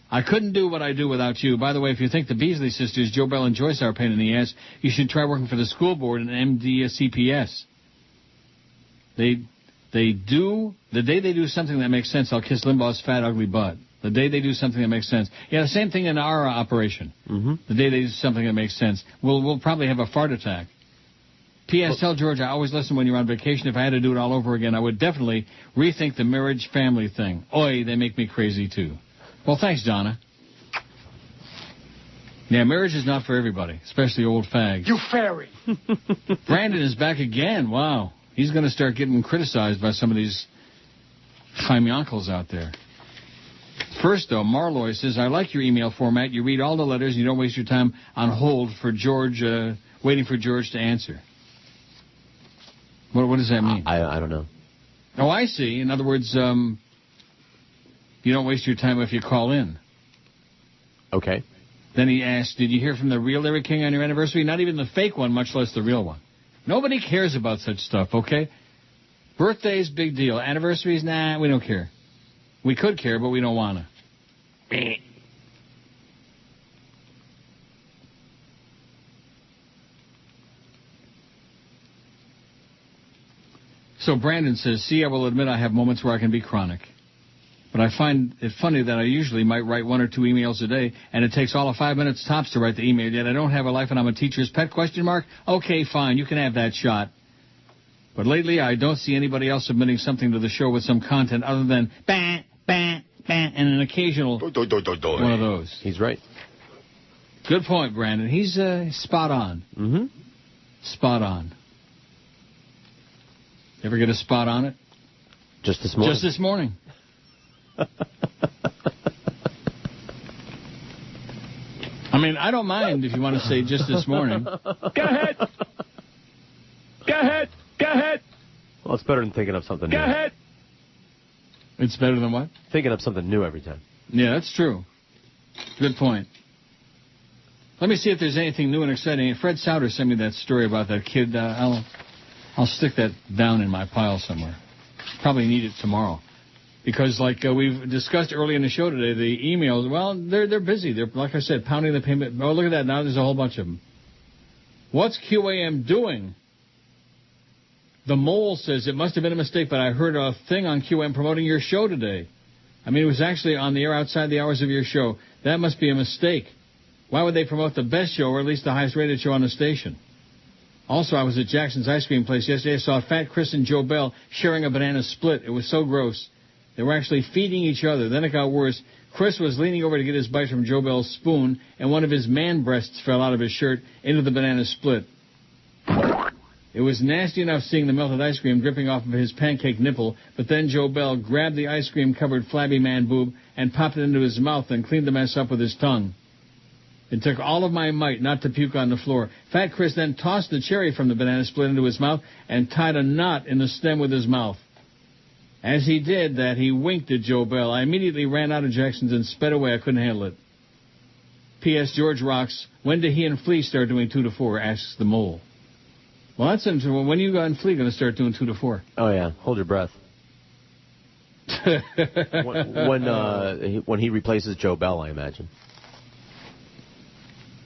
Speaker 3: I couldn't do what I do without you. By the way, if you think the Beasley sisters, Joe Bell and Joyce, are a pain in the ass, you should try working for the school board and MD CPS. The day they do something that makes sense, I'll kiss Limbaugh's fat, ugly butt. The day they do something that makes sense. Yeah, the same thing in our operation.
Speaker 2: Mm-hmm.
Speaker 3: The day they do something that makes sense. We'll probably have a fart attack. P.S. Tell George I always listen when you're on vacation. If I had to do it all over again, I would definitely rethink the marriage family thing. Oi, they make me crazy, too. Well, thanks, Donna. Yeah, marriage is not for everybody, especially old fags.
Speaker 16: You fairy.
Speaker 3: Brandon is back again. Wow. He's going to start getting criticized by some of these chimyonkles out there. First, though, Marloy says, I like your email format. You read all the letters. You don't waste your time on hold for George, waiting for George to answer. What does that mean?
Speaker 2: I don't know.
Speaker 3: Oh, I see. In other words, you don't waste your time if you call in.
Speaker 2: Okay.
Speaker 3: Then he asked, did you hear from the real Larry King on your anniversary? Not even the fake one, much less the real one. Nobody cares about such stuff, okay? Birthdays, big deal. Anniversaries, nah, we don't care. We could care, but we don't want to. So Brandon says, see, I will admit I have moments where I can be chronic. But I find it funny that I usually might write 1 or 2 emails a day, and it takes all of 5 minutes tops to write the email, yet I don't have a life and I'm a teacher's pet, ? Okay, fine, you can have that shot. But lately I don't see anybody else submitting something to the show with some content other than bah, bah, bah, and an occasional one of those.
Speaker 2: He's right.
Speaker 3: Good point, Brandon. He's spot on.
Speaker 2: Mm-hmm.
Speaker 3: Spot on. Ever get a spot on it?
Speaker 2: Just this morning.
Speaker 3: Just this morning. I mean, I don't mind if you want to say just this morning.
Speaker 16: Go ahead. Go ahead. Go ahead.
Speaker 2: Well, it's better than thinking of something new.
Speaker 16: Go ahead.
Speaker 3: It's better than what?
Speaker 2: Thinking of something new every time.
Speaker 3: Yeah, that's true. Good point. Let me see if there's anything new and exciting. Fred Souter sent me that story about that kid. I'll stick that down in my pile somewhere. Probably need it tomorrow. Because, like we've discussed early in the show today, the emails, well, they're busy. They're, like I said, pounding the payment. Oh, look at that. Now there's a whole bunch of them. What's QAM doing? The Mole says, it must have been a mistake, but I heard a thing on QAM promoting your show today. I mean, it was actually on the air outside the hours of your show. That must be a mistake. Why would they promote the best show, or at least the highest-rated show on the station? Also, I was at Jackson's Ice Cream Place yesterday. I saw Fat Chris and Joe Bell sharing a banana split. It was so gross. They were actually feeding each other. Then it got worse. Chris was leaning over to get his bite from Joe Bell's spoon, and one of his man breasts fell out of his shirt into the banana split. It was nasty enough seeing the melted ice cream dripping off of his pancake nipple, but then Joe Bell grabbed the ice cream-covered flabby man boob and popped it into his mouth and cleaned the mess up with his tongue. It took all of my might not to puke on the floor. Fat Chris then tossed the cherry from the banana split into his mouth and tied a knot in the stem with his mouth. As he did that, he winked at Joe Bell. I immediately ran out of Jackson's and sped away. I couldn't handle it. P.S. George rocks. When did he and Flea start doing 2 to 4? Asks the Mole. Well, that's interesting. When are you and Flea going to start doing 2 to 4?
Speaker 2: Oh, yeah. Hold your breath. when he replaces Joe Bell, I imagine.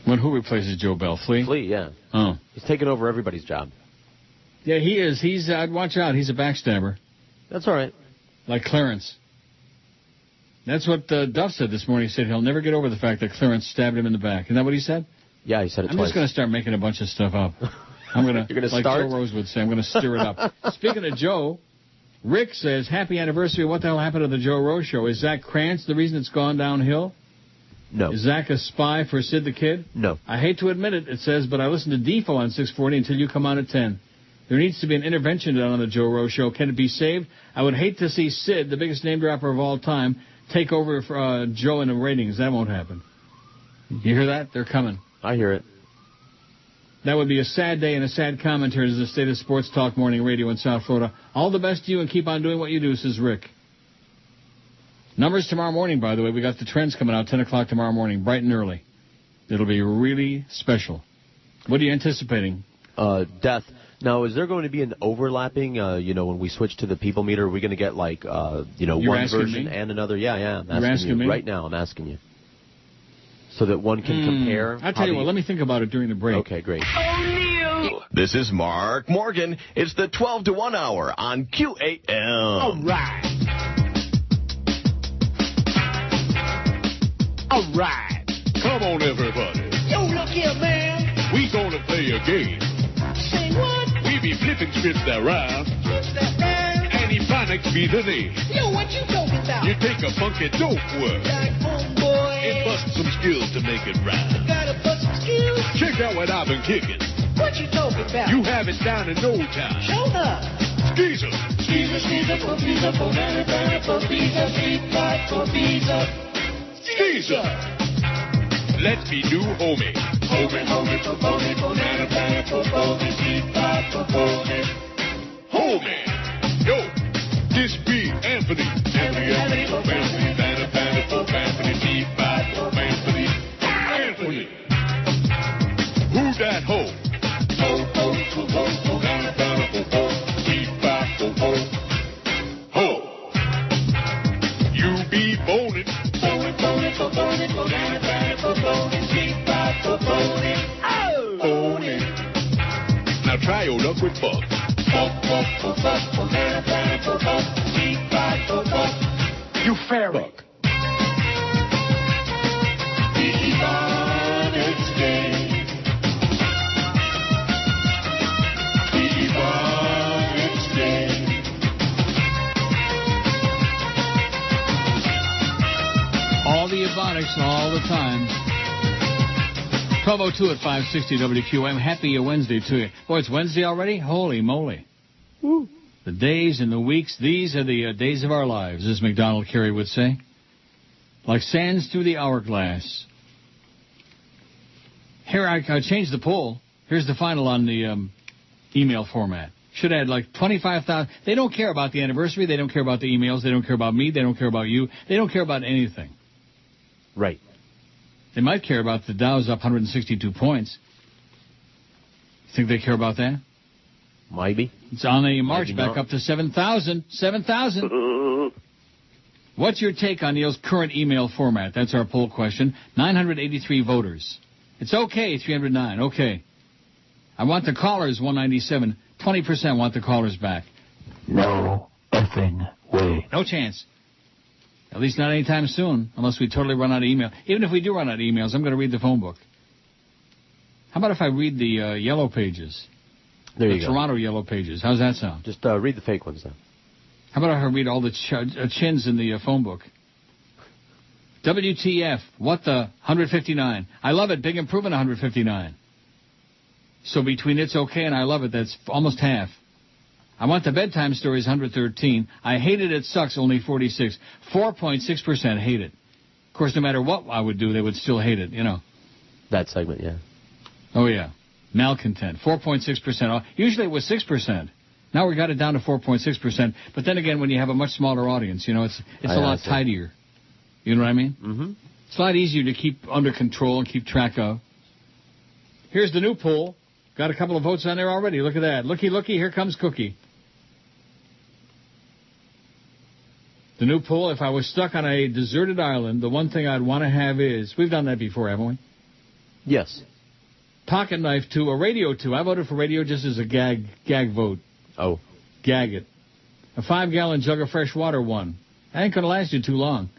Speaker 3: When who replaces Joe Bell? Flea?
Speaker 2: Flea, yeah.
Speaker 3: Oh.
Speaker 2: He's taking over everybody's job.
Speaker 3: Yeah, he is. I'd watch out. He's a backstabber.
Speaker 2: That's all right.
Speaker 3: Like Clarence. That's what Duff said this morning. He said he'll never get over the fact that Clarence stabbed him in the back. Isn't that what he said?
Speaker 2: Yeah, he said it twice.
Speaker 3: I'm just going to start making a bunch of stuff up. I'm going to, like
Speaker 2: start?
Speaker 3: Joe Rose would say, I'm going to stir it up. Speaking of Joe, Rick says, happy anniversary. What the hell happened to the Joe Rose show? Is Zach Krantz the reason it's gone downhill?
Speaker 2: No.
Speaker 3: Is Zach a spy for Sid the Kid?
Speaker 2: No.
Speaker 3: I hate to admit it, it says, but I listen to Defo on 640 until you come on at 10. There needs to be an intervention done on the Joe Rose show. Can it be saved? I would hate to see Sid, the biggest name dropper of all time, take over for Joe in the ratings. That won't happen. You hear that? They're coming.
Speaker 2: I hear it.
Speaker 3: That would be a sad day and a sad commentary to the state of sports talk morning radio in South Florida. All the best to you and keep on doing what you do, says Rick. Numbers tomorrow morning, by the way. We got the trends coming out 10 o'clock tomorrow morning, bright and early. It'll be really special. What are you anticipating?
Speaker 2: Death. Now, is there going to be an overlapping, when we switch to the people meter, are we going to get one version and another? Yeah, I'm asking you.
Speaker 3: Me?
Speaker 2: Right now, I'm asking you. So that one can compare.
Speaker 3: I'll tell you what, let me think about it during the break.
Speaker 2: Okay, great.
Speaker 20: This is Mark Morgan. It's the 12 to 1 hour on QAM.
Speaker 14: All right. Come on, everybody.
Speaker 8: Yo, look here, man.
Speaker 14: We gonna play a game.
Speaker 8: Say what?
Speaker 14: We be flipping scripts around.
Speaker 8: What's that, man?
Speaker 14: And Ebonics be the name.
Speaker 8: Yo, what you talking about?
Speaker 14: You take a funky dope word.
Speaker 8: Like homeboy.
Speaker 14: And bust some skills to make it rhyme.
Speaker 8: Gotta bust some skills.
Speaker 14: Check out what I've been kicking.
Speaker 8: What you talking about?
Speaker 14: You have it down in no time.
Speaker 8: Show up.
Speaker 14: Skeezer.
Speaker 8: Skeezer, skeezer, for pizza, for banana, banana, for pizza, street fight, for pizza.
Speaker 14: Skeezer. Let's be new homie.
Speaker 8: Homie, homie, for homie, for banana, banana, for homie, street fight, for homie.
Speaker 14: Homie. Yo, this be Anthony.
Speaker 8: Anthony, for
Speaker 14: Anthony, banana, banana, for Anthony, street fight, for Anthony. Anthony. Who that hoe?
Speaker 8: Ho, ho, for ho, for banana, banana, for ho, street fight, for ho.
Speaker 14: Ho. You be boning.
Speaker 8: Boning, boning, for boning, for banana, banana, for boning, street fight, for boning. Oh!
Speaker 14: Boning. Now try your luck with Buck.
Speaker 8: Buck, buck, for buck, for banana, banana, for buck, street fight, for buck.
Speaker 14: You fairy.
Speaker 8: Buck. The Ebonics game. The Ebonics game.
Speaker 3: All the Ebonics all the time. 12:02 at 560 WQAM. Happy Wednesday to you. Boy, it's Wednesday already? Holy moly. Woo. The days and the weeks, these are the days of our lives, as MacDonald Carey would say. Like sands through the hourglass. Here, I changed the poll. Here's the final on the email format. Should add like 25,000. They don't care about the anniversary. They don't care about the emails. They don't care about me. They don't care about you. They don't care about anything.
Speaker 2: Right.
Speaker 3: They might care about the Dow's up 162 points. You think they care about that?
Speaker 2: Maybe.
Speaker 3: It's on a march back up to 7,000. 7,000. What's your take on Neil's current email format? That's our poll question. 983 voters. It's okay, 309. Okay. I want the callers, 197. 20% want the callers back.
Speaker 14: No effing way.
Speaker 3: No chance. At least not anytime soon, unless we totally run out of email. Even if we do run out of emails, I'm going to read the phone book. How about if I read the yellow pages?
Speaker 2: There you go.
Speaker 3: The Toronto yellow pages. How's that sound?
Speaker 2: Just read the fake ones, then.
Speaker 3: How about if I read all the chins in the phone book? WTF, what the 159. I love it, big improvement 159. So between it's okay and I love it, that's almost half. I want the bedtime stories 113. I hate it, it sucks, only 46. 4.6% hate it. Of course, no matter what I would do, they would still hate it, you know.
Speaker 2: That segment, yeah.
Speaker 3: Oh, yeah. Malcontent, 4.6%. Usually it was 6%. Now we got it down to 4.6%. But then again, when you have a much smaller audience, you know, it's a lot tidier. You know what I mean?
Speaker 2: Mm-hmm.
Speaker 3: It's a lot easier to keep under control and keep track of. Here's the new poll. Got a couple of votes on there already. Look at that. Looky, looky, here comes Cookie. The new poll, if I was stuck on a deserted island, the one thing I'd want to have is, we've done that before, haven't we?
Speaker 2: Yes.
Speaker 3: pocket knife 2, a radio 2. I voted for radio just as a gag vote.
Speaker 2: Oh.
Speaker 3: Gag it. A 5-gallon jug of fresh water 1. That ain't going to last you too long.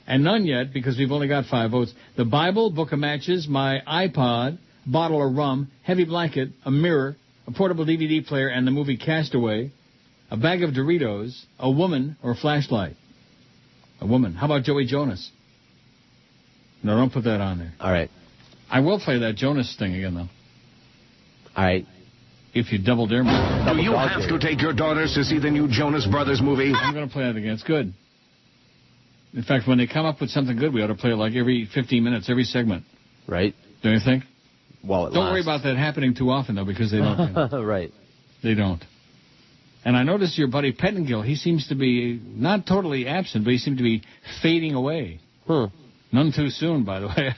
Speaker 3: And none yet, because we've only got 5 votes. The Bible, book of matches, my iPod, bottle of rum, heavy blanket, a mirror, a portable DVD player, and the movie Castaway, a bag of Doritos, a woman, or a flashlight. A woman. How about Joey Jonas? No, don't put that on there.
Speaker 2: All right.
Speaker 3: I will play that Jonas thing again, though.
Speaker 2: All right.
Speaker 3: If you double dare me.
Speaker 7: Do you have to take your daughters to see the new Jonas Brothers movie?
Speaker 3: I'm going to play that again. It's good. In fact, when they come up with something good, we ought to play it like every 15 minutes, every segment.
Speaker 2: Right.
Speaker 3: Don't you think?
Speaker 2: Well,
Speaker 3: don't worry about that happening too often, though, because they don't.
Speaker 2: Right.
Speaker 3: They don't. And I noticed your buddy Pettingill, he seems to be not totally absent, but he seemed to be fading away. None too soon, by the way.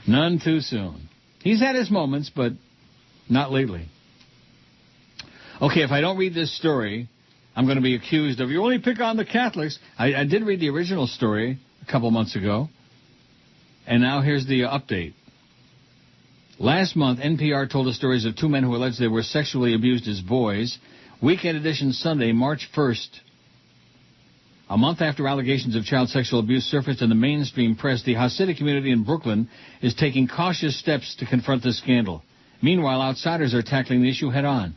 Speaker 3: None too soon. He's had his moments, but not lately. Okay, if I don't read this story, I'm going to be accused of, you only pick on the Catholics. I did read the original story a couple months ago, and now here's the update. Last month, NPR told the stories of 2 men who alleged they were sexually abused as boys. Weekend edition Sunday, March 1st. A month after allegations of child sexual abuse surfaced in the mainstream press, the Hasidic community in Brooklyn is taking cautious steps to confront the scandal. Meanwhile, outsiders are tackling the issue head-on.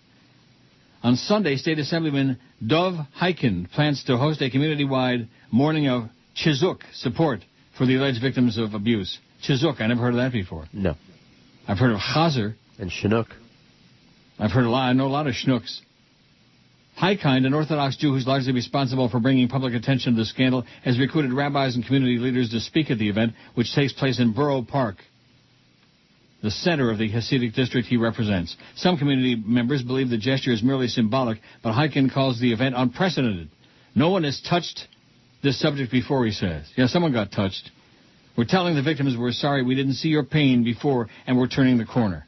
Speaker 3: On Sunday, State Assemblyman Dov Hikind plans to host a community-wide morning of Chizuk support for the alleged victims of abuse. Chizuk, I never heard of that before.
Speaker 2: No.
Speaker 3: I've heard of Chazer.
Speaker 2: And Chinook.
Speaker 3: I know a lot of Chinooks. Hikind, an Orthodox Jew who's largely responsible for bringing public attention to the scandal, has recruited rabbis and community leaders to speak at the event, which takes place in Borough Park, the center of the Hasidic district he represents. Some community members believe the gesture is merely symbolic, but Hikind calls the event unprecedented. No one has touched this subject before, he says. Yeah, someone got touched. We're telling the victims we're sorry we didn't see your pain before, and we're turning the corner.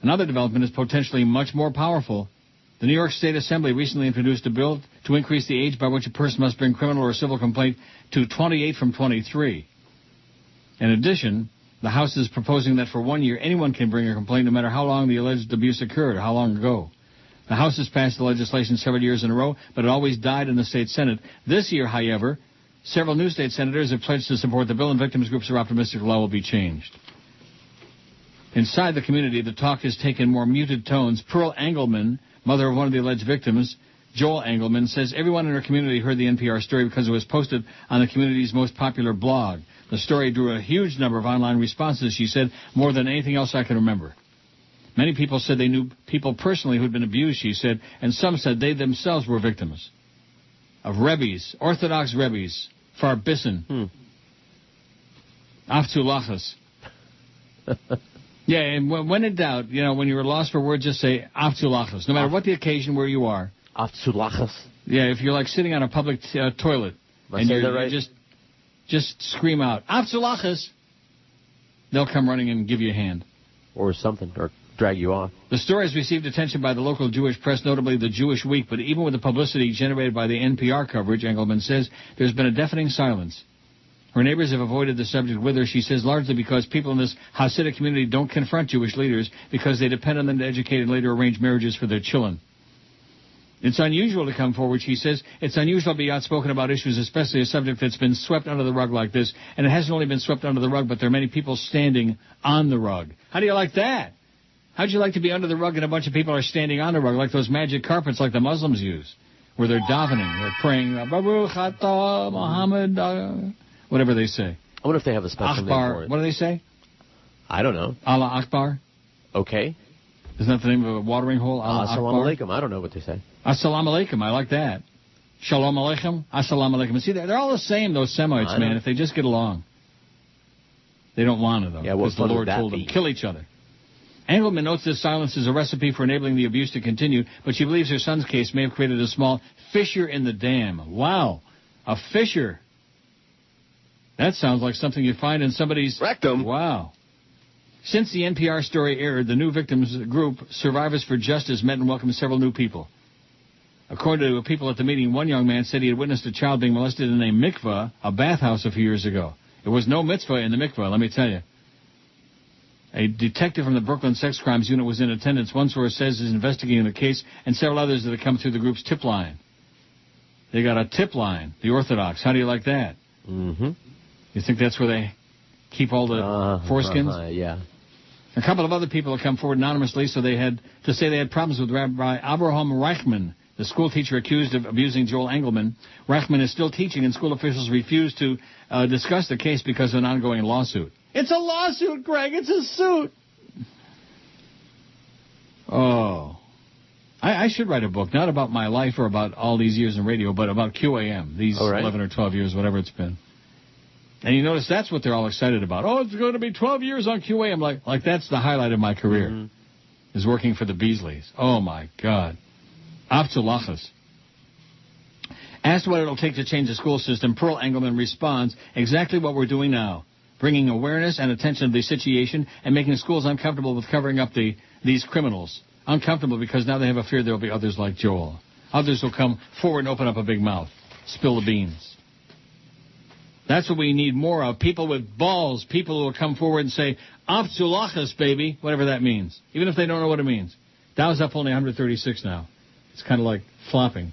Speaker 3: Another development is potentially much more powerful. The New York State Assembly recently introduced a bill to increase the age by which a person must bring criminal or civil complaint to 28 from 23. In addition, the House is proposing that for 1 year, anyone can bring a complaint no matter how long the alleged abuse occurred or how long ago. The House has passed the legislation several years in a row, but it always died in the state Senate. This year, however, several new state senators have pledged to support the bill, and victims groups are optimistic the law will be changed. Inside the community, the talk has taken more muted tones. Pearl Engelman, mother of one of the alleged victims, Joel Engelman, says everyone in her community heard the NPR story because it was posted on the community's most popular blog. The story drew a huge number of online responses, she said, more than anything else I can remember. Many people said they knew people personally who'd been abused, she said, and some said they themselves were victims of Rebbes, Orthodox Rebbes, Farbissen, Aftulachas. Yeah, and when in doubt, when you're lost for words, just say Aftulachas, no matter what the occasion where you are.
Speaker 2: Aftulachas.
Speaker 3: Yeah, if you're like sitting on a public toilet, and you're right? Just scream out, Aftulachas. They'll come running and give you a hand.
Speaker 2: Or something, or drag you off.
Speaker 3: The story has received attention by the local Jewish press, notably the Jewish Week, but even with the publicity generated by the NPR coverage, Engelman says, there's been a deafening silence. Her neighbors have avoided the subject with her, she says, largely because people in this Hasidic community don't confront Jewish leaders because they depend on them to educate and later arrange marriages for their children. It's unusual to come forward, she says. It's unusual to be outspoken about issues, especially a subject that's been swept under the rug like this. And it hasn't only been swept under the rug, but there are many people standing on the rug. How do you like that? How'd you like to be under the rug and a bunch of people are standing on the rug, like those magic carpets like the Muslims use, where they're davening, they're praying, Baruch atah Muhammad, whatever they say.
Speaker 2: I wonder if they have a special name for it.
Speaker 3: What do they say?
Speaker 2: I don't know.
Speaker 3: Allah Akbar?
Speaker 2: Okay.
Speaker 3: Isn't that the name of a watering hole?
Speaker 2: Assalamu alaikum. I don't know what they say.
Speaker 3: Assalamu alaikum. I like that. Shalom alaikum. Assalamu alaikum. See, they're all the same, those Semites, man, if they just get along. They don't want to, though, because the Lord told them, kill each other. Engelman notes this silence is a recipe for enabling the abuse to continue, but she believes her son's case may have created a small fissure in the dam. Wow. A fissure. That sounds like something you find in somebody's rectum. Wow. Since the NPR story aired, the new victims group, Survivors for Justice, met and welcomed several new people. According to people at the meeting, one young man said he had witnessed a child being molested in a mikveh, a bathhouse, a few years ago. There was no mitzvah in the mikveh, let me tell you. A detective from the Brooklyn Sex Crimes Unit was in attendance. One source says is investigating the case, and several others that have come through the group's tip line. They got a tip line, the Orthodox. How do you like that?
Speaker 2: Mm-hmm.
Speaker 3: You think that's where they keep all the foreskins?
Speaker 2: Yeah.
Speaker 3: A couple of other people have come forward anonymously, so they had to say they had problems with Rabbi Abraham Reichman, the school teacher accused of abusing Joel Engelman. Reichman is still teaching, and school officials refuse to discuss the case because of an ongoing lawsuit. It's a lawsuit, Greg. It's a suit. Oh. I should write a book, not about my life or about all these years in radio, but about QAM, these 11 or 12 years, whatever it's been. And you notice that's what they're all excited about. Oh, it's going to be 12 years on QAM. Like that's the highlight of my career, is working for the Beasleys. Oh, my God. Afzulachas. Asked what it'll take to change the school system, Pearl Engelman responds, exactly what we're doing now, bringing awareness and attention to the situation and making schools uncomfortable with covering up these criminals. Uncomfortable because now they have a fear there will be others like Joel. Others will come forward and open up a big mouth, spill the beans. That's what we need more of, people with balls, people who will come forward and say, Afzulachas, baby, whatever that means, even if they don't know what it means. Dow's up only 136 now. It's kind of like flopping.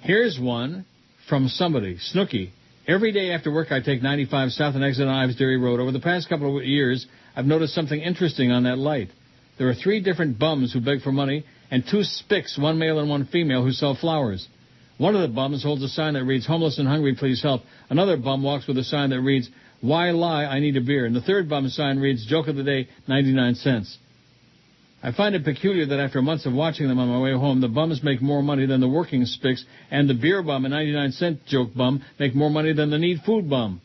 Speaker 3: Here's one from somebody, Snooky. Every day after work, I take 95 south and exit on Ives Dairy Road. Over the past couple of years, I've noticed something interesting on that light. There are 3 different bums who beg for money and 2 spics, one male and one female, who sell flowers. One of the bums holds a sign that reads, homeless and hungry, please help. Another bum walks with a sign that reads, why lie, I need a beer. And the third bum's sign reads, joke of the day, 99 cents. I find it peculiar that after months of watching them on my way home, the bums make more money than the working spics, and the beer bum and 99-cent joke bum make more money than the need food bum.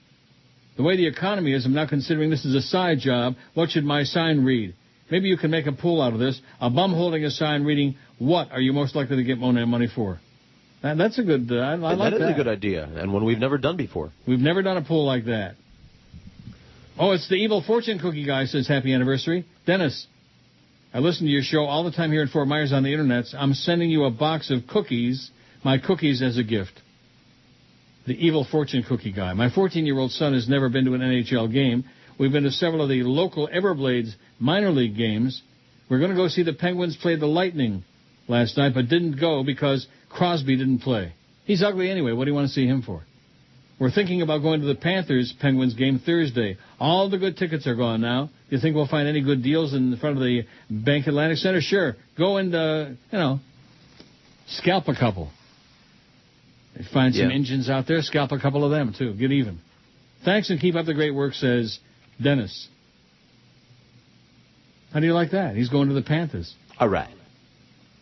Speaker 3: The way the economy is, I'm now considering this as a side job. What should my sign read? Maybe you can make a pool out of this. A bum holding a sign reading, what are you most likely to get money for? That's a good, I like that.
Speaker 2: That is a good idea, and one we've never done before.
Speaker 3: We've never done a pool like that. Oh, it's the evil fortune cookie guy says happy anniversary. Dennis, I listen to your show all the time here in Fort Myers on the internet. I'm sending you a box of cookies, my cookies as a gift. The evil fortune cookie guy. My 14-year-old son has never been to an NHL game. We've been to several of the local Everblades minor league games. We're going to go see the Penguins play the Lightning last night, but didn't go because Crosby didn't play. He's ugly anyway. What do you want to see him for? We're thinking about going to the Panthers-Penguins game Thursday. All the good tickets are gone now. You think we'll find any good deals in front of the Bank Atlantic Center? Sure. Go and, scalp a couple. Find some engines out there, scalp a couple of them, too. Get even. Thanks and keep up the great work, says Dennis. How do you like that? He's going to the Panthers.
Speaker 2: All right.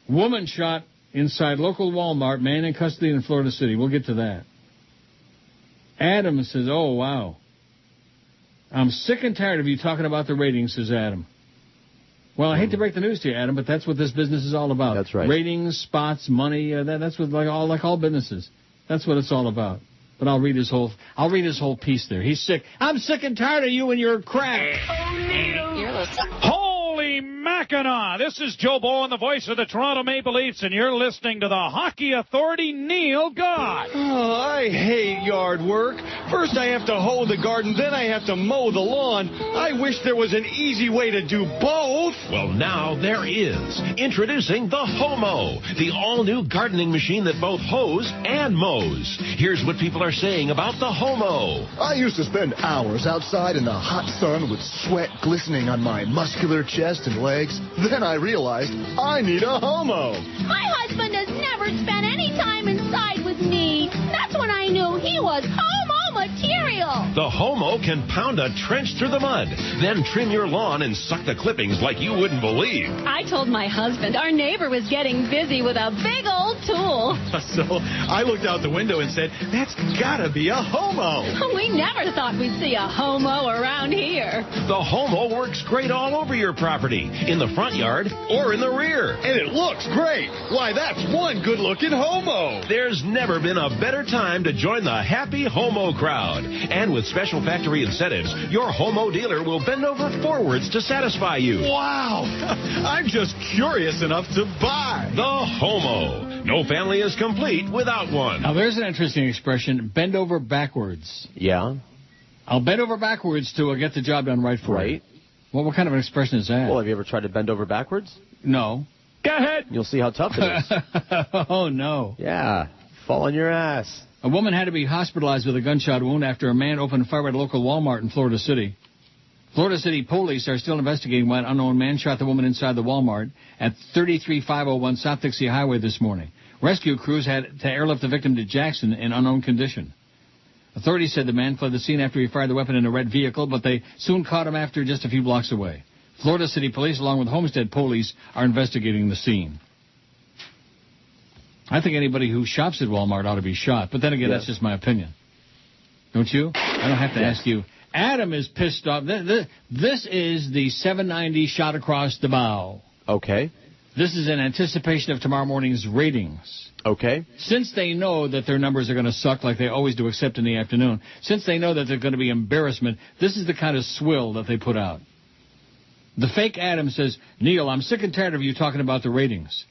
Speaker 3: Woman shot inside local Walmart, man in custody in Florida City. We'll get to that. Adam says, oh, wow. I'm sick and tired of you talking about the ratings, says Adam. Well, I hate to break the news to you, Adam, but that's what this business is all about.
Speaker 2: That's right.
Speaker 3: Ratings, spots, money, that's what like all businesses. That's what it's all about. But I'll read his whole piece there. He's sick. I'm sick and tired of you and your crap.
Speaker 4: Holy Mackinac! This is Joe Bowen, the voice of the Toronto Maple Leafs, and you're listening to the Hockey Authority, Neil God.
Speaker 21: Oh, I hate yard work. First I have to hoe the garden, then I have to mow the lawn. I wish there was an easy way to do both.
Speaker 20: Well, now there is. Introducing the Homo, the all-new gardening machine that both hoes and mows. Here's what people are saying about the Homo.
Speaker 22: I used to spend hours outside in the hot sun with sweat glistening on my muscular chest and legs. Then I realized I need a Homo.
Speaker 23: My husband has never spent any time inside with me. That's when I knew he was Homo material.
Speaker 20: The Homo can pound a trench through the mud, then trim your lawn and suck the clippings like you wouldn't believe.
Speaker 23: I told my husband our neighbor was getting busy with a big old tool.
Speaker 21: So I looked out the window and said, that's gotta be a Homo.
Speaker 23: We never thought we'd see a Homo around here.
Speaker 20: The Homo works great all over your property, in the front yard or in the rear.
Speaker 21: And it looks great. Why, that's one good-looking Homo.
Speaker 20: There's never been a better time to join the happy Homo crowd. And with special factory incentives, your Homo dealer will bend over forwards to satisfy you.
Speaker 21: Wow. I'm just curious enough to buy.
Speaker 20: The Homo. No family is complete without one.
Speaker 3: Now, there's an interesting expression, bend over backwards.
Speaker 2: Yeah.
Speaker 3: I'll bend over backwards to get the job done right for you. Well, what kind of an expression is that?
Speaker 2: Well, have you ever tried to bend over backwards?
Speaker 3: No.
Speaker 4: Go ahead.
Speaker 2: You'll see how tough it is.
Speaker 3: Oh, no.
Speaker 2: Yeah. Fall on your ass.
Speaker 3: A woman had to be hospitalized with a gunshot wound after a man opened fire at a local Walmart in Florida City. Florida City police are still investigating why an unknown man shot the woman inside the Walmart at 33501 South Dixie Highway this morning. Rescue crews had to airlift the victim to Jackson in unknown condition. Authorities said the man fled the scene after he fired the weapon in a red vehicle, but they soon caught him after just a few blocks away. Florida City Police, along with Homestead Police, are investigating the scene. I think anybody who shops at Walmart ought to be shot, but then again, that's just my opinion. Don't you? I don't have to ask you. Adam is pissed off. This is the 790 shot across the bow.
Speaker 2: Okay.
Speaker 3: This is in anticipation of tomorrow morning's ratings.
Speaker 2: Okay.
Speaker 3: Since they know that their numbers are going to suck like they always do, except in the afternoon, since they know that they're going to be embarrassment, this is the kind of swill that they put out. The fake Adam says, Neil, I'm sick and tired of you talking about the ratings.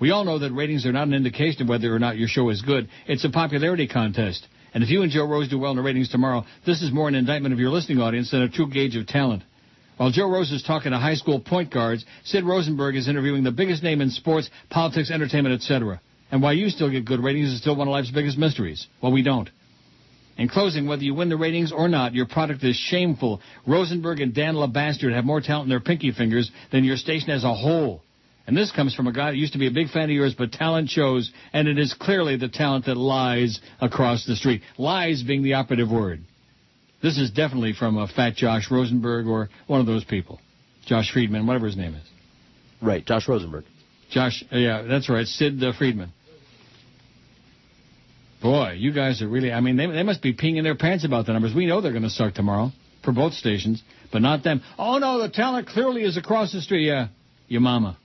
Speaker 3: We all know that ratings are not an indication of whether or not your show is good. It's a popularity contest. And if you and Joe Rose do well in the ratings tomorrow, this is more an indictment of your listening audience than a true gauge of talent. While Joe Rose is talking to high school point guards, Sid Rosenberg is interviewing the biggest name in sports, politics, entertainment, etc. And why you still get good ratings is still one of life's biggest mysteries. Well, we don't. In closing, whether you win the ratings or not, your product is shameful. Rosenberg and Dan LaBastard have more talent in their pinky fingers than your station as a whole. And this comes from a guy that used to be a big fan of yours, but talent shows, and it is clearly the talent that lies across the street. Lies being the operative word. This is definitely from a fat Josh Rosenberg or one of those people. Josh Friedman, whatever his name is.
Speaker 2: Right, Josh Rosenberg.
Speaker 3: Josh, yeah, that's right, Sid Friedman. Boy, you guys are really, I mean, they must be peeing in their pants about the numbers. We know they're going to suck tomorrow for both stations, but not them. Oh, no, the talent clearly is across the street. Yeah, your mama.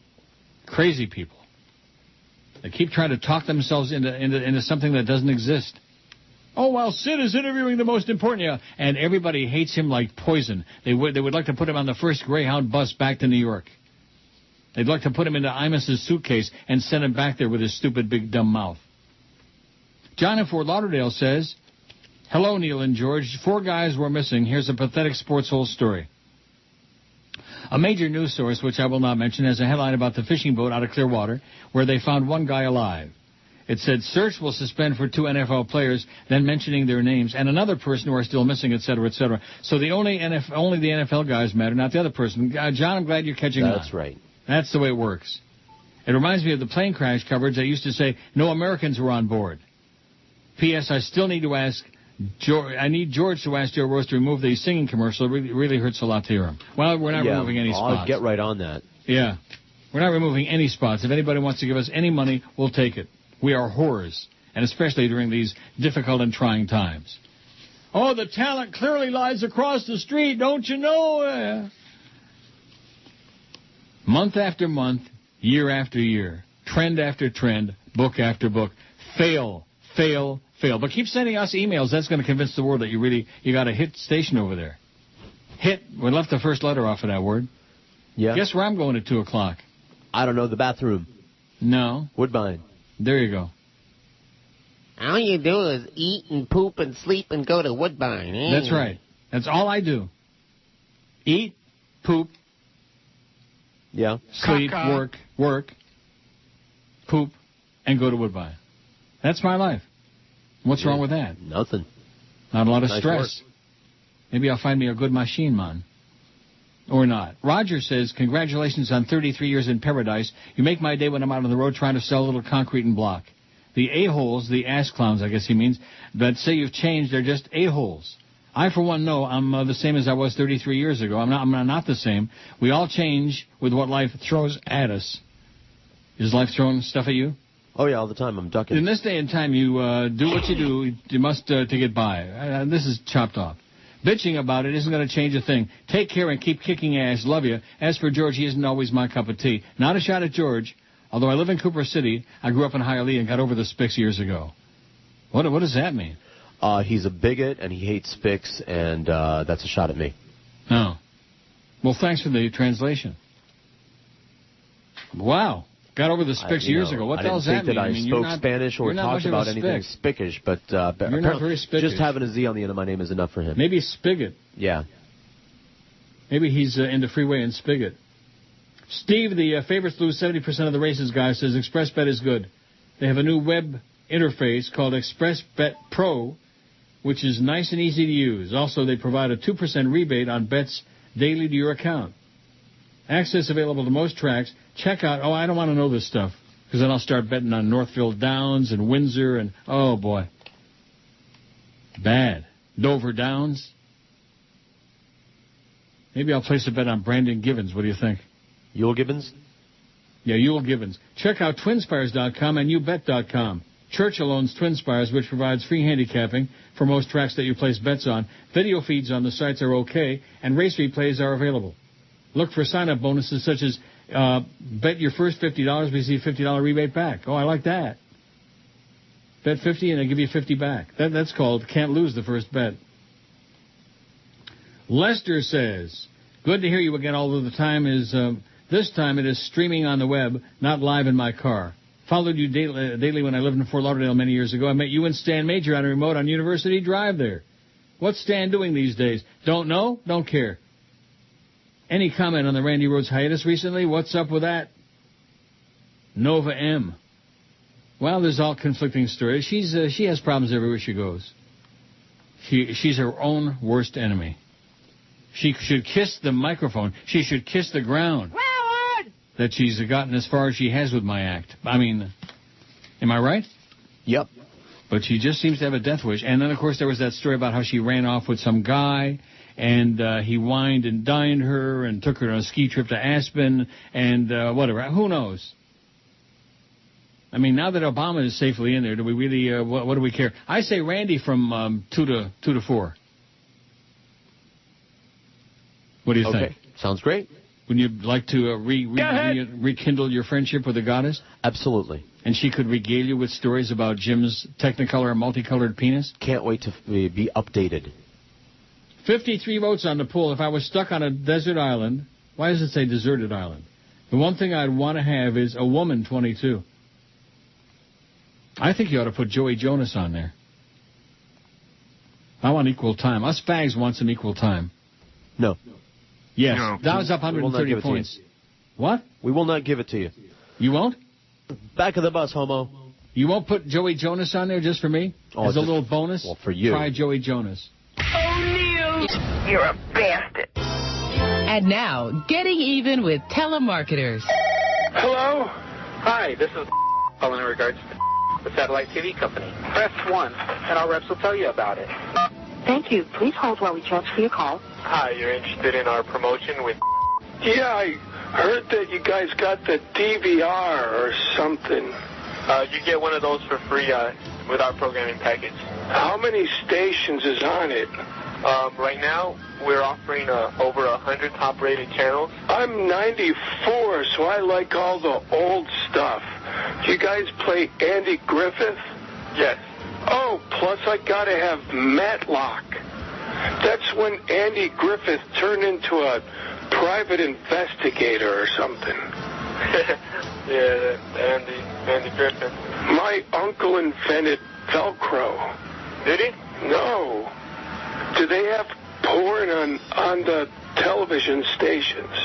Speaker 3: Crazy people. They keep trying to talk themselves into something that doesn't exist. Oh, well, Sid is interviewing the most important. Yeah, and everybody hates him like poison. They would like to put him on the first Greyhound bus back to New York. They'd like to put him into Imus's suitcase and send him back there with his stupid big dumb mouth. John in Fort Lauderdale says, hello, Neil and George. 4 guys were missing. Here's a pathetic sports hole story. A major news source, which I will not mention, has a headline about the fishing boat out of Clearwater where they found 1 guy alive. It said, search will suspend for 2 NFL players, then mentioning their names, and another person who are still missing, etc., etc. So only the NFL guys matter, not the other person. John, I'm glad you're catching on.
Speaker 2: That's right.
Speaker 3: That's the way it works. It reminds me of the plane crash coverage that used to say no Americans were on board. P.S. I still need to ask George. I need George to ask Joe Rose to remove the singing commercial. It really hurts a lot to hear him. Well, we're not removing any spots.
Speaker 2: I'll get right on that.
Speaker 3: Yeah. We're not removing any spots. If anybody wants to give us any money, we'll take it. We are whores, and especially during these difficult and trying times. Oh, the talent clearly lies across the street, don't you know? Month after month, year after year, trend after trend, book after book, fail. But keep sending us emails. That's going to convince the world that you got a hit station over there. Hit. We left the first letter off of that word.
Speaker 2: Yeah.
Speaker 3: Guess where I'm going at 2 o'clock?
Speaker 2: I don't know, the bathroom.
Speaker 3: No.
Speaker 2: Woodbine.
Speaker 3: There you go.
Speaker 5: All you do is eat and poop and sleep and go to Woodbine.
Speaker 3: That's right. That's all I do. Eat, poop, sleep, work, poop, and go to Woodbine. That's my life. What's wrong with that?
Speaker 2: Nothing.
Speaker 3: Not a lot of
Speaker 2: Nice
Speaker 3: stress.
Speaker 2: work.
Speaker 3: Maybe I'll find me a good machine, man. Or not. Roger says, congratulations on 33 years in paradise. You make my day when I'm out on the road trying to sell a little concrete and block. The a-holes, the ass clowns, I guess he means, that say you've changed, they're just a-holes. I, for one, know I'm the same as I was 33 years ago. I'm not the same. We all change with what life throws at us. Is life throwing stuff at you?
Speaker 2: Oh, yeah, all the time. I'm ducking.
Speaker 3: In this day and time, you do what you do. You must to get by. This is chopped off. Bitching about it isn't going to change a thing. Take care and keep kicking ass. Love you. As for George, he isn't always my cup of tea. Not a shot at George. Although I live in Cooper City, I grew up in Hialeah and got over the Spicks years ago. What does that mean?
Speaker 2: He's a bigot, and he hates Spicks, and that's a shot at me.
Speaker 3: Oh. Well, thanks for the translation. Wow. Got over the spics years ago. What the hell does that mean?
Speaker 2: I didn't think that I spoke Spanish or talked about anything spickish, but
Speaker 3: you're not very spickish.
Speaker 2: Just having a Z on the end of my name is enough for him.
Speaker 3: Maybe Spigot.
Speaker 2: Yeah.
Speaker 3: Maybe he's into Freeway and Spigot. Steve, the favorites lose 70% of the races guy, says ExpressBet is good. They have a new web interface called ExpressBet Pro, which is nice and easy to use. Also, they provide a 2% rebate on bets daily to your account. Access available to most tracks. Check out, I don't want to know this stuff, because then I'll start betting on Northfield Downs and Windsor and, oh, boy. Bad. Dover Downs. Maybe I'll place a bet on Brandon Givens. What do you think?
Speaker 2: Yule Gibbons?
Speaker 3: Yeah, Yule Gibbons. Check out twinspires.com and youbet.com. Churchill owns TwinSpires, which provides free handicapping for most tracks that you place bets on. Video feeds on the sites are okay, and race replays are available. Look for sign-up bonuses such as bet your first $50, receive $50 rebate back. Oh, I like that. Bet 50 and they give you 50 back. That's called can't lose the first bet. Lester says, good to hear you again, although the time is, this time it is streaming on the web, not live in my car. Followed you daily when I lived in Fort Lauderdale many years ago. I met you and Stan Major on a remote on University Drive there. What's Stan doing these days? Don't know? Don't care. Any comment on the Randy Rhoads hiatus recently? What's up with that? Nova M. Well, there's all conflicting stories. She has problems everywhere she goes. She's her own worst enemy. She should kiss the microphone. She should kiss the ground. That she's gotten as far as she has with my act. I mean, am I right?
Speaker 2: Yep.
Speaker 3: But she just seems to have a death wish. And then, of course, there was that story about how she ran off with some guy, and he wined and dined her and took her on a ski trip to Aspen and whatever. Who knows? I mean, now that Obama is safely in there, do we really, what do we care? I say Randy from 2 to 4. What do you think?
Speaker 2: Sounds great.
Speaker 3: Would you like to rekindle your friendship with the goddess?
Speaker 2: Absolutely.
Speaker 3: And she could regale you with stories about Jim's Technicolor and multicolored penis?
Speaker 2: Can't wait to be updated.
Speaker 3: 53 votes on the poll. If I was stuck on a desert island, why does it say deserted island? The one thing I'd want to have is a woman 22. I think you ought to put Joey Jonas on there. I want equal time. Us fags want some equal time.
Speaker 2: No.
Speaker 3: Yes, no. That was up 130 points. What?
Speaker 2: We will not give it to you.
Speaker 3: You won't?
Speaker 2: Back of the bus, homo.
Speaker 3: You won't put Joey Jonas on there just for me? As a little bonus?
Speaker 2: Well, for you.
Speaker 3: Try Joey Jonas.
Speaker 1: O'Neill, you're a bastard.
Speaker 10: And now, getting even with telemarketers.
Speaker 12: Hello? Hi, this is calling in regards to the satellite TV company. Press 1, and our reps will tell you about it.
Speaker 1: Thank you. Please hold while we transfer your call.
Speaker 12: Hi, you're interested in our promotion with...
Speaker 14: Yeah, I heard that you guys got the DVR or something.
Speaker 12: You get one of those for free with our programming package.
Speaker 14: How many stations is on it?
Speaker 12: Right now, we're offering over 100 top-rated channels.
Speaker 14: I'm 94, so I like all the old stuff. Do you guys play Andy Griffith?
Speaker 12: Yes.
Speaker 14: Oh, plus I gotta have Matlock. That's when Andy Griffith turned into a private investigator or something.
Speaker 12: Yeah, Andy Griffith.
Speaker 14: My uncle invented Velcro.
Speaker 12: Did he?
Speaker 14: No. Do they have porn on the television stations?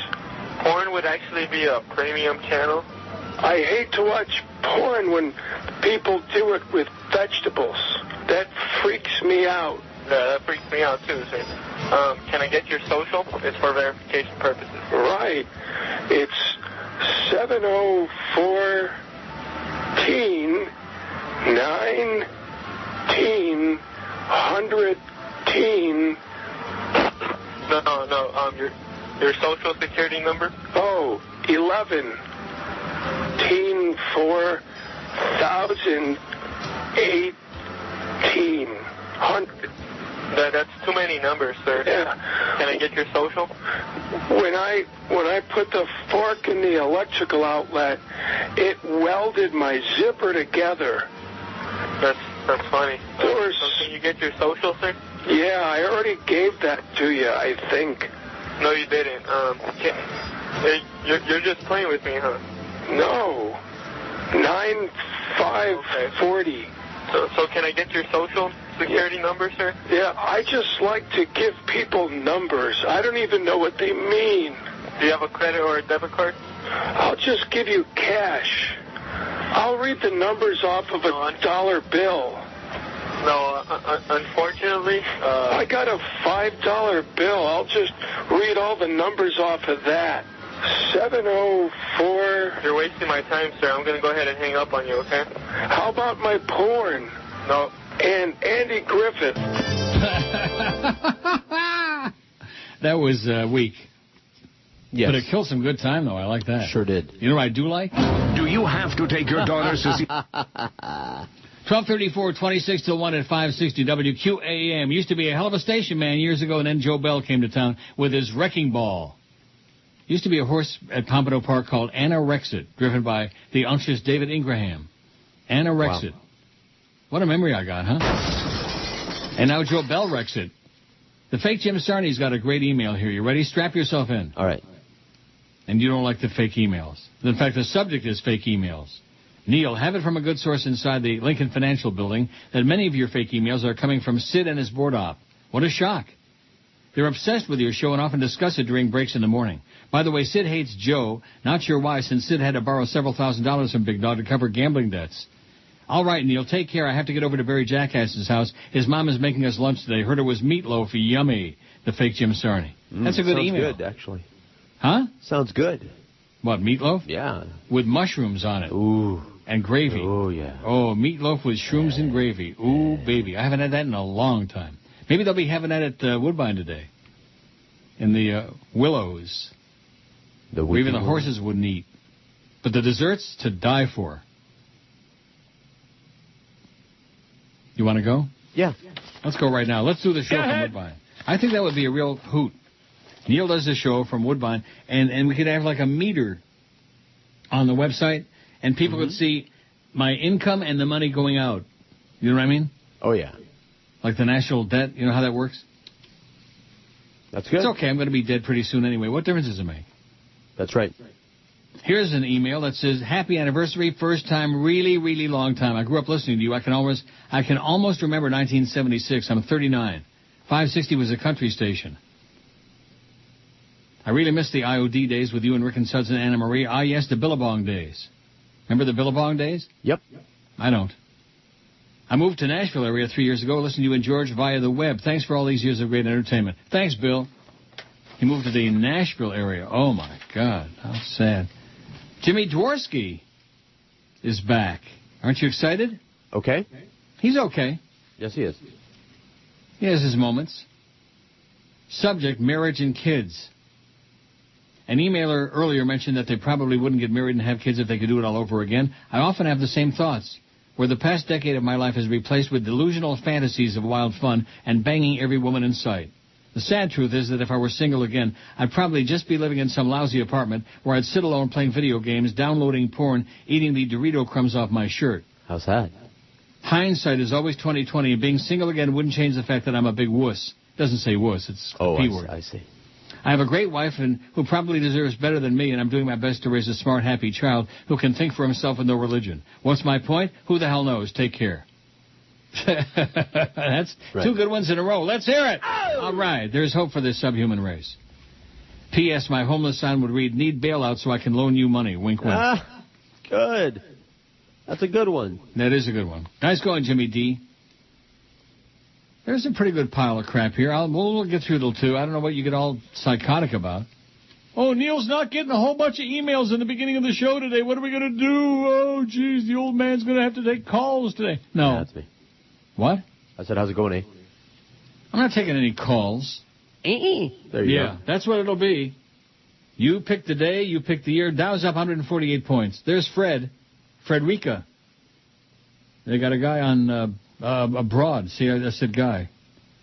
Speaker 12: Porn would actually be a premium channel.
Speaker 14: I hate to watch porn when people do it with vegetables. That freaks me out.
Speaker 12: Yeah, that freaks me out too, sir. Can I get your social? It's for verification purposes.
Speaker 14: Right. It's 704 teen 19 100 teen.
Speaker 12: No. Your social security number?
Speaker 14: Oh, 11 teen 4000 1800.
Speaker 12: That's too many numbers, sir.
Speaker 14: Yeah.
Speaker 12: Can I get your social?
Speaker 14: When I put the fork in the electrical outlet, it welded my zipper together.
Speaker 12: That's funny. So can you get your social, sir?
Speaker 14: Yeah, I already gave that to you, I think.
Speaker 12: No, you didn't. You're just playing with me, huh?
Speaker 13: No. 9540.
Speaker 12: So can I get your social security number, sir?
Speaker 13: Yeah, I just like to give people numbers. I don't even know what they mean.
Speaker 12: Do you have a credit or a debit card?
Speaker 13: I'll just give you cash. I'll read the numbers off of a dollar bill.
Speaker 12: No, unfortunately.
Speaker 13: I got a $5 bill. I'll just read all the numbers off of that. 704.
Speaker 12: You're wasting my time, sir. I'm going to go ahead and hang up on you, okay?
Speaker 13: How about my porn?
Speaker 12: No.
Speaker 13: And Andy Griffith.
Speaker 3: That was weak.
Speaker 2: Yes.
Speaker 3: But it killed some good time, though. I like that.
Speaker 2: Sure did.
Speaker 3: You know what I do like?
Speaker 20: Do you have to take your daughters to see...
Speaker 3: 12:34, 26 till 1 at 560 WQAM. Used to be a hell of a station, man, years ago, and then Joe Bell came to town with his wrecking ball. Used to be a horse at Pompano Park called Anorexit, driven by the unctuous David Ingraham. Anorexit. Wow. What a memory I got, huh? And now Joe Bell wrecks it. The fake Jim Sarney's got a great email here. You ready? Strap yourself in.
Speaker 2: All right.
Speaker 3: And you don't like the fake emails. In fact, the subject is fake emails. Neil, have it from a good source inside the Lincoln Financial Building that many of your fake emails are coming from Sid and his board op. What a shock. They're obsessed with your show and often discuss it during breaks in the morning. By the way, Sid hates Joe. Not sure why, since Sid had to borrow several $1,000s from Big Dog to cover gambling debts. All right, Neil, take care. I have to get over to Barry Jackass's house. His mom is making us lunch today. Heard it was meatloaf. Yummy. The fake Jim Sarney. That's a good email.
Speaker 2: Sounds good, actually.
Speaker 3: Huh?
Speaker 2: Sounds good.
Speaker 3: What, meatloaf?
Speaker 2: Yeah.
Speaker 3: With mushrooms on it.
Speaker 2: Ooh.
Speaker 3: And gravy.
Speaker 2: Oh, yeah.
Speaker 3: Oh, meatloaf with shrooms and gravy. Ooh, baby. I haven't had that in a long time. Maybe they'll be having that at Woodbine today. In the Willows. Where even the horses wouldn't eat. But the desserts, to die for. You want to go?
Speaker 2: Yeah.
Speaker 3: Let's go right now. Let's do the show from Woodbine. I think that would be a real hoot. Neil does the show from Woodbine, and we could have like a meter on the website, and people could see my income and the money going out. You know what I mean?
Speaker 2: Oh, yeah.
Speaker 3: Like the national debt. You know how that works?
Speaker 2: That's good.
Speaker 3: It's okay. I'm going to be dead pretty soon anyway. What difference does it make?
Speaker 2: That's right.
Speaker 3: Here's an email that says, happy anniversary, first time, really, really long time. I grew up listening to you. I can almost remember 1976. I'm 39. 560 was a country station. I really miss the IOD days with you and Rick and Suds and Anna Marie. Ah, yes, the Billabong days. Remember the Billabong days?
Speaker 2: Yep.
Speaker 3: I don't. I moved to Nashville area 3 years ago, listening to you and George via the web. Thanks for all these years of great entertainment. Thanks, Bill. He moved to the Nashville area. Oh, my God. How sad. Jimmy Dworsky is back. Aren't you excited?
Speaker 2: Okay.
Speaker 3: He's okay.
Speaker 2: Yes, he is.
Speaker 3: He has his moments. Subject, marriage and kids. An emailer earlier mentioned that they probably wouldn't get married and have kids if they could do it all over again. I often have the same thoughts, where the past decade of my life is replaced with delusional fantasies of wild fun and banging every woman in sight. The sad truth is that if I were single again, I'd probably just be living in some lousy apartment where I'd sit alone playing video games, downloading porn, eating the Dorito crumbs off my shirt.
Speaker 2: How's that?
Speaker 3: Hindsight is always 20/20, and being single again wouldn't change the fact that I'm a big wuss. It doesn't say wuss, it's a P word.
Speaker 2: I see.
Speaker 3: I have a great wife who probably deserves better than me, and I'm doing my best to raise a smart, happy child who can think for himself with no religion. What's my point? Who the hell knows? Take care. That's right. 2 good ones in a row. Let's hear it. Oh! All right. There's hope for this subhuman race. P.S. My homeless sign would read, need bailout so I can loan you money. Wink, wink.
Speaker 2: Ah, good. That's a good one.
Speaker 3: That is a good one. Nice going, Jimmy D. There's a pretty good pile of crap here. We'll get through it too. I don't know what you get all psychotic about.
Speaker 4: Oh, Neil's not getting a whole bunch of emails in the beginning of the show today. What are we going to do? Oh, geez, the old man's going to have to take calls today. No.
Speaker 2: Yeah, that's me.
Speaker 3: What?
Speaker 2: I said, how's it going, eh?
Speaker 3: I'm not taking any calls.
Speaker 2: There you go.
Speaker 3: Yeah, that's what it'll be. You pick the day, you pick the year. Dow's up 148 points. There's Frederica. They got a guy on abroad. See, I said guy.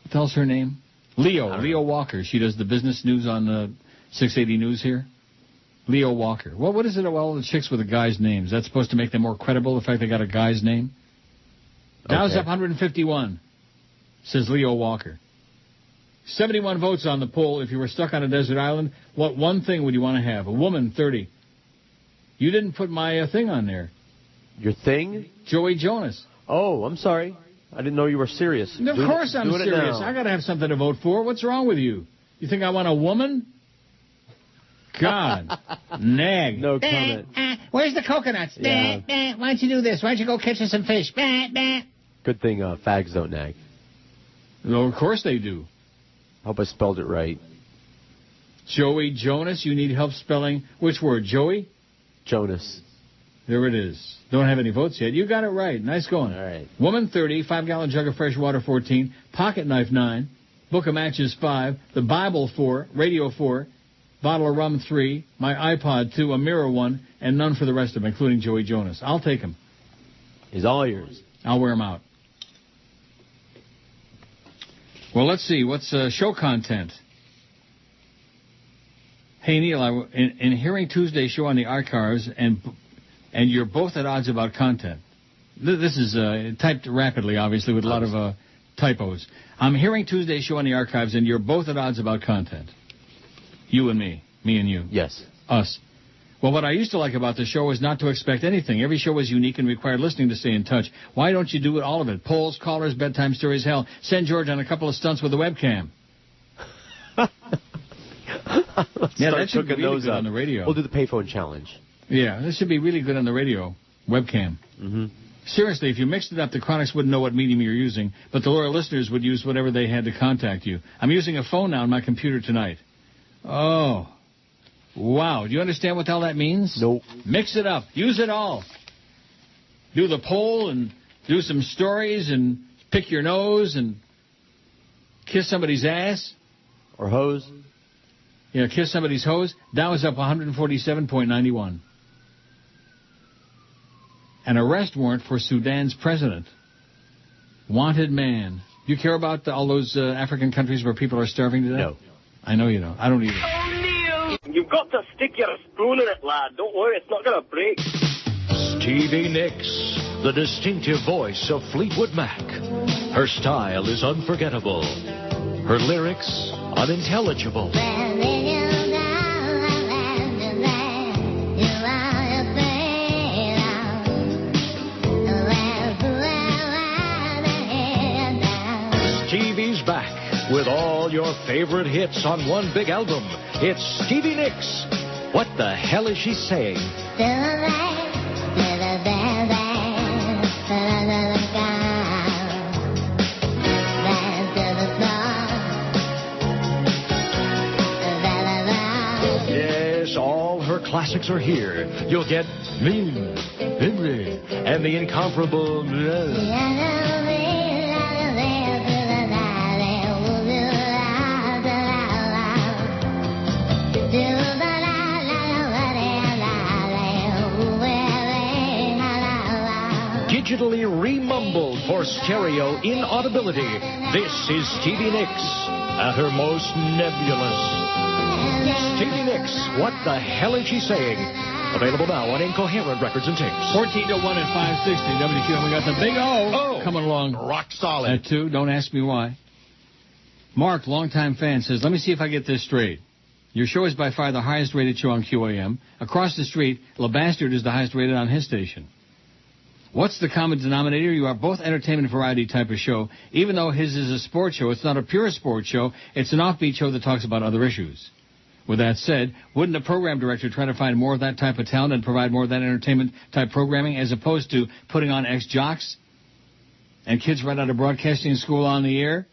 Speaker 3: What the hell's her name? Leo Walker. She does the business news on 680 News here. Leo Walker. Well, what is it about all the chicks with a guy's names? That's supposed to make them more credible, the fact they got a guy's name? Dow's up 151, says Leo Walker. 71 votes on the poll. If you were stuck on a desert island, what one thing would you want to have? A woman, 30. You didn't put my thing on there.
Speaker 2: Your thing?
Speaker 3: Joey Jonas.
Speaker 2: Oh, I'm sorry. I didn't know you were serious.
Speaker 3: Of course I'm serious. I got to have something to vote for. What's wrong with you? You think I want a woman? God. Nag.
Speaker 2: No comment.
Speaker 5: Where's the coconuts?
Speaker 2: Yeah.
Speaker 5: Why don't you do this? Why don't you go catch us some fish?
Speaker 2: Good thing fags don't nag.
Speaker 3: No, of course they do.
Speaker 2: Hope I spelled it right.
Speaker 3: Joey Jonas, you need help spelling which word? Joey?
Speaker 2: Jonas.
Speaker 3: There it is. Don't have any votes yet. You got it right. Nice going.
Speaker 2: All right.
Speaker 3: Woman 30, 5-gallon jug of fresh water 14, pocket knife 9, book of matches 5, the Bible 4, radio 4, bottle of rum 3, my iPod 2, a mirror 1, and none for the rest of them, including Joey Jonas. I'll take him.
Speaker 2: He's all yours.
Speaker 3: I'll wear him out. Well, let's see. What's show content? Hey, Neil, in hearing Tuesday's show on the archives, and you're both at odds about content. This is typed rapidly, obviously, with a lot of typos. I'm hearing Tuesday's show on the archives, and you're both at odds about content. You and me. Me and you.
Speaker 2: Yes.
Speaker 3: Us. Well, what I used to like about the show was not to expect anything. Every show was unique and required listening to stay in touch. Why don't you do it, all of it? Polls, callers, bedtime stories, hell. Send George on a couple of stunts with a webcam. Yeah, that should be really good on the radio.
Speaker 2: We'll do the payphone challenge.
Speaker 3: Yeah, this should be really good on the radio. Webcam.
Speaker 2: Mm-hmm.
Speaker 3: Seriously, if you mixed it up, the Chronics wouldn't know what medium you're using, but the loyal listeners would use whatever they had to contact you. I'm using a phone now on my computer tonight. Oh. Wow. Do you understand what the hell that means?
Speaker 2: Nope.
Speaker 3: Mix it up. Use it all. Do the poll and do some stories and pick your nose and kiss somebody's ass.
Speaker 2: Or hose.
Speaker 3: Yeah, kiss somebody's hose. Dow is up 147.91. An arrest warrant for Sudan's president. Wanted man. Do you care about all those African countries where people are starving to death?
Speaker 2: No.
Speaker 3: I know you don't. I don't either.
Speaker 9: Oh, Neil! You've got to stick your spoon in it, lad. Don't worry, it's not going to break.
Speaker 20: Stevie Nicks, the distinctive voice of Fleetwood Mac. Her style is unforgettable. Her lyrics, unintelligible. Stevie's back with all your favorite hits on one big album. It's Stevie Nicks. What the hell is she saying? Yes, all her classics are here. You'll get Me, and the incomparable... Digitally remumbled for stereo inaudibility. This is Stevie Nicks at her most nebulous. Stevie Nicks, what the hell is she saying? Available now on Incoherent Records and Tapes.
Speaker 3: 14 to 1 at 560 WQAM. We got the big O coming along.
Speaker 2: Rock solid.
Speaker 3: At 2. Don't ask me why. Mark, longtime fan, says, let me see if I get this straight. Your show is by far the highest rated show on QAM. Across the street, LeBastard is the highest rated on his station. What's the common denominator? You are both entertainment variety type of show. Even though his is a sports show, it's not a pure sports show. It's an offbeat show that talks about other issues. With that said, wouldn't a program director try to find more of that type of talent and provide more of that entertainment type programming as opposed to putting on ex-jocks and kids right out of broadcasting school on the air?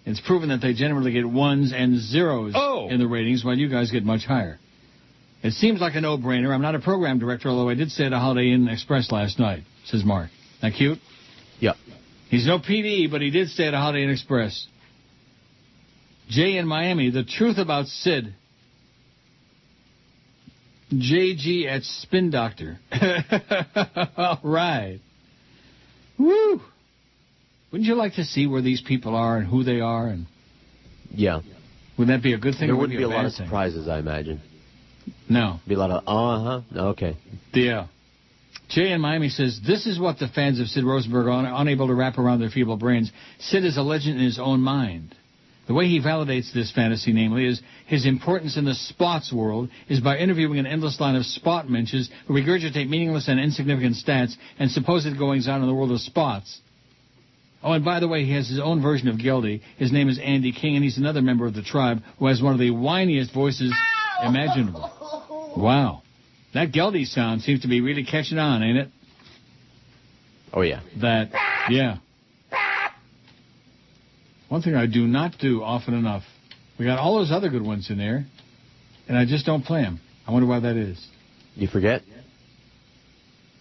Speaker 3: It's proven that they generally get ones and zeros in the ratings while you guys get much higher. It seems like a no-brainer. I'm not a program director, although I did stay at a Holiday Inn Express last night, says Mark. That cute?
Speaker 2: Yep.
Speaker 3: He's no PD, but he did stay at a Holiday Inn Express. Jay in Miami, the truth about Sid. JG at Spin Doctor. All right. Woo! Wouldn't you like to see where these people are and who they are? And
Speaker 2: yeah.
Speaker 3: Would that be a good thing?
Speaker 2: There
Speaker 3: or
Speaker 2: wouldn't be a lot of
Speaker 3: thing?
Speaker 2: surprises, I imagine.
Speaker 3: No.
Speaker 2: Be a lot of, okay.
Speaker 3: Yeah. Jay in Miami says, this is what the fans of Sid Rosenberg are unable to wrap around their feeble brains. Sid is a legend in his own mind. The way he validates this fantasy, namely, is his importance in the sports world is by interviewing an endless line of sport mentions who regurgitate meaningless and insignificant stats and supposed goings-on in the world of sports. Oh, and by the way, he has his own version of Geldy. His name is Andy King, and he's another member of the tribe who has one of the whiniest voices imaginable. Wow. That Geldy sound seems to be really catching on, ain't it?
Speaker 2: Oh, yeah.
Speaker 3: Yeah. One thing I do not do often enough. We got all those other good ones in there, and I just don't play them. I wonder why that is.
Speaker 2: You forget?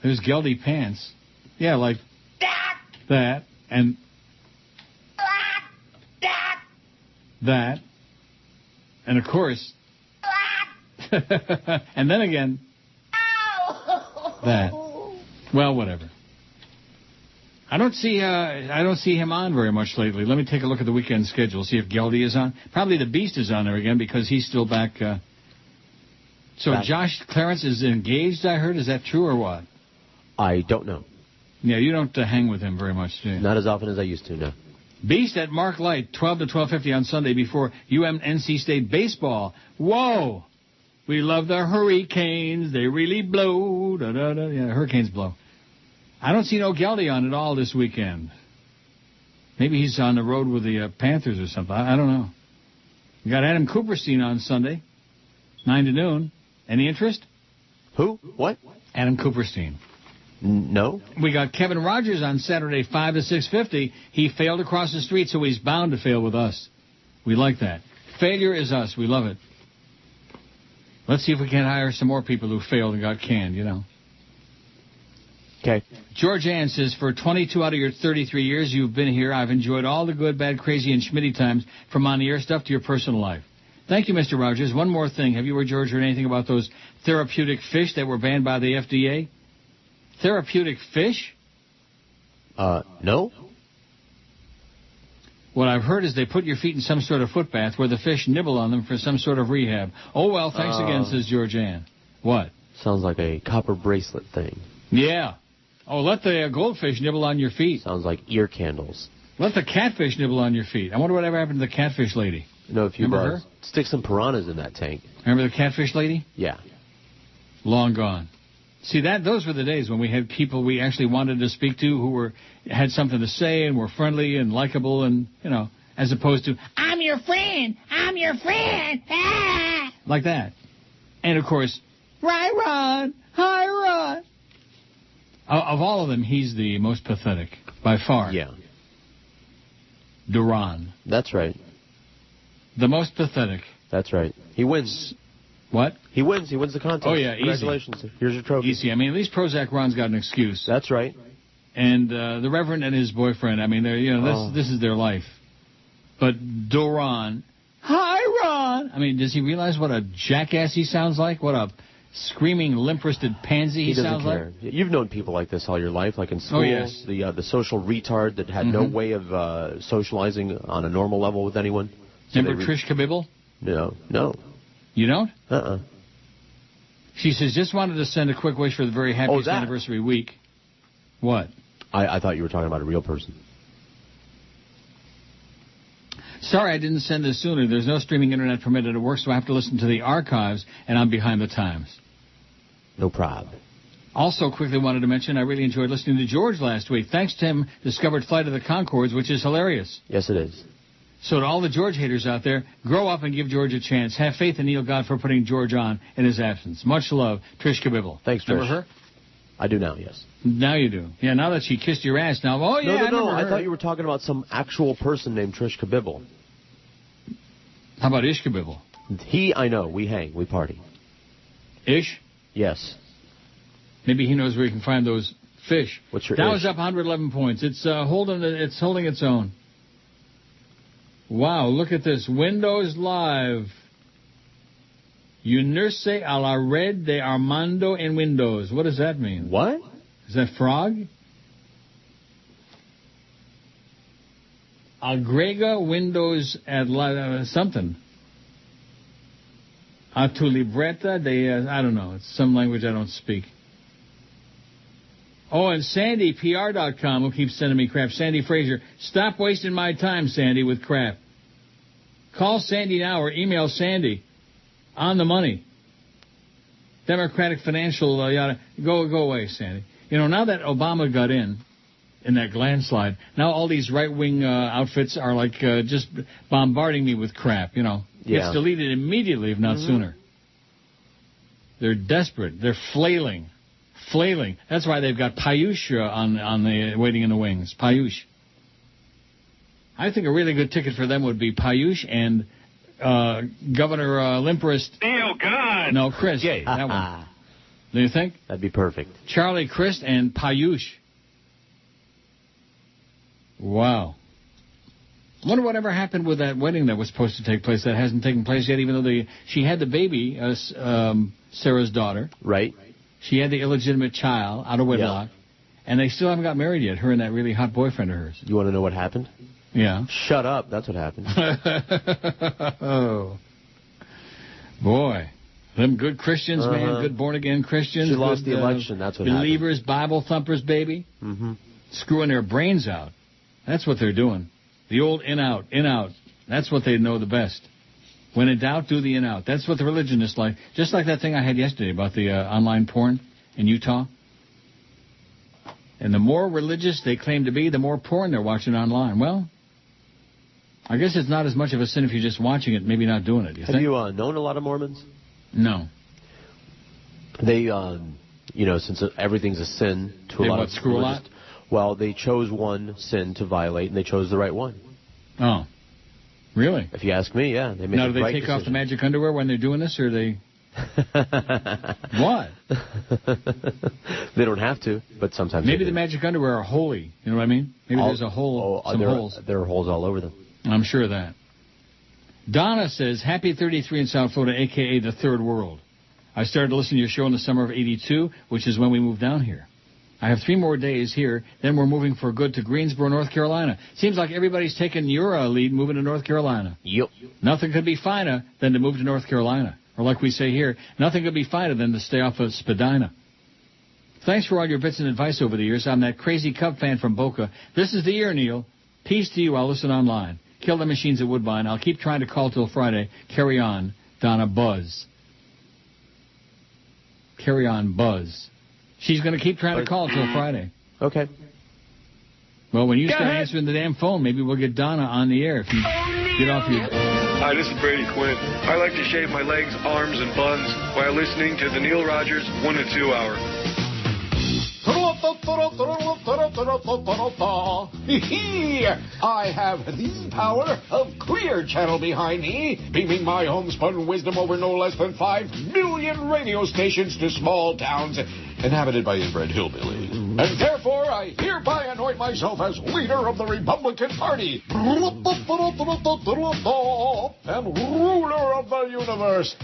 Speaker 3: There's Geldy pants. Yeah, like that, and that, and of course, and then again, that. Well, whatever. I don't see him on very much lately. Let me take a look at the weekend schedule, see if Geldy is on. Probably the Beast is on there again because he's still back. So Josh Clarence is engaged, I heard. Is that true or what?
Speaker 2: I don't know.
Speaker 3: Yeah, you don't hang with him very much, do you?
Speaker 2: Not as often as I used to, no.
Speaker 3: Beast at Mark Light, 12 to 12:50 on Sunday before UM-NC State baseball. Whoa! We love the Hurricanes. They really blow. Da-da-da. Yeah, Hurricanes blow. I don't see no Geldy on at all this weekend. Maybe he's on the road with the Panthers or something. I don't know. We got Adam Cooperstein on Sunday, 9 to noon. Any interest?
Speaker 2: Who? What?
Speaker 3: Adam Cooperstein.
Speaker 2: No.
Speaker 3: We got Kevin Rogers on Saturday, 5 to 6:50. He failed across the street, so he's bound to fail with us. We like that. Failure is us. We love it. Let's see if we can't hire some more people who failed and got canned, you know.
Speaker 2: Okay.
Speaker 3: George Ann says, for 22 out of your 33 years you've been here, I've enjoyed all the good, bad, crazy, and schmitty times from on-the-air stuff to your personal life. Thank you, Mr. Rogers. One more thing. Have you or George heard anything about those therapeutic fish that were banned by the FDA? Therapeutic fish?
Speaker 2: No.
Speaker 3: What I've heard is they put your feet in some sort of foot bath where the fish nibble on them for some sort of rehab. Oh, well, thanks again, says George Ann. What?
Speaker 2: Sounds like a copper bracelet thing.
Speaker 3: Yeah. Oh, let the goldfish nibble on your feet.
Speaker 2: Sounds like ear candles.
Speaker 3: Let the catfish nibble on your feet. I wonder whatever happened to the catfish lady.
Speaker 2: No, if you
Speaker 3: Remember her?
Speaker 2: Stick some piranhas in that tank.
Speaker 3: Remember the catfish lady?
Speaker 2: Yeah.
Speaker 3: Long gone. See, those were the days when we had people we actually wanted to speak to who had something to say and were friendly and likable and, you know, as opposed to, I'm your friend, ah! Like that. And, of course, hi, Ron. Of all of them, he's the most pathetic, by far.
Speaker 2: Yeah.
Speaker 3: Duran.
Speaker 2: That's right.
Speaker 3: The most pathetic.
Speaker 2: That's right. He wins.
Speaker 3: What?
Speaker 2: He wins. He wins the contest.
Speaker 3: Oh, yeah,
Speaker 2: Congratulations.
Speaker 3: Easy.
Speaker 2: Here's your trophy.
Speaker 3: Easy. I mean, at least Prozac Ron's got an excuse.
Speaker 2: That's right.
Speaker 3: And the Reverend and his boyfriend, I mean, this is their life. But Duran, hi, Ron. I mean, does he realize what a jackass he sounds like? What a screaming, limp-wristed pansy he sounds
Speaker 2: care.
Speaker 3: like?
Speaker 2: You've known people like this all your life, like in school.
Speaker 3: Oh, yes.
Speaker 2: The social retard that had no way of socializing on a normal level with anyone. So
Speaker 3: remember Trish Kabibble?
Speaker 2: No.
Speaker 3: You don't?
Speaker 2: Uh-uh.
Speaker 3: She says, just wanted to send a quick wish for the very happiest anniversary week. What?
Speaker 2: I thought you were talking about a real person.
Speaker 3: Sorry I didn't send this sooner. There's no streaming internet permitted at work, so I have to listen to the archives, and I'm behind the times.
Speaker 2: No problem.
Speaker 3: Also, quickly wanted to mention, I really enjoyed listening to George last week. Thanks to him, discovered Flight of the Conchords, which is hilarious.
Speaker 2: Yes, it is.
Speaker 3: So to all the George haters out there, grow up and give George a chance. Have faith in Neil God for putting George on in his absence. Much love, Trish Kabibble.
Speaker 2: Thanks, Trish.
Speaker 3: Remember her?
Speaker 2: I do now, yes.
Speaker 3: Now you do. Yeah, now that she kissed your ass now. Oh, yeah,
Speaker 2: No.
Speaker 3: I
Speaker 2: thought you were talking about some actual person named Trish Kabibble.
Speaker 3: How about Ish Kabibble?
Speaker 2: I know. We hang. We party.
Speaker 3: Ish?
Speaker 2: Yes.
Speaker 3: Maybe he knows where he can find those fish.
Speaker 2: What's your
Speaker 3: Dow's
Speaker 2: Ish?
Speaker 3: up 111 points. It's holding its own. Wow, look at this. Windows Live. Unirse a la red de Armando en Windows. What does that mean?
Speaker 2: What?
Speaker 3: Is that frog? Agrega Windows at something. A tu libreta de, I don't know. It's some language I don't speak. Oh, and Sandy, PR.com, who keeps sending me crap. Sandy Fraser. Stop wasting my time, Sandy, with crap. Call Sandy now or email Sandy. On the money. Democratic financial yada. Go away, Sandy. You know, now that Obama got in that landslide, now all these right-wing outfits are like just bombarding me with crap, you know.
Speaker 2: Yeah.
Speaker 3: It's deleted immediately, if not sooner. They're desperate. They're flailing. That's why they've got Payush on the waiting in the wings. Payush. I think a really good ticket for them would be Payush and Governor Limperist.
Speaker 4: Oh, God.
Speaker 3: No, Chris. That one. Do you think?
Speaker 2: That'd be perfect.
Speaker 3: Charlie Crist and Payush. Wow. I wonder whatever happened with that wedding that was supposed to take place that hasn't taken place yet, even though she had the baby, Sarah's daughter.
Speaker 2: Right.
Speaker 3: She had the illegitimate child out of wedlock, and they still haven't got married yet, her and that really hot boyfriend of hers.
Speaker 2: You want to know what happened?
Speaker 3: Yeah.
Speaker 2: Shut up. That's what happened.
Speaker 3: Oh. Boy. Them good Christians, man. Good born-again Christians.
Speaker 2: She lost the election. That's what
Speaker 3: believers,
Speaker 2: happened.
Speaker 3: Bible thumpers, baby.
Speaker 2: Mm-hmm.
Speaker 3: Screwing their brains out. That's what they're doing. The old in-out. That's what they know the best. When in doubt, do the in-out. That's what the religionists like. Just like that thing I had yesterday about the online porn in Utah. And the more religious they claim to be, the more porn they're watching online. Well, I guess it's not as much of a sin if you're just watching it, maybe not doing it.
Speaker 2: Have you known a lot of Mormons?
Speaker 3: No.
Speaker 2: They, since everything's a sin to a lot of
Speaker 3: screw a lot?
Speaker 2: Well, they chose one sin to violate, and they chose the right one.
Speaker 3: Oh. Really?
Speaker 2: If you ask me, yeah. They made
Speaker 3: now, do they
Speaker 2: right
Speaker 3: take
Speaker 2: decision.
Speaker 3: off the magic underwear when they're doing this, or they... What?
Speaker 2: They don't have to, but sometimes
Speaker 3: maybe the magic underwear are holy. You know what I mean? Maybe there's a hole, some holes.
Speaker 2: There are holes all over them.
Speaker 3: I'm sure of that. Donna says, Happy 33 in South Florida, a.k.a. the Third World. I started listening to your show in the summer of 82, which is when we moved down here. I have 3 more days here, then we're moving for good to Greensboro, North Carolina. Seems like everybody's taking your lead moving to North Carolina.
Speaker 2: Yep.
Speaker 3: Nothing could be finer than to move to North Carolina. Or like we say here, nothing could be finer than to stay off of Spadina. Thanks for all your bits and advice over the years. I'm that crazy Cub fan from Boca. This is the year, Neil. Peace to you. I'll listen online. Kill the machines at Woodbine. I'll keep trying to call till Friday. Carry on, Donna Buzz. Carry on, Buzz. She's going to keep trying to call till Friday.
Speaker 2: Okay.
Speaker 3: Well, when you start answering the damn phone, maybe we'll get Donna on the air if you get off your...
Speaker 6: Hi, this is Brady Quinn. I like to shave my legs, arms, and buns while listening to the Neil Rogers 1 to 2 hour.
Speaker 11: I have the power of Clear Channel behind me, beaming my homespun wisdom over no less than 5 million radio stations to small towns inhabited by inbred hillbillies. And therefore, I hereby anoint myself as leader of the Republican Party and ruler of the universe.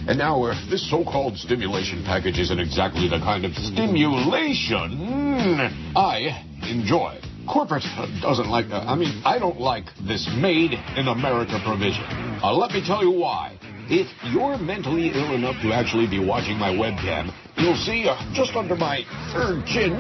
Speaker 11: And now, this so-called stimulation package isn't exactly the kind of stimulation I enjoy. Corporate doesn't like that. I mean, I don't like this Made in America provision. Let me tell you why. If you're mentally ill enough to actually be watching my webcam, you'll see just under my third chin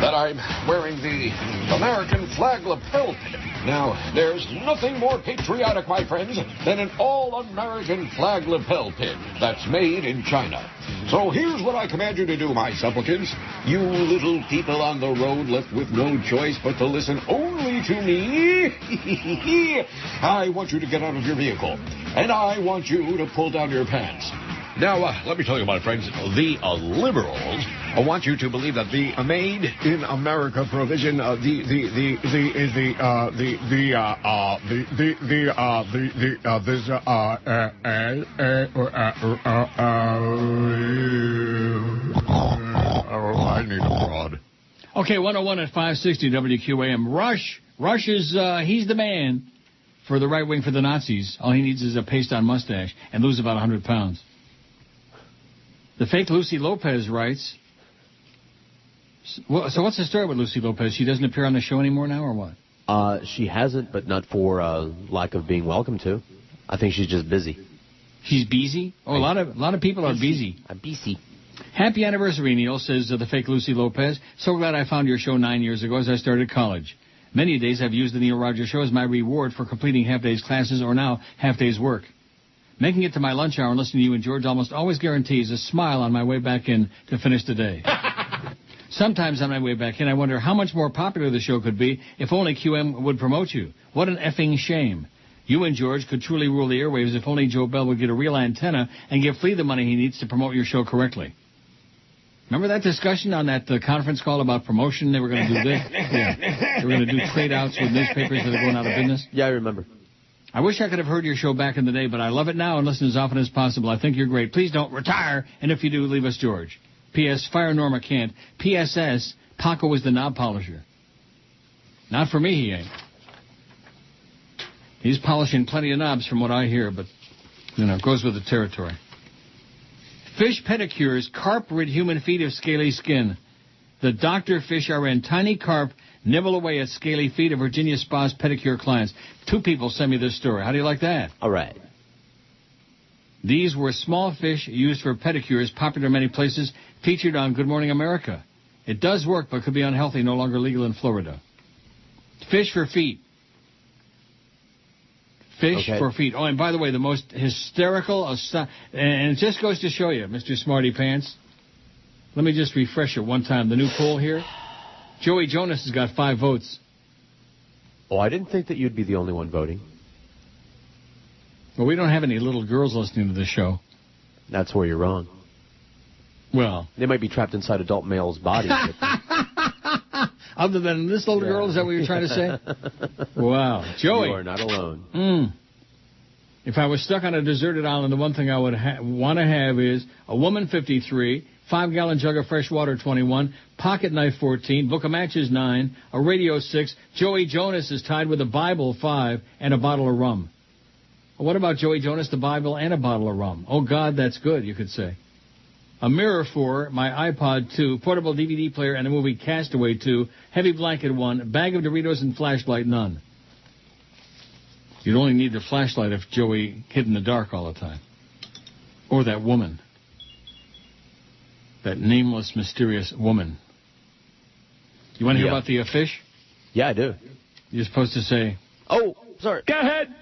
Speaker 11: that I'm wearing the American flag lapel pin. Now, there's nothing more patriotic, my friends, than an all-American flag lapel pin that's made in China. So here's what I command you to do, my supplicants. You little people on the road left with no choice but to listen only to me. I want you to get out of your vehicle, and I want you to pull down your pants. Now, let me tell you, my friends, the liberals want you to believe that the Made in America provision, I need a prod.
Speaker 3: Okay, 101 at 560 WQAM. Rush is, he's the man for the right wing for the Nazis. All he needs is a paste-on mustache and lose about 100 pounds. The fake Lucy Lopez writes, so what's the story with Lucy Lopez? She doesn't appear on the show anymore now, or what?
Speaker 2: She hasn't, but not for lack of being welcome to. I think she's just busy.
Speaker 3: She's busy? Oh, a lot of people are busy.
Speaker 2: I'm busy.
Speaker 3: Happy anniversary, Neil, says the fake Lucy Lopez. So glad I found your show 9 years ago as I started college. Many days I've used the Neil Rogers Show as my reward for completing half-days classes or now half-days work. Making it to my lunch hour and listening to you and George almost always guarantees a smile on my way back in to finish the day. Sometimes on my way back in, I wonder how much more popular the show could be if only QM would promote you. What an effing shame. You and George could truly rule the airwaves if only Joe Bell would get a real antenna and give Flea the money he needs to promote your show correctly. Remember that discussion on that conference call about promotion? They were going to do this? Yeah. They were going to do trade-outs with newspapers that are going out of business?
Speaker 2: Yeah, I remember.
Speaker 3: I wish I could have heard your show back in the day, but I love it now and listen as often as possible. I think you're great. Please don't retire, and if you do, leave us George. P.S. Fire Norma can't. P.S.S. Paco is the knob polisher. Not for me, he ain't. He's polishing plenty of knobs from what I hear, but, it goes with the territory. Fish pedicures, carp rid human feet of scaly skin. The doctor fish are in. Tiny carp nibble away at scaly feet of Virginia Spa's pedicure clients. 2 people sent me this story. How do you like that?
Speaker 2: All right.
Speaker 3: These were small fish used for pedicures, popular in many places, featured on Good Morning America. It does work, but could be unhealthy, no longer legal in Florida. Fish for feet. Fish for feet. Oh, and by the way, the most hysterical, and it just goes to show you, Mr. Smarty Pants. Let me just refresh it one time. The new poll here. Joey Jonas has got 5 votes.
Speaker 2: Oh, I didn't think that you'd be the only one voting.
Speaker 3: Well, we don't have any little girls listening to this show.
Speaker 2: That's where you're wrong.
Speaker 3: Well,
Speaker 2: they might be trapped inside adult males' bodies.
Speaker 3: Other than this little girl, is that what you're trying to say? Wow. Joey.
Speaker 2: You are not alone.
Speaker 3: If I was stuck on a deserted island, the one thing I would want to have is a woman 53, 5-gallon jug of fresh water 21, pocket knife 14, book of matches 9, a radio 6, Joey Jonas is tied with a Bible 5, and a bottle of rum. What about Joey Jonas, the Bible, and a bottle of rum? Oh, God, that's good, you could say. A mirror 4, my iPod 2, portable DVD player, and the movie Castaway 2, heavy blanket 1, bag of Doritos, and flashlight none. You'd only need the flashlight if Joey hid in the dark all the time. Or that woman. That nameless, mysterious woman. You want to hear about the fish?
Speaker 2: Yeah, I do.
Speaker 3: You're supposed to say...
Speaker 2: Oh, sorry.
Speaker 3: Go ahead.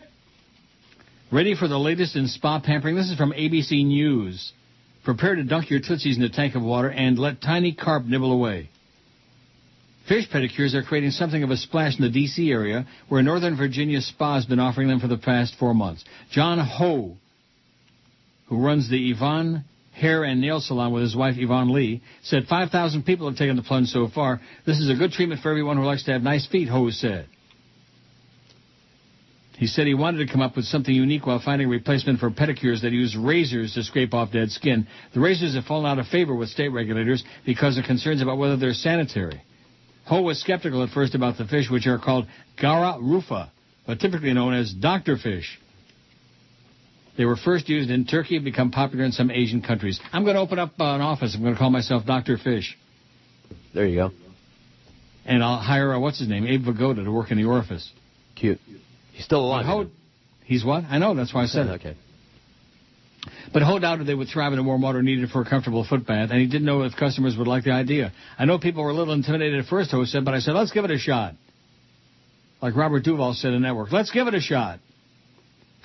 Speaker 3: Ready for the latest in spa pampering? This is from ABC News. Prepare to dunk your tootsies in a tank of water and let tiny carp nibble away. Fish pedicures are creating something of a splash in the D.C. area, where Northern Virginia Spa has been offering them for the past 4 months. John Ho, who runs the Yvonne Hair and Nail Salon with his wife Yvonne Lee, said 5,000 people have taken the plunge so far. This is a good treatment for everyone who likes to have nice feet, Ho said. He said he wanted to come up with something unique while finding a replacement for pedicures that use razors to scrape off dead skin. The razors have fallen out of favor with state regulators because of concerns about whether they're sanitary. Ho was skeptical at first about the fish, which are called Gara rufa, but typically known as doctor fish. They were first used in Turkey and become popular in some Asian countries. I'm going to open up an office. I'm going to call myself Dr. Fish.
Speaker 2: There you go.
Speaker 3: And I'll hire, Abe Vigoda to work in the orifice.
Speaker 2: Cute. He's still alive.
Speaker 3: He's what? I know, that's why I said it.
Speaker 2: Okay.
Speaker 3: But Ho doubted they would thrive in the warm water needed for a comfortable foot bath, and he didn't know if customers would like the idea. I know people were a little intimidated at first, Ho said, but I said, let's give it a shot. Like Robert Duvall said in Network, let's give it a shot.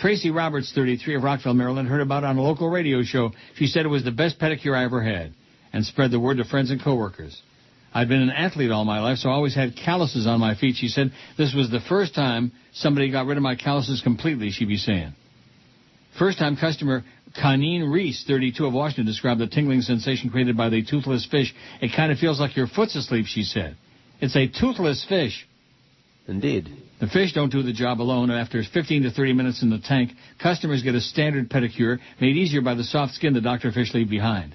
Speaker 3: Tracy Roberts, 33, of Rockville, Maryland, heard about it on a local radio show. She said it was the best pedicure I ever had, and spread the word to friends and coworkers. I'd been an athlete all my life, so I always had calluses on my feet. She said this was the first time somebody got rid of my calluses completely, she'd be saying. First-time customer Kaneen Reese, 32, of Washington, described the tingling sensation created by the toothless fish. It kind of feels like your foot's asleep, she said. It's a toothless fish.
Speaker 2: Indeed.
Speaker 3: The fish don't do the job alone. After 15 to 30 minutes in the tank, customers get a standard pedicure made easier by the soft skin the Dr. Fish leave behind.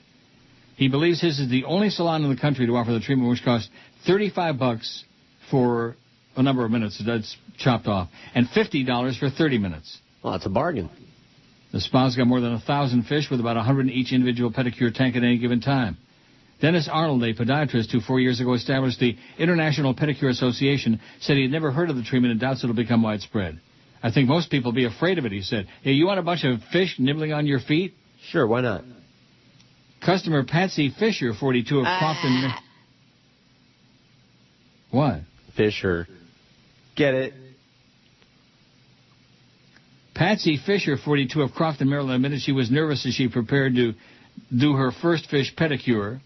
Speaker 3: He believes his is the only salon in the country to offer the treatment, which costs $35 for a number of minutes. That's chopped off. And $50 for 30 minutes.
Speaker 2: Well, that's a bargain.
Speaker 3: The spa's got more than 1,000 fish with about 100 in each individual pedicure tank at any given time. Dennis Arnold, a podiatrist who 4 years ago established the International Pedicure Association, said he had never heard of the treatment and doubts it'll become widespread. I think most people will be afraid of it, he said. Hey, you want a bunch of fish nibbling on your feet?
Speaker 2: Sure, why not?
Speaker 3: Customer Patsy Fisher, 42, of Crofton. What?
Speaker 2: Fisher. Get it?
Speaker 3: Patsy Fisher, 42, of Crofton, Maryland, admitted she was nervous as she prepared to do her first fish pedicure,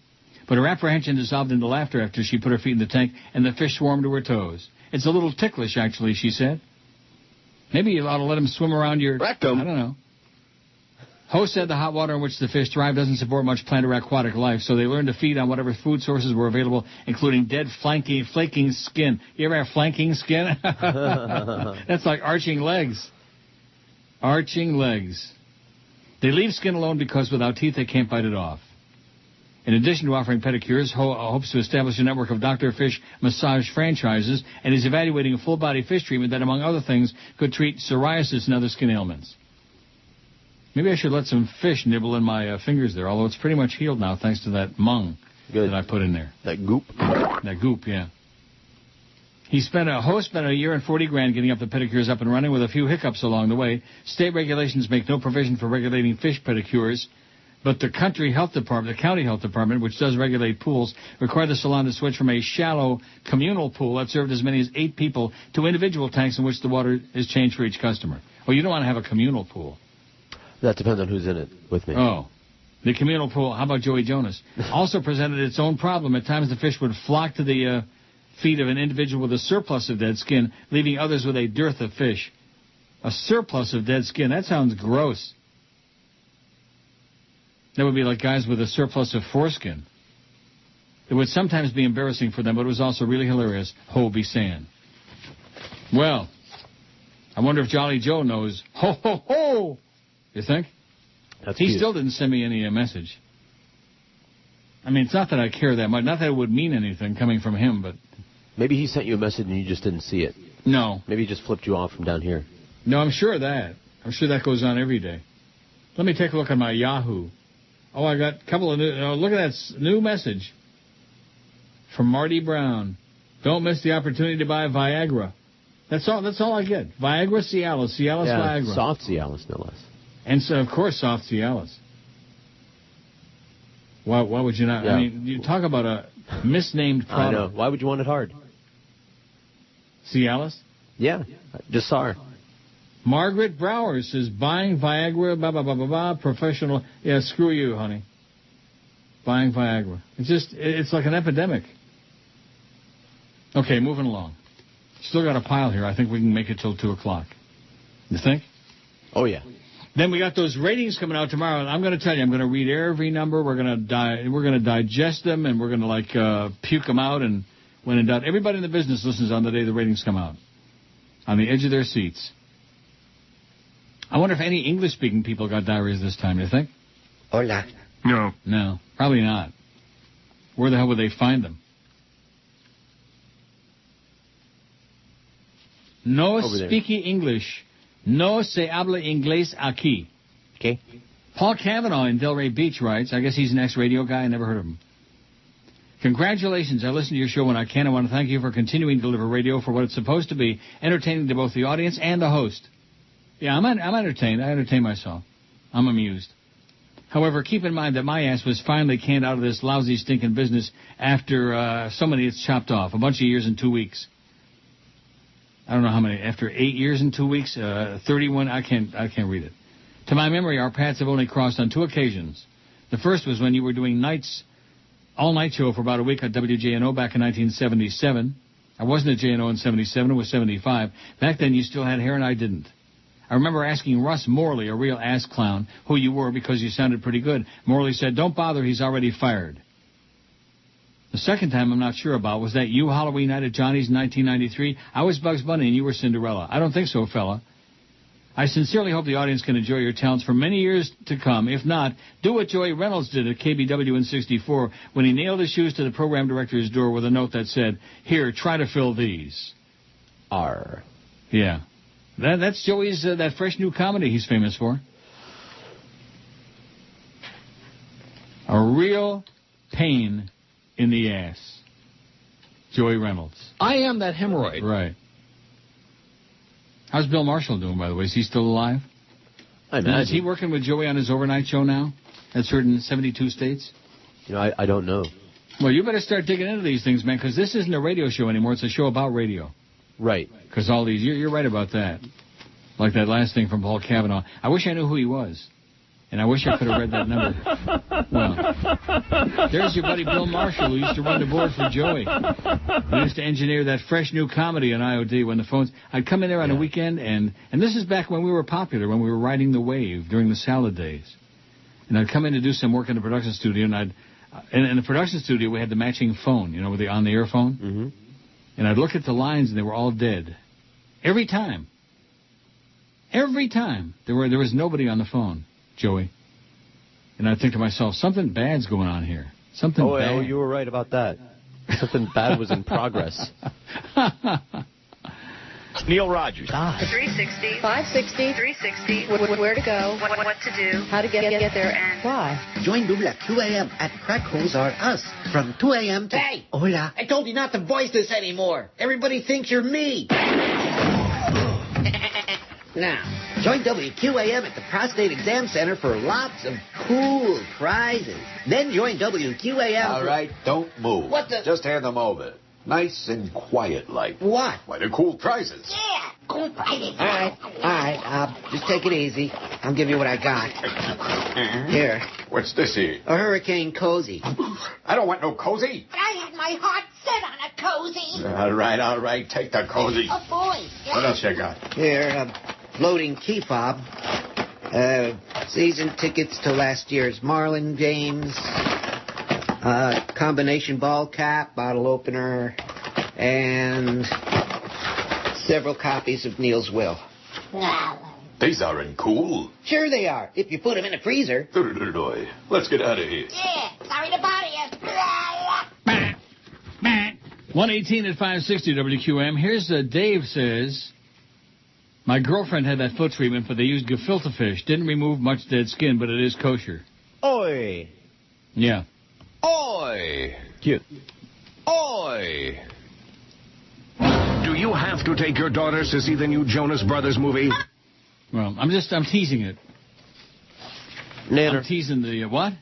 Speaker 3: but her apprehension dissolved into laughter after she put her feet in the tank and the fish swarmed to her toes. It's a little ticklish, actually, she said. Maybe you ought to let them swim around your rectum. I don't know. Host said the hot water in which the fish thrive doesn't support much plant or aquatic life, so they learned to feed on whatever food sources were available, including dead flaking skin. You ever have flanking skin? That's like arching legs. Arching legs. They leave skin alone because without teeth they can't bite it off. In addition to offering pedicures, Ho hopes to establish a network of Dr. Fish massage franchises and is evaluating a full-body fish treatment that, among other things, could treat psoriasis and other skin ailments. Maybe I should let some fish nibble in my fingers there, although it's pretty much healed now thanks to that mung that I put in there.
Speaker 2: That goop?
Speaker 3: That goop, yeah. Host spent a year and $40,000 getting up the pedicures up and running with a few hiccups along the way. State regulations make no provision for regulating fish pedicures, but the county health department, which does regulate pools, required the salon to switch from a shallow communal pool that served as many as 8 people to individual tanks in which the water is changed for each customer. Well, you don't want to have a communal pool.
Speaker 2: That depends on who's in it with me.
Speaker 3: Oh. The communal pool, how about Joey Jonas? Also presented its own problem. At times the fish would flock to the feet of an individual with a surplus of dead skin, leaving others with a dearth of fish. A surplus of dead skin? That sounds gross. That would be like guys with a surplus of foreskin. It would sometimes be embarrassing for them, but it was also really hilarious, Ho be saying. Well, I wonder if Jolly Joe knows. Ho, ho, ho! You think? He still didn't send me any message. I mean, it's not that I care that much. Not that it would mean anything coming from him, but...
Speaker 2: Maybe he sent you a message and you just didn't see it.
Speaker 3: No.
Speaker 2: Maybe he just flipped you off from down here.
Speaker 3: No, I'm sure of that. I'm sure that goes on every day. Let me take a look at my Yahoo. Oh, I got a couple of new... Oh, look at that new message from Marty Brown. Don't miss the opportunity to buy Viagra. That's all I get. Viagra, Cialis, Viagra.
Speaker 2: Soft Cialis, no less.
Speaker 3: And so, of course, soft Cialis. Why would you not? Yeah. I mean, you talk about a misnamed product.
Speaker 2: I know. Why would you want it hard?
Speaker 3: Cialis?
Speaker 2: Yeah. Just saw her.
Speaker 3: Margaret Brower says, buying Viagra, blah, blah, blah, blah, blah, professional. Yeah, screw you, honey. Buying Viagra. It's like an epidemic. Okay, moving along. Still got a pile here. I think we can make it till 2 o'clock. You think?
Speaker 2: Oh, yeah.
Speaker 3: Then we got those ratings coming out tomorrow, and I'm going to tell you, I'm going to read every number. We're going to digest them, and we're going to puke them out. And when in doubt, everybody in the business listens on the day the ratings come out, on the edge of their seats. I wonder if any English-speaking people got diaries this time. You think?
Speaker 5: Hola.
Speaker 3: No, probably not. Where the hell would they find them? No speaking English. No se habla inglés aquí.
Speaker 2: Okay.
Speaker 3: Paul Cavanaugh in Delray Beach writes, I guess he's an ex-radio guy. I never heard of him. Congratulations. I listen to your show when I can. I want to thank you for continuing to deliver radio for what it's supposed to be, entertaining to both the audience and the host. Yeah, I'm entertained. I entertain myself. I'm amused. However, keep in mind that my ass was finally canned out of this lousy, stinking business after so many it's chopped off. A bunch of years and 2 weeks. I don't know how many. After 8 years and 2 weeks, 31. I can't read it. To my memory, our paths have only crossed on 2 occasions. The first was when you were doing all-night show for about a week at WJNO back in 1977. I wasn't at JNO in 77. It was 75. Back then, you still had hair and I didn't. I remember asking Russ Morley, a real ass clown, who you were because you sounded pretty good. Morley said, don't bother, he's already fired. The second time I'm not sure about, was that you Halloween night at Johnny's in 1993? I was Bugs Bunny and you were Cinderella. I don't think so, fella. I sincerely hope the audience can enjoy your talents for many years to come. If not, do what Joey Reynolds did at KBW in 64 when he nailed his shoes to the program director's door with a note that said, here, try to fill these.
Speaker 2: R.
Speaker 3: Yeah. That's Joey's, that fresh new comedy he's famous for. A real pain in the ass. Joey Reynolds.
Speaker 21: I am that hemorrhoid.
Speaker 3: Right. How's Bill Marshall doing, by the way? Is he still alive?
Speaker 2: I imagine.
Speaker 3: Is he working with Joey on his overnight show now? That's heard in 72 states?
Speaker 2: You know, I don't know.
Speaker 3: Well, you better start digging into these things, man, because this isn't a radio show anymore. It's a show about radio.
Speaker 2: Right.
Speaker 3: Because all these, you're right about that. Like that last thing from Paul Kavanaugh. I wish I knew who he was. And I wish I could have read that number. Well, there's your buddy Bill Marshall, who used to run the board for Joey. He used to engineer that fresh new comedy on IOD when the phones... I'd come in there on a weekend, and this is back when we were popular, when we were riding the wave during the salad days. And I'd come in to do some work in the production studio, and in the production studio, we had the matching phone, you know, with the on-the-air phone.
Speaker 2: Mm-hmm.
Speaker 3: And I'd look at the lines, and they were all dead. Every time. Every time. There was nobody on the phone. Joey. And I think to myself, something bad's going on here. Something bad.
Speaker 2: Oh, you were right about that. Something bad was in progress.
Speaker 15: Neil Rogers.
Speaker 17: 360. 560. 360. Where to go. What to do. How to get there and why.
Speaker 18: Join WQAM at Crack Holes Are Us from 2 a.m. to...
Speaker 5: Hey!
Speaker 18: Hola.
Speaker 5: I told you not to voice this anymore. Everybody thinks you're me.
Speaker 18: Now, join WQAM at the Prostate Exam Center for lots of cool prizes. Then join WQAM...
Speaker 11: All right, don't move.
Speaker 18: What the...
Speaker 11: Just hand them over. Nice and quiet like.
Speaker 18: What?
Speaker 11: Why, they're cool prizes.
Speaker 18: Yeah, cool prizes. All right. Just take it easy. I'll give you what I got. Here.
Speaker 11: What's this here?
Speaker 18: A hurricane cozy.
Speaker 11: I don't want no cozy.
Speaker 17: But I had my heart set on a cozy.
Speaker 11: All right. Take the cozy.
Speaker 17: Oh, boy.
Speaker 11: What else you got?
Speaker 18: Here, floating key fob. Season tickets to last year's Marlin games. Combination ball cap, bottle opener, and several copies of Neil's will.
Speaker 11: These aren't cool.
Speaker 18: Sure they are, if you put them in a freezer.
Speaker 11: Let's get out of here.
Speaker 17: Yeah, sorry to bother you.
Speaker 3: 118 at 560 WQAM. Here's Dave says, my girlfriend had that foot treatment, but they used gefilte fish. Didn't remove much dead skin, but it is kosher.
Speaker 2: Oi.
Speaker 3: Yeah.
Speaker 11: Oi!
Speaker 2: Cute.
Speaker 11: Oi! Do you have to take your daughters to see the new Jonas Brothers movie?
Speaker 3: Well, I'm teasing it.
Speaker 2: Nanner.
Speaker 3: I'm teasing the, what?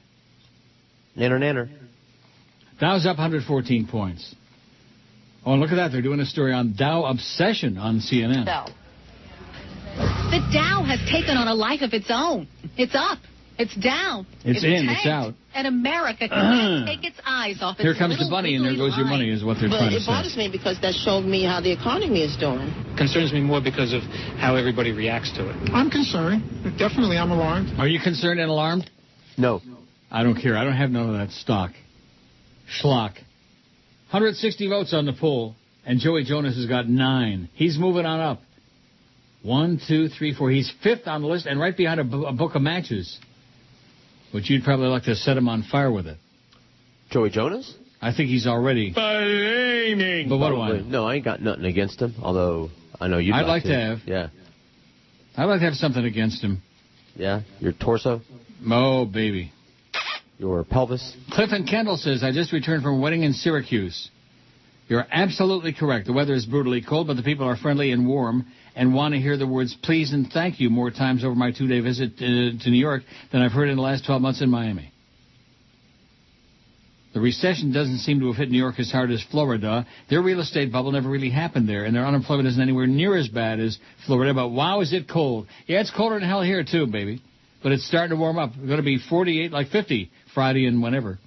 Speaker 2: Nanner.
Speaker 3: Dow's up 114 points. Oh, and look at that. They're doing a story on Dow obsession on CNN.
Speaker 23: The Dow has taken on a life of its own. It's up. It's down.
Speaker 3: It's in. Tanked. It's out.
Speaker 23: And America can't take its eyes off its
Speaker 3: Here comes the bunny, and there goes your money, is what they're trying to say.
Speaker 24: It bothers me because that showed me how the economy is doing.
Speaker 12: Concerns me more because of how everybody reacts to it.
Speaker 25: I'm concerned. Definitely, I'm alarmed.
Speaker 3: Are you concerned and alarmed?
Speaker 2: No.
Speaker 3: I don't care. I don't have none of that stock. Schlock. 160 votes on the poll, and Joey Jonas has got 9. He's moving on up. 1, 2, 3, 4. He's 5th on the list, and right behind a book of matches. Which you'd probably like to set him on fire with it.
Speaker 2: Joey Jonas?
Speaker 3: I think he's already...
Speaker 2: Blaming.
Speaker 3: But what do I know?
Speaker 2: No, I ain't got nothing against him, although I know you'd
Speaker 3: I'd like
Speaker 2: to.
Speaker 3: to have.
Speaker 2: Yeah.
Speaker 3: I'd like to have something against him.
Speaker 2: Yeah? Your torso?
Speaker 3: Oh, baby.
Speaker 2: Your pelvis?
Speaker 3: Cliff and Kendall says, I just returned from a wedding in Syracuse. You're absolutely correct. The weather is brutally cold, but the people are friendly and warm and want to hear the words please and thank you more times over my 2-day visit to New York than I've heard in the last 12 months in Miami. The recession doesn't seem to have hit New York as hard as Florida. Their real estate bubble never really happened there, and their unemployment isn't anywhere near as bad as Florida. But wow, is it cold. Yeah, it's colder than hell here, too, baby. But it's starting to warm up. It's going to be 48, like 50, Friday and whenever.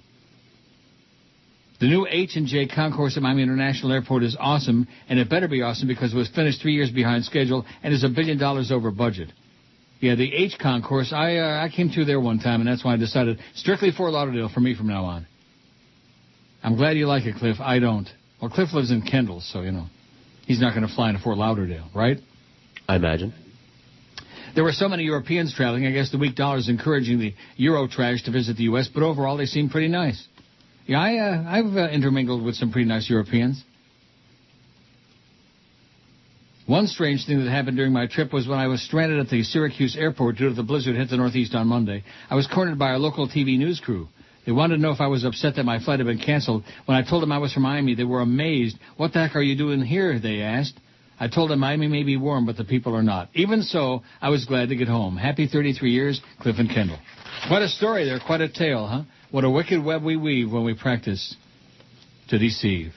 Speaker 3: The new H&J concourse at Miami International Airport is awesome, and it better be awesome because it was finished 3 years behind schedule and is $1 billion over budget. Yeah, the H concourse, I came through there one time, and that's why I decided strictly Fort Lauderdale for me from now on. I'm glad you like it, Cliff. I don't. Well, Cliff lives in Kendall, so, you know, he's not going to fly into Fort Lauderdale, right?
Speaker 2: I imagine.
Speaker 3: There were so many Europeans traveling, I guess the weak dollar is encouraging the Euro trash to visit the U.S., but overall they seem pretty nice. Yeah, I've intermingled with some pretty nice Europeans. One strange thing that happened during my trip was when I was stranded at the Syracuse airport due to the blizzard hit the Northeast on Monday. I was cornered by a local TV news crew. They wanted to know if I was upset that my flight had been canceled. When I told them I was from Miami, they were amazed. What the heck are you doing here, they asked. I told them Miami may be warm, but the people are not. Even so, I was glad to get home. Happy 33 years, Cliff and Kendall. Quite a story there, quite a tale, huh? What a wicked web we weave when we practice to deceive.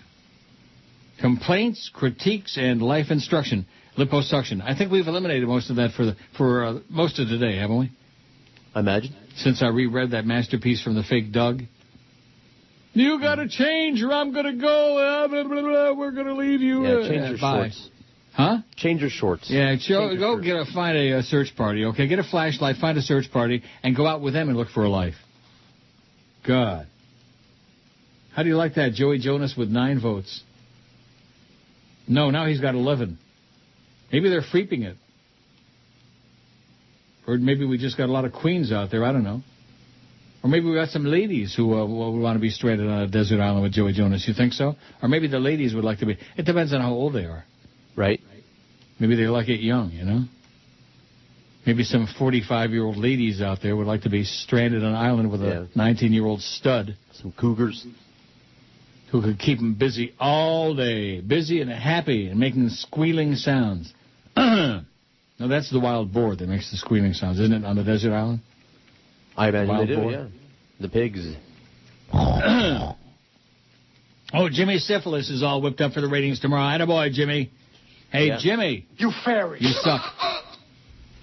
Speaker 3: Complaints, critiques, and life instruction. Liposuction. I think we've eliminated most of that for most of today, haven't we?
Speaker 2: I imagine.
Speaker 3: Since I reread that masterpiece from the fake Doug. You got to change or I'm going to go. Blah, blah, blah, we're going to leave you.
Speaker 2: Yeah, change your shorts.
Speaker 3: Huh?
Speaker 2: Change your shorts.
Speaker 3: Yeah, go find a search party, okay? Get a flashlight, find a search party, and go out with them and look for a life. God. How do you like that? Joey Jonas with 9 votes. No, now he's got 11. Maybe they're freeping it. Or maybe we just got a lot of queens out there. I don't know. Or maybe we got some ladies who want to be stranded on a desert island with Joey Jonas. You think so? Or maybe the ladies would like to be. It depends on how old they are.
Speaker 2: Right.
Speaker 3: Maybe they like it young, you know? Maybe some 45-year-old ladies out there would like to be stranded on an island with a 19-year-old stud.
Speaker 2: Some cougars.
Speaker 3: Who could keep them busy all day. Busy and happy and making squealing sounds. No, that's the wild boar that makes the squealing sounds, isn't it, on the desert island?
Speaker 2: I imagine
Speaker 3: wild
Speaker 2: they do,
Speaker 3: boar?
Speaker 2: yeah. The pigs.
Speaker 3: Oh, Jimmy Syphilis is all whipped up for the ratings tomorrow. Attaboy, Jimmy. Hey,
Speaker 2: Yeah.
Speaker 3: Jimmy.
Speaker 13: You fairy.
Speaker 3: You suck.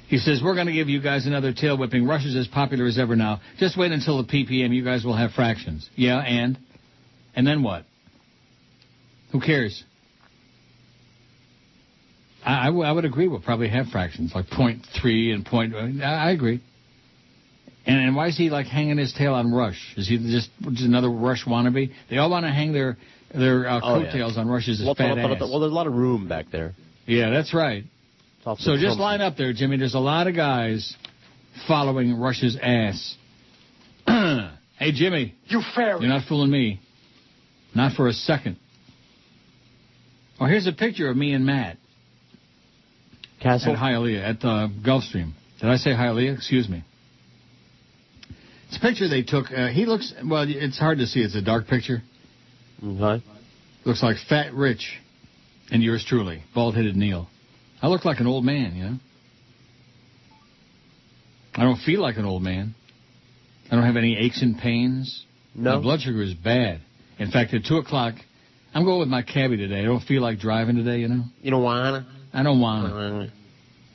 Speaker 3: He says, we're going to give you guys another tail whipping. Rush is as popular as ever now. Just wait until the PPM. You guys will have fractions. Yeah, and? And then what? Who cares? I would agree we'll probably have fractions, like 0.3 and point. I agree. And why is he, like, hanging his tail on Rush? Is he just another Rush wannabe? They all want to hang their coattails on Rush's fat ass.
Speaker 2: Well, there's a lot of room back there.
Speaker 3: Yeah, that's right. So just line up there, Jimmy. There's a lot of guys following Rush's ass. Hey, Jimmy.
Speaker 13: You fairy.
Speaker 3: You're not fooling me. Not for a second. Oh, here's a picture of me and Matt.
Speaker 2: Castle?
Speaker 3: At Hialeah, at Gulfstream. Did I say Hialeah? Excuse me. It's a picture they took. He looks, well, it's hard to see. It's a dark picture.
Speaker 2: Okay.
Speaker 3: Looks like Fat Rich and yours truly, bald-headed Neil. I look like an old man, you know. I don't feel like an old man. I don't have any aches and pains.
Speaker 2: No.
Speaker 3: My blood sugar is bad. In fact, at 2 o'clock, I'm going with my cabbie today. I don't feel like driving today, you know.
Speaker 2: You don't wanna?
Speaker 3: I don't want to.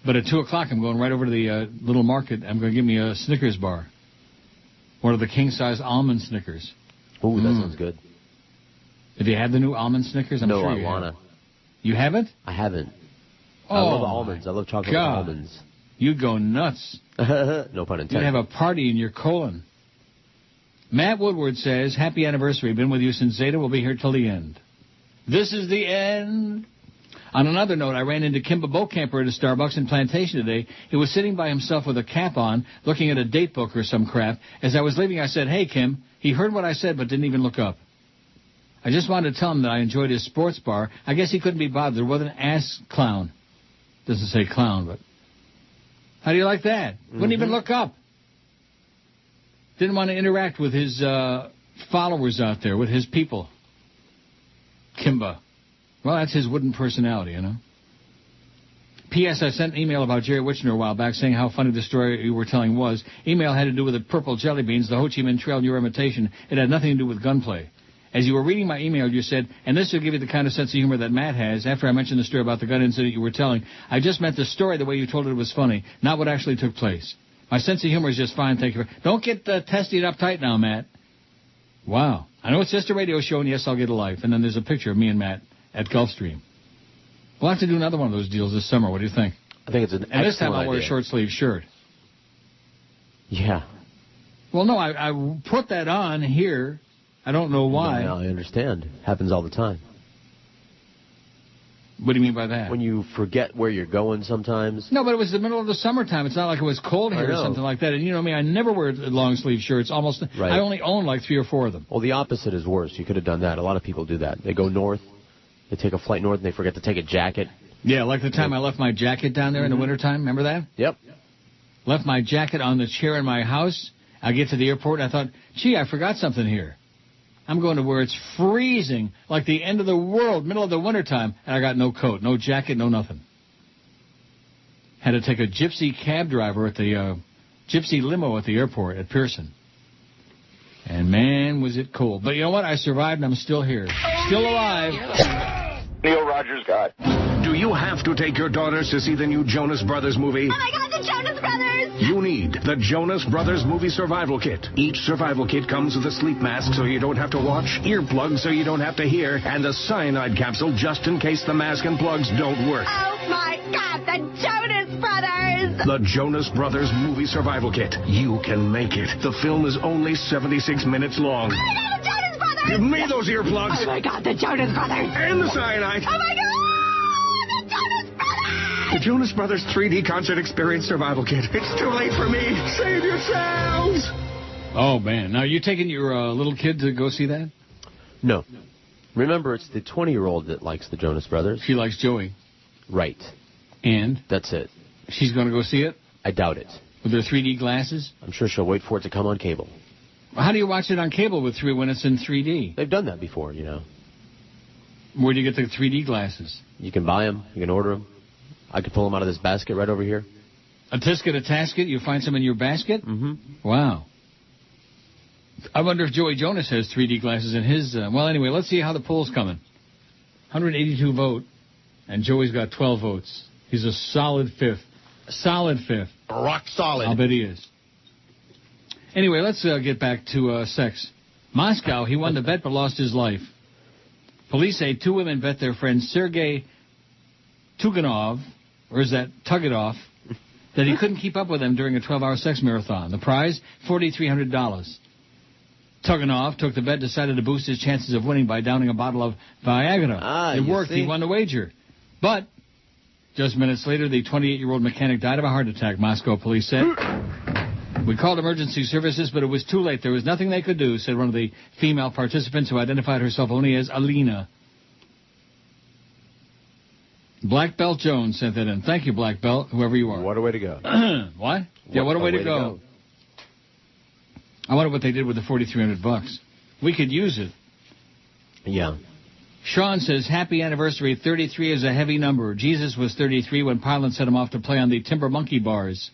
Speaker 3: But at 2 o'clock, I'm going right over to the little market. I'm going to give me a Snickers bar. One of the king-size almond Snickers.
Speaker 2: Ooh, that sounds good.
Speaker 3: Have you had the new almond Snickers? I'm
Speaker 2: no,
Speaker 3: sure
Speaker 2: I
Speaker 3: you
Speaker 2: wanna.
Speaker 3: have. You haven't?
Speaker 2: I haven't.
Speaker 3: Oh,
Speaker 2: I love almonds. I love chocolate with almonds.
Speaker 3: You'd go nuts.
Speaker 2: No pun intended.
Speaker 3: You'd have a party in your colon. Matt Woodward says, happy anniversary. Been with you since Zeta. Will be here till the end. This is the end. On another note, I ran into Kimba Beaucamper at a Starbucks in Plantation today. He was sitting by himself with a cap on, looking at a date book or some crap. As I was leaving, I said, hey, Kim. He heard what I said but didn't even look up. I just wanted to tell him that I enjoyed his sports bar. I guess he couldn't be bothered. There wasn't an ass clown. Doesn't say clown, but... How do you like that? Wouldn't even look up. Didn't want to interact with his followers out there, with his people. Kimba. Well, that's his wooden personality, you know. P.S. I sent an email about Jerry Witchner a while back saying how funny the story you were telling was. Email had to do with the purple jelly beans, the Ho Chi Minh Trail, and your imitation. It had nothing to do with gunplay. As you were reading my email, you said, and this will give you the kind of sense of humor that Matt has. After I mentioned the story about the gun incident you were telling, I just meant the story the way you told it was funny, not what actually took place. My sense of humor is just fine, thank you. Don't get testy and uptight now, Matt. Wow. I know it's just a radio show, and yes, I'll get a life. And then there's a picture of me and Matt at Gulfstream. We'll have to do another one of those deals this summer. What do you think?
Speaker 2: I think it's an
Speaker 3: And this time I'll wear a short-sleeve shirt.
Speaker 2: Yeah.
Speaker 3: Well, no, I put that on here. I don't know why.
Speaker 2: No, I understand. Happens all the time.
Speaker 3: What do you mean by that?
Speaker 2: When you forget where you're going sometimes.
Speaker 3: No, but it was the middle of the summertime. It's not like it was cold here or something like that. And you know me, I never wear long-sleeve shirts. Almost. Right. I only own like 3 or 4 of them.
Speaker 2: Well, the opposite is worse. You could have done that. A lot of people do that. They go north. They take a flight north and they forget to take a jacket.
Speaker 3: Yeah, like the time I left my jacket down there in the wintertime. Remember that?
Speaker 2: Yep.
Speaker 3: Left my jacket on the chair in my house. I get to the airport and I thought, gee, I forgot something here. I'm going to where it's freezing, like the end of the world, middle of the wintertime, and I got no coat, no jacket, no nothing. Had to take a gypsy cab driver at the gypsy limo at the airport at Pearson. And, man, was it cold. But you know what? I survived and I'm still here. Still alive.
Speaker 6: Neil Rogers God.
Speaker 7: Do you have to take your daughters to see the new Jonas Brothers movie?
Speaker 23: Oh my God, the Jonas Brothers!
Speaker 7: You need the Jonas Brothers Movie Survival Kit. Each survival kit comes with a sleep mask so you don't have to watch, earplugs so you don't have to hear, and a cyanide capsule just in case the mask and plugs don't work.
Speaker 23: Oh my God, the Jonas Brothers!
Speaker 7: The Jonas Brothers Movie Survival Kit. You can make it. The film is only 76 minutes long.
Speaker 23: Oh my God, the Jonas Brothers!
Speaker 7: Give me those earplugs.
Speaker 23: Oh my God, the Jonas Brothers!
Speaker 7: And the cyanide.
Speaker 23: Oh my God!
Speaker 7: The Jonas Brothers 3D Concert Experience Survival Kit. It's too late for me. Save yourselves!
Speaker 3: Oh, man. Now, you taking your little kid to go see that?
Speaker 2: No. Remember, it's the 20-year-old that likes the Jonas Brothers.
Speaker 3: She likes Joey.
Speaker 2: Right.
Speaker 3: And?
Speaker 2: That's it.
Speaker 3: She's going to go see it?
Speaker 2: I doubt it.
Speaker 3: With her 3D glasses?
Speaker 2: I'm sure she'll wait for it to come on cable.
Speaker 3: Well, how do you watch it on cable when it's in 3D?
Speaker 2: They've done that before, you know.
Speaker 3: Where do you get the 3D glasses?
Speaker 2: You can buy them. You can order them. I could pull them out of this basket right over here.
Speaker 3: A tisket, a tasket? You find some in your basket?
Speaker 2: Mm-hmm.
Speaker 3: Wow. I wonder if Joey Jonas has 3D glasses in his... well, anyway, let's see how the poll's coming. 182 vote, and Joey's got 12 votes. He's a solid fifth. A solid fifth.
Speaker 22: Rock solid.
Speaker 3: I'll bet he is. Anyway, let's get back to sex. Moscow, he won the bet but lost his life. Police say 2 women bet their friend Sergei Tuganov, or is that Tugadov, that he couldn't keep up with them during a 12-hour sex marathon. The prize, $4,300. Tuganov took the bet, decided to boost his chances of winning by downing a bottle of Viagra. It worked. He won the wager. But just minutes later, the 28-year-old mechanic died of a heart attack, Moscow police said. We called emergency services, but it was too late. There was nothing they could do, said one of the female participants who identified herself only as Alina. Black Belt Jones sent that in. Thank you, Black Belt, whoever you are.
Speaker 2: What a way to go.
Speaker 3: What? Yeah, what a way to go. I wonder what they did with the $4,300. We could use it.
Speaker 2: Yeah.
Speaker 3: Sean says, happy anniversary. 33 is a heavy number. Jesus was 33 when Pilate sent him off to play on the Timber Monkey bars.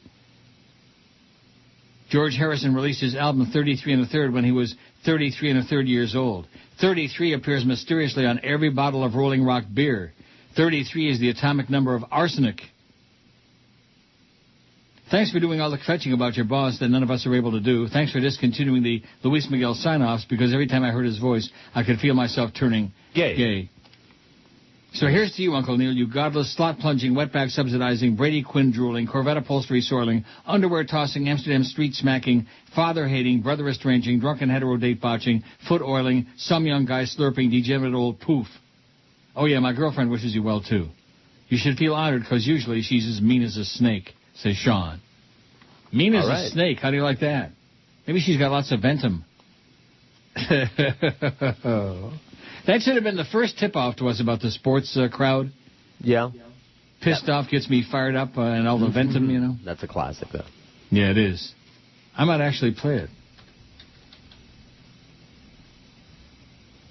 Speaker 3: George Harrison released his album 33 1/3 when he was 33 1/3 years old. 33 appears mysteriously on every bottle of Rolling Rock beer. 33 is the atomic number of arsenic. Thanks for doing all the fetching about your boss that none of us are able to do. Thanks for discontinuing the Luis Miguel sign-offs because every time I heard his voice, I could feel myself turning gay. So here's to you, Uncle Neil, you godless, slot-plunging, wetback subsidizing, Brady Quinn drooling, Corvette upholstery soiling, underwear tossing, Amsterdam street smacking, father-hating, brother estranging, drunken hetero date botching, foot oiling, some young guy slurping, degenerate old poof. Oh, yeah, my girlfriend wishes you well, too. You should feel honored because usually she's as mean as a snake, says Sean. Mean as a snake? How do you like that? Maybe she's got lots of ventum. That should have been the first tip-off to us about the sports crowd.
Speaker 2: Yeah.
Speaker 3: Pissed off gets me fired up and all the ventum, you know.
Speaker 2: That's a classic, though.
Speaker 3: Yeah, it is. I might actually play it.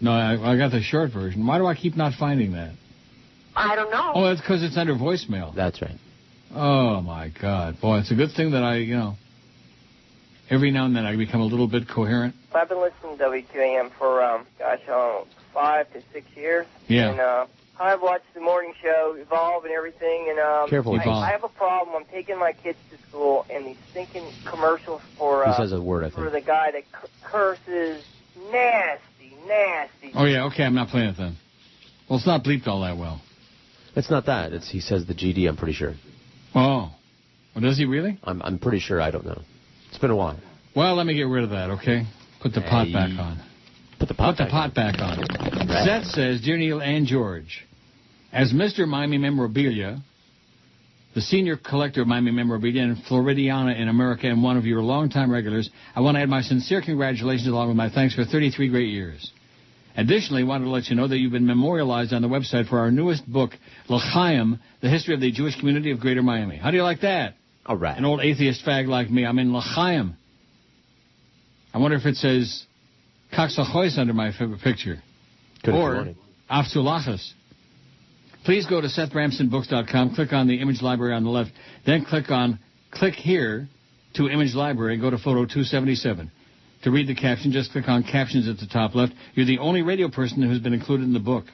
Speaker 3: No, I got the short version. Why do I keep not finding that?
Speaker 1: I don't know.
Speaker 3: Oh, that's because it's under voicemail.
Speaker 2: That's right.
Speaker 3: Oh, my God. Boy, it's a good thing that every now and then I become a little bit coherent.
Speaker 8: I've been listening to WQAM for, 5 to 6 years.
Speaker 3: Yeah.
Speaker 8: And I've watched the morning show evolve and everything. And
Speaker 2: Careful,
Speaker 8: I have a problem. I'm taking my kids to school, and these stinking commercials for
Speaker 2: he says a word, I think.
Speaker 8: for the guy that curses, nasty.
Speaker 3: Oh, yeah, okay, I'm not playing it then. Well, it's not bleeped all that well.
Speaker 2: It's not that. He says the GD, I'm pretty sure.
Speaker 3: Oh. Well, does he really?
Speaker 2: I'm pretty sure. I don't know. It's been a while.
Speaker 3: Well, let me get rid of that, okay? Put the pot back on.
Speaker 2: Put the pot back on.
Speaker 3: Right. Seth says, Dear Neil and George, as Mr. Miami Memorabilia, the senior collector of Miami Memorabilia and Floridiana in America and one of your longtime regulars, I want to add my sincere congratulations along with my thanks for 33 great years. Additionally, I wanted to let you know that you've been memorialized on the website for our newest book, L'Chaim, The History of the Jewish Community of Greater Miami. How do you like that?
Speaker 2: All right.
Speaker 3: An old atheist fag like me. I'm in L'Chaim. I wonder if it says Kaxachois under my picture. Or Afsulachas. Please go to SethRamsonBooks.com, click on the image library on the left, then click here to image library and go to photo 277. To read the caption, just click on captions at the top left. You're the only radio person who's been included in the book.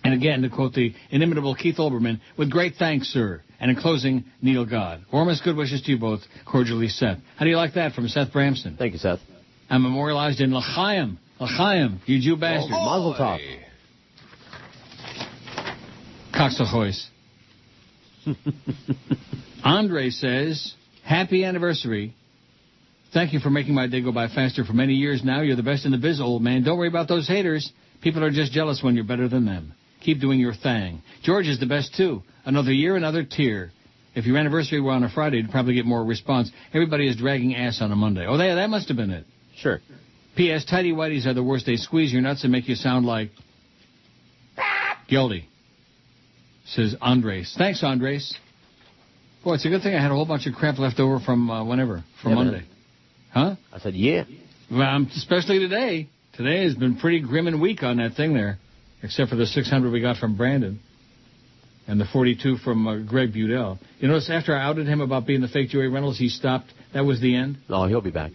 Speaker 3: And again, to quote the inimitable Keith Olbermann, with great thanks, sir. And in closing, Neil God. Warmest good wishes to you both. Cordially, Seth. How do you like that from Seth Bramson?
Speaker 2: Thank you, Seth.
Speaker 3: I'm memorialized in L'chaim. L'chaim, you Jew bastard.
Speaker 2: Mazel tov.
Speaker 3: Coxahois. Andre says, happy anniversary. Thank you for making my day go by faster for many years now. You're the best in the biz, old man. Don't worry about those haters. People are just jealous when you're better than them. Keep doing your thing. George is the best, too. Another year, another tier. If your anniversary were on a Friday, you'd probably get more response. Everybody is dragging ass on a Monday. Oh, that must have been it.
Speaker 2: Sure.
Speaker 3: P.S. Tidy whities are the worst. They squeeze your nuts and make you sound like... guilty. Says Andres. Thanks, Andres. Boy, it's a good thing I had a whole bunch of crap left over from Monday.
Speaker 2: Man.
Speaker 3: Huh?
Speaker 2: I said, yeah.
Speaker 3: Well, especially today. Today has been pretty grim and weak on that thing there, except for the 600 we got from Brandon and the 42 from Greg Budell. You notice after I outed him about being the fake Joey Reynolds, he stopped. That was the end.
Speaker 2: Oh, he'll be back.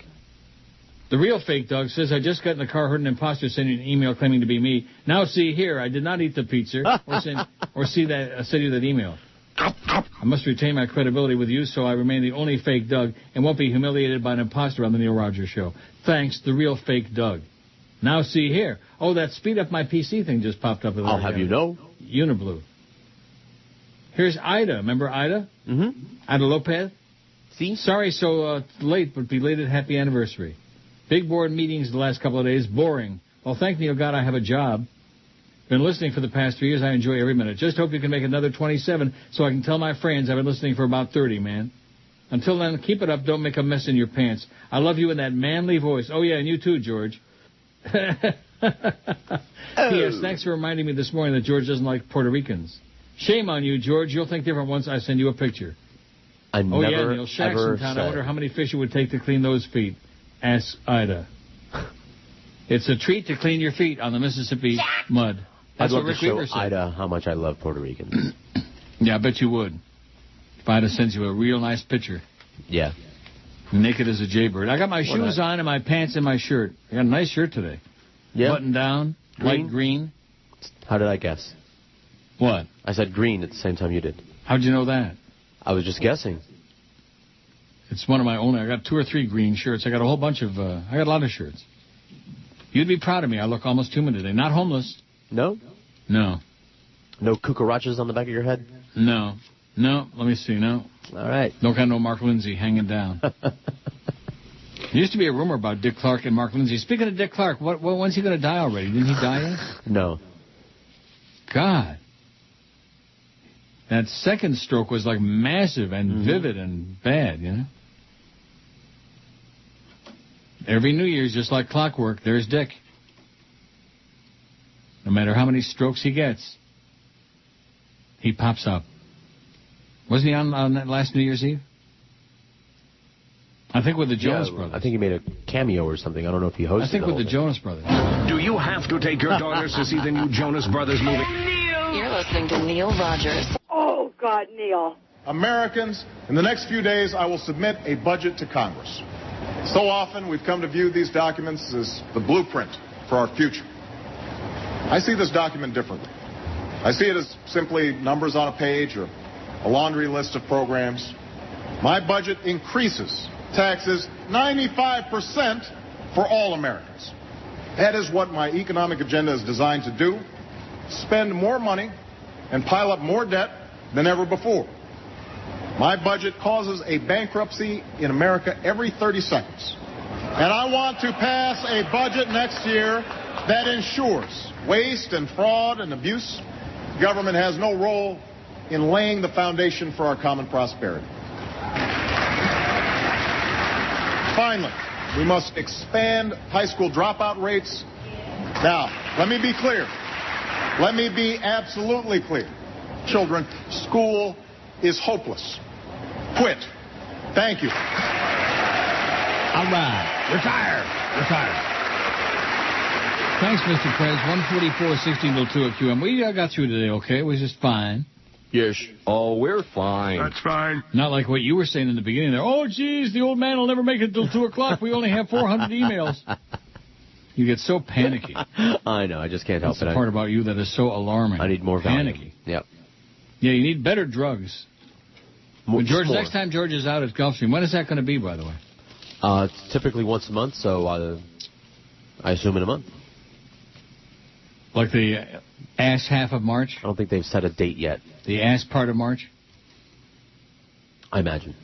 Speaker 3: The real fake Doug says, I just got in the car, heard an imposter sending an email claiming to be me. Now see here, I did not eat the pizza or send you that email. I must retain my credibility with you, so I remain the only fake Doug and won't be humiliated by an imposter on the Neil Rogers Show. Thanks, the real fake Doug. Now see here. Oh, that speed up my PC thing just popped up.
Speaker 2: I'll have you know.
Speaker 3: Uniblue. Here's Ida. Remember Ida?
Speaker 2: Mm-hmm.
Speaker 3: Ida Lopez?
Speaker 2: See?
Speaker 3: Sorry so late, but belated happy anniversary. Big board meetings the last couple of days. Boring. Well, thank Neil God I have a job. Been listening for the past 3 years. I enjoy every minute. Just hope you can make another 27 so I can tell my friends I've been listening for about 30, man. Until then, keep it up. Don't make a mess in your pants. I love you in that manly voice. Oh, yeah, and you too, George. P.S. Thanks for reminding me this morning that George doesn't like Puerto Ricans. Shame on you, George. You'll think different once I send you a picture.
Speaker 2: I never,
Speaker 3: yeah, Neil. Shacks in town. I wonder how many fish it would take to clean those feet. Ask Ida. It's a treat to clean your feet on the Mississippi mud. That's
Speaker 2: I'd love
Speaker 3: what Rick
Speaker 2: to show
Speaker 3: Weaver said.
Speaker 2: Ida how much I love Puerto Ricans.
Speaker 3: Yeah, I bet you would. If Ida sends you a real nice picture.
Speaker 2: Yeah.
Speaker 3: Naked as a jaybird. I got my shoes on and my pants and my shirt. I got a nice shirt today.
Speaker 2: Yeah.
Speaker 3: Button down, light green.
Speaker 2: How did I guess?
Speaker 3: What?
Speaker 2: I said green at the same time you did.
Speaker 3: How'd you know that?
Speaker 2: I was just guessing.
Speaker 3: It's one of my only. I got 2 or 3 green shirts. I got a whole bunch of. I got a lot of shirts. You'd be proud of me. I look almost human today. Not homeless.
Speaker 2: No?
Speaker 3: No.
Speaker 2: No cucarachas on the back of your head?
Speaker 3: No. No. Let me see. No.
Speaker 2: All right.
Speaker 3: Don't got no Mark Lindsay hanging down. There used to be a rumor about Dick Clark and Mark Lindsay. Speaking of Dick Clark, when's he going to die already? Didn't he die yet?
Speaker 2: No.
Speaker 3: God. That second stroke was like massive and vivid and bad, you know? Every New Year's, just like clockwork, there's Dick. No matter how many strokes he gets, he pops up. Wasn't he on that last New Year's Eve? I think with the Jonas Brothers.
Speaker 2: I think he made a cameo or something. I don't know if he hosted.
Speaker 3: I think with the Jonas Brothers.
Speaker 7: Do you have to take your daughters to see the new Jonas Brothers movie?
Speaker 17: You're listening to Neil Rogers.
Speaker 1: Oh, God, Neil.
Speaker 22: Americans, in the next few days, I will submit a budget to Congress. So often, we've come to view these documents as the blueprint for our future. I see this document differently. I see it as simply numbers on a page or a laundry list of programs. My budget increases taxes 95% for all Americans. That is what my economic agenda is designed to do. Spend more money and pile up more debt than ever before. My budget causes a bankruptcy in America every 30 seconds. And I want to pass a budget next year that ensures waste and fraud and abuse. Government has no role in laying the foundation for our common prosperity. Finally, we must expand high school dropout rates. Now, let me be clear. Let me be absolutely clear. Children, school is hopeless. Quit. Thank you.
Speaker 3: All right. Retire. Thanks, Mr. Prez. 144-1602 at QM. We got through today, okay? It was just fine.
Speaker 7: Yes. Oh, we're fine.
Speaker 6: That's fine.
Speaker 3: Not like what you were saying in the beginning there. Oh, geez, the old man will never make it till 2 o'clock. We only have 400 emails. You get so panicky.
Speaker 2: I know. I just can't help
Speaker 3: That's
Speaker 2: it.
Speaker 3: the part about you that is so alarming.
Speaker 2: I need more Valium.
Speaker 3: Panicky.
Speaker 2: Yep.
Speaker 3: Yeah, you need better drugs. When next time George is out at Gulfstream, when is that going to be, by the way?
Speaker 2: It's typically once a month, so I assume in a month.
Speaker 3: Like the ass half of March?
Speaker 2: I don't think they've set a date yet.
Speaker 3: The ass part of March?
Speaker 2: I imagine.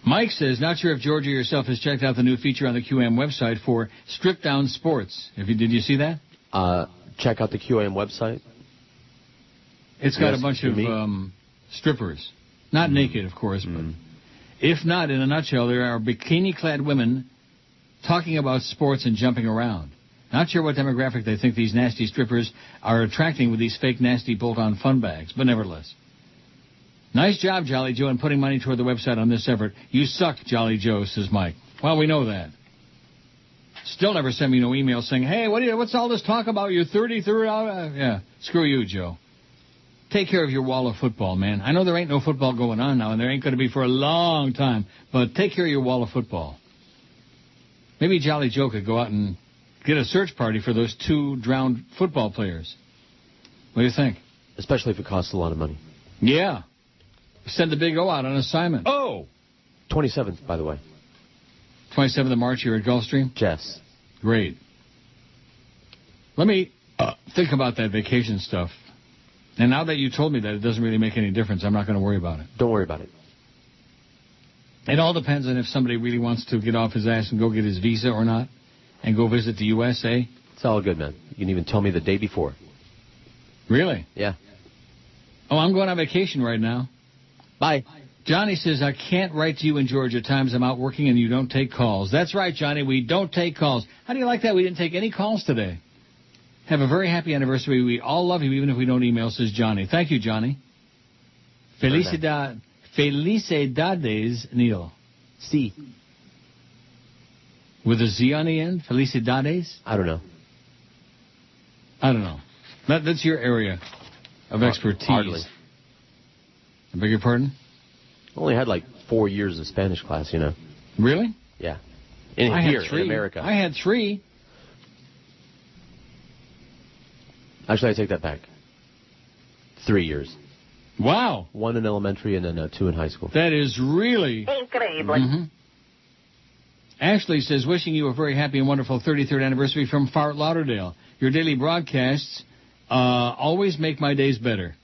Speaker 3: Mike says, not sure if Georgia yourself has checked out the new feature on the QAM website for stripped down sports. Did you see that?
Speaker 2: Check out the QAM website.
Speaker 3: It's got a bunch of strippers. Not naked, of course, but if not, in a nutshell, there are bikini-clad women talking about sports and jumping around. Not sure what demographic they think these nasty strippers are attracting with these fake, nasty bolt-on fun bags, but nevertheless. Nice job, Jolly Joe, in putting money toward the website on this effort. You suck, Jolly Joe, says Mike. Well, we know that. Still never sent me no email saying, hey, what's all this talk about? You're 33rd? Yeah, screw you, Joe. Take care of your wall of football, man. I know there ain't no football going on now, and there ain't going to be for a long time, but take care of your wall of football. Maybe Jolly Joe could go out and get a search party for those 2 drowned football players. What do you think?
Speaker 2: Especially if it costs a lot of money.
Speaker 3: Yeah. Send the Big O out on assignment.
Speaker 2: Oh! 27th, by the way.
Speaker 3: 27th of March, you're at Gulfstream?
Speaker 2: Yes.
Speaker 3: Great. Let me think about that vacation stuff. And now that you told me that it doesn't really make any difference, I'm not going to worry about it.
Speaker 2: Don't worry about it.
Speaker 3: It all depends on if somebody really wants to get off his ass and go get his visa or not and go visit the USA.
Speaker 2: It's all good, man. You can even tell me the day before.
Speaker 3: Really?
Speaker 2: Yeah.
Speaker 3: Oh, I'm going on vacation right now.
Speaker 2: Bye.
Speaker 3: Johnny says, I can't write to you in Georgia. Times I'm out working and you don't take calls. That's right, Johnny. We don't take calls. How do you like that? We didn't take any calls today. Have a very happy anniversary. We all love you, even if we don't email, says Johnny. Thank you, Johnny. Felicidades, Neil.
Speaker 2: C.
Speaker 3: With a Z on the end? Felicidades?
Speaker 2: I don't know.
Speaker 3: That's your area of expertise.
Speaker 2: Hardly.
Speaker 3: I beg your pardon?
Speaker 2: Only had like 4 years of Spanish class, you know.
Speaker 3: Really?
Speaker 2: Yeah.
Speaker 3: I
Speaker 2: Here,
Speaker 3: had 3.
Speaker 2: in America.
Speaker 3: I had 3.
Speaker 2: Actually, I take that back. 3 years.
Speaker 3: Wow.
Speaker 2: 1 in elementary and then 2 in high school.
Speaker 3: That is really...
Speaker 24: Incredible.
Speaker 3: Mm-hmm. Ashley says, wishing you a very happy and wonderful 33rd anniversary from Fort Lauderdale. Your daily broadcasts always make my days better.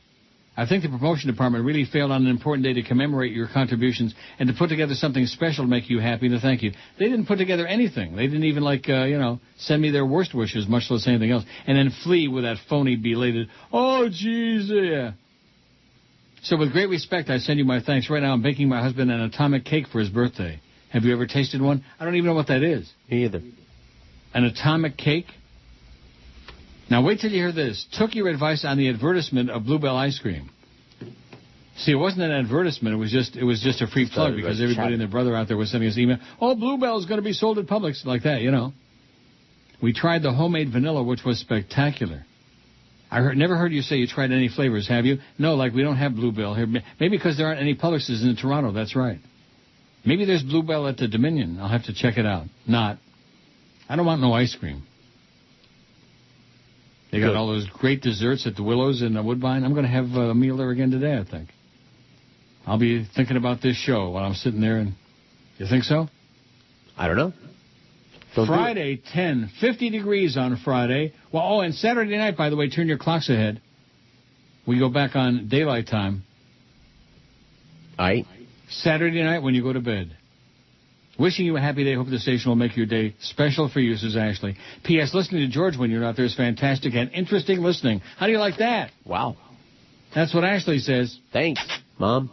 Speaker 3: I think the promotion department really failed on an important day to commemorate your contributions and to put together something special to make you happy and to thank you. They didn't put together anything. They didn't even, send me their worst wishes, much less anything else, and then flee with that phony, belated, oh, jeez, yeah. So with great respect, I send you my thanks. Right now I'm baking my husband an atomic cake for his birthday. Have you ever tasted one? I don't even know what that is.
Speaker 2: Me either.
Speaker 3: An atomic cake? Now, wait till you hear this. Took your advice on the advertisement of Bluebell ice cream. See, it wasn't an advertisement. It was just a free plug because everybody and their brother out there was sending us email. Oh, Bluebell is going to be sold at Publix, like that, you know. We tried the homemade vanilla, which was spectacular. Never heard you say you tried any flavors, have you? No, we don't have Bluebell here. Maybe because there aren't any Publixes in Toronto. That's right. Maybe there's Bluebell at the Dominion. I'll have to check it out. Not. I don't want no ice cream. They got all those great desserts at the Willows and the Woodbine. I'm going to have a meal there again today, I think. I'll be thinking about this show while I'm sitting there. And you think so?
Speaker 2: I don't know.
Speaker 3: Friday, 50 degrees on Friday. Well, and Saturday night, by the way, turn your clocks ahead. We go back on daylight time.
Speaker 2: All right.
Speaker 3: Saturday night when you go to bed. Wishing you a happy day. Hope the station will make your day special for you, says Ashley. P.S. Listening to George when you're not there is fantastic and interesting listening. How do you like that?
Speaker 2: Wow.
Speaker 3: That's what Ashley says.
Speaker 2: Thanks, Mom.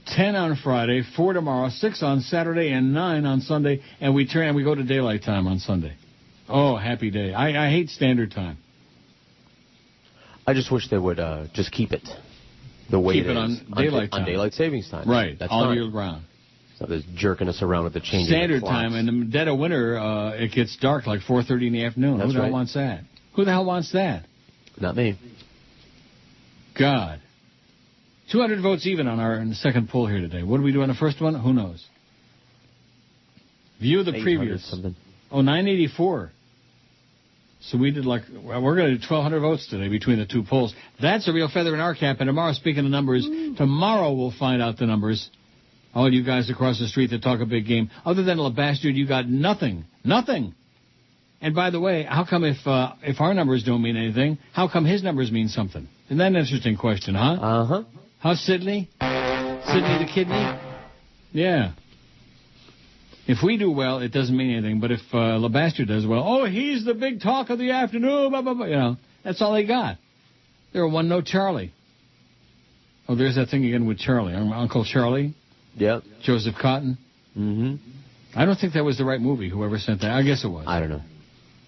Speaker 3: 10 on Friday, 4 tomorrow, 6 on Saturday, and 9 on Sunday. And we go to daylight time on Sunday. Oh, happy day. I hate standard time.
Speaker 2: I just wish they would just keep it the way it is.
Speaker 3: Keep it on daylight time.
Speaker 2: On daylight savings time.
Speaker 3: Right,
Speaker 2: That's
Speaker 3: all
Speaker 2: fine.
Speaker 3: year round.
Speaker 2: So there's jerking us around with the changing
Speaker 3: Standard time, in the dead of winter, it gets dark like 4:30 in the afternoon.
Speaker 2: That's
Speaker 3: Who the hell wants that? Who the hell wants that?
Speaker 2: Not me.
Speaker 3: God. 200 votes even on our second poll here today. What do we do on the first one? Who knows? View the previous.
Speaker 2: Something.
Speaker 3: Oh, 984. So we did we're going to do 1,200 votes today between the two polls. That's a real feather in our cap. And tomorrow, speaking of numbers, tomorrow we'll find out the numbers. All you guys across the street that talk a big game. Other than Bastard, you got nothing. Nothing. And by the way, how come if our numbers don't mean anything, how come his numbers mean something? Isn't that an interesting question, huh?
Speaker 2: Uh-huh.
Speaker 3: How's Sidney? Sidney the kidney? Yeah. If we do well, it doesn't mean anything. But if LeBastard does well, oh, he's the big talk of the afternoon, blah, blah, blah. You know, that's all they got. They're a one-note Charlie. Oh, there's that thing again with Charlie. Uncle Charlie?
Speaker 2: Yep.
Speaker 3: Joseph Cotton?
Speaker 2: Mm-hmm.
Speaker 3: I don't think that was the right movie, whoever sent that. I guess it was.
Speaker 2: I don't know.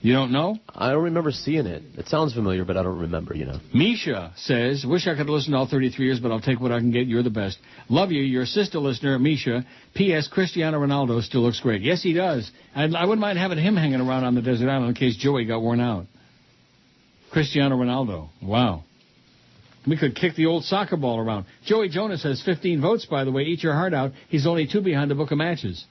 Speaker 3: You don't know?
Speaker 2: I don't remember seeing it. It sounds familiar, but I don't remember, you know.
Speaker 3: Misha says, wish I could listen to all 33 years, but I'll take what I can get. You're the best. Love you. Your sister listener, Misha. P.S. Cristiano Ronaldo still looks great. Yes, he does. I wouldn't mind having him hanging around on the desert island in case Joey got worn out. Cristiano Ronaldo. Wow. We could kick the old soccer ball around. Joey Jonas has 15 votes, by the way. Eat your heart out. He's only 2 behind the book of matches.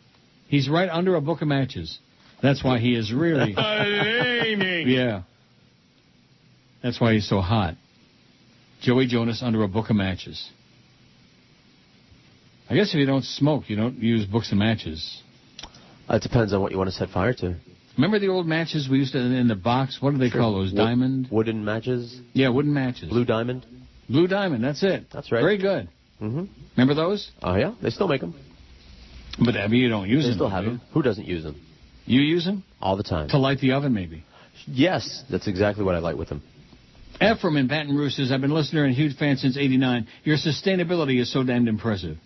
Speaker 3: He's right under a book of matches. That's why he is really... Yeah. That's why he's so hot. Joey Jonas under a book of matches. I guess if you don't smoke, you don't use books of matches.
Speaker 2: It depends on what you want to set fire to.
Speaker 3: Remember the old matches we used to in the box? What do they call those? Diamond?
Speaker 2: Wooden matches?
Speaker 3: Yeah, wooden matches.
Speaker 2: Blue Diamond?
Speaker 3: Blue Diamond, that's it.
Speaker 2: That's right.
Speaker 3: Very good.
Speaker 2: Mm-hmm.
Speaker 3: Remember those?
Speaker 2: Oh, yeah. They still make them.
Speaker 3: But I mean, you don't use them.
Speaker 2: They still have them. Who doesn't use them?
Speaker 3: You use them?
Speaker 2: All the time.
Speaker 3: To light the oven, maybe?
Speaker 2: Yes, that's exactly what I like with them.
Speaker 3: Ephraim in Baton Rouge says, I've been a listener and a huge fan since '89. Your sustainability is so damned impressive.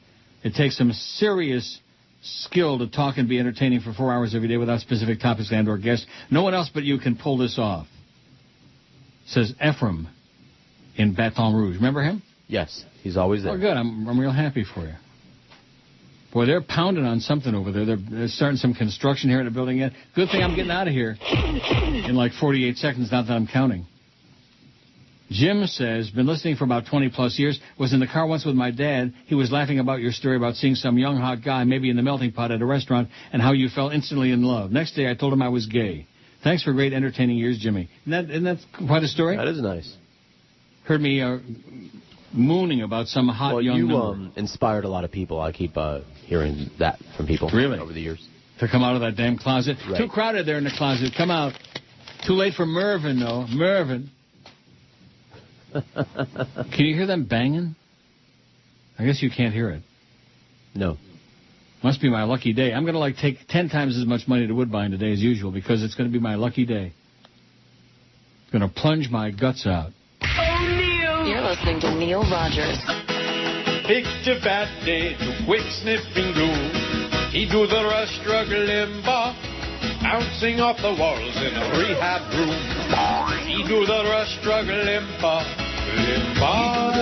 Speaker 3: It takes some serious skill to talk and be entertaining for 4 hours every day without specific topics and or guests. No one else but you can pull this off. Says Ephraim in Baton Rouge. Remember him?
Speaker 2: Yes, he's always there.
Speaker 3: Oh, good. I'm real happy for you. Boy, they're pounding on something over there. They're starting some construction here in the building yet. Good thing I'm getting out of here in like 48 seconds, not that I'm counting. Jim says, been listening for about 20-plus years, was in the car once with my dad. He was laughing about your story about seeing some young, hot guy, maybe in the melting pot at a restaurant, and how you fell instantly in love. Next day, I told him I was gay. Thanks for great, entertaining years, Jimmy. Isn't that quite a story?
Speaker 2: That is nice.
Speaker 3: Heard me mooning about some hot young
Speaker 2: you inspired a lot of people. I keep hearing that from people over the years.
Speaker 3: To come out of that damn closet.
Speaker 2: Right.
Speaker 3: Too crowded there in the closet. Come out. Too late for Mervyn, though. Mervyn. Can you hear them banging? I guess you can't hear it.
Speaker 2: No.
Speaker 3: Must be my lucky day. I'm going to take 10 times as much money to Woodbine today as usual because it's going to be my lucky day. I'm going to plunge my guts out.
Speaker 17: You're listening to Neil Rogers.
Speaker 10: Picture bad day to quick sniffing glue. He do the Rush Limbaugh, bouncing off the walls in a rehab room. He do the Rush Limbaugh, Limbaugh.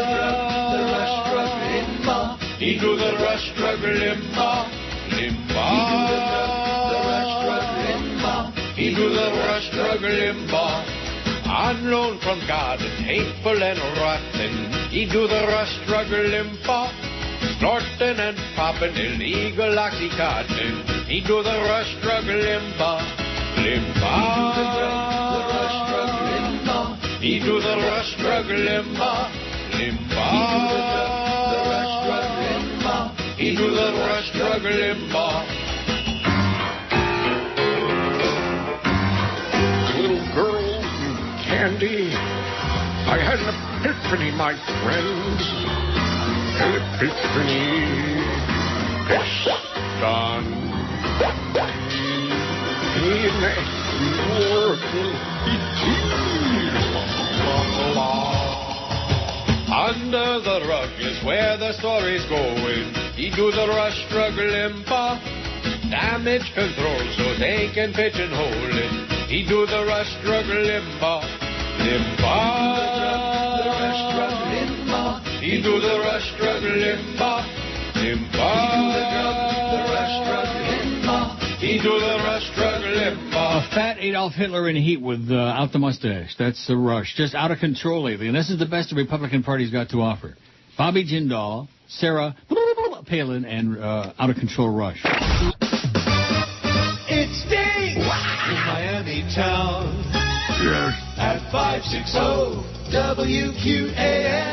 Speaker 10: He do the Rush Limbaugh, Limbaugh. He do the Rush Limbaugh. On loan from God and hateful and rotten, he do the Rush Limbaugh, snorting and popping illegal Oxycontin. He do the Rush Limbaugh, Limbaugh. He do the Rush Limbaugh, Limbaugh. He do the Rush Limbaugh.
Speaker 11: Little girl. Candy, I had an epiphany, my friends. An epiphany. It's done. In
Speaker 10: Under the rug is where the story's going. He do the Rush Limbaugh, damage control so they can pigeonhole it. He do the Rush Limbaugh, Limbaugh. He do the Rush Limbaugh, Limbaugh. He do the Rush Limbaugh.
Speaker 3: A fat Adolf Hitler in heat without the mustache. That's the Rush. Just out of control lately. And this is the best the Republican Party's got to offer. Bobby Jindal, Sarah Palin, and out of control Rush.
Speaker 10: It's day in Miami town. Yes. At 560 WQAM.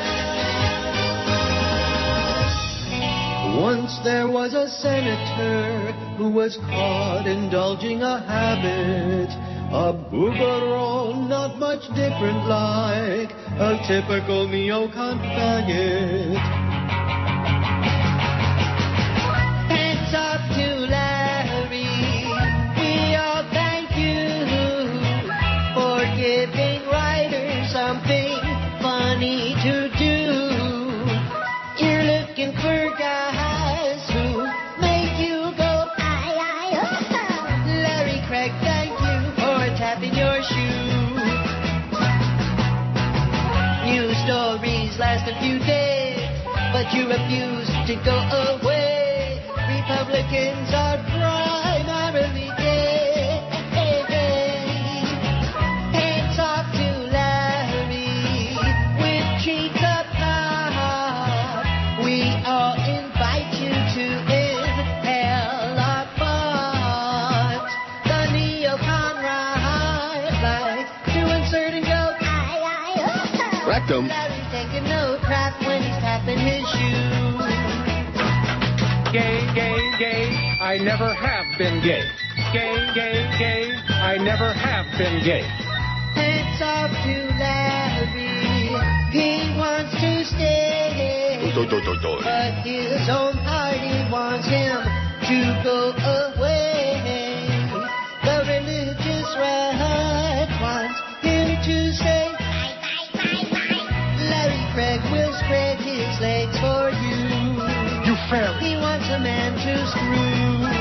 Speaker 9: Once there was a senator who was caught indulging a habit, a boogerol, not much different like a typical neocon faggot.
Speaker 14: Hands up to Larry, we all thank you for giving writers something funny to do. You're looking for guys who make you go, aye, aye, oh. Larry Craig, thank you for tapping your shoe. News stories last a few days, but you refuse to go away. Republicans are primarily gay. Hands off to Larry with cheeks up high. We all invite you to inhale our butts. The neocon right, like to insert and go, aye, aye, oh.
Speaker 11: Rectum.
Speaker 14: Larry's taking no crap when he's tapping his shoe.
Speaker 12: Gay, gay, gay, I never have been gay. Gay, gay, gay, I never have been gay.
Speaker 14: Hands off to Larry, he wants to stay. But his own party wants him to go away. The religious right wants him to say, bye, bye, bye, bye. Larry Craig will spread his legs for you.
Speaker 12: You fairy.
Speaker 14: He wants a man to screw.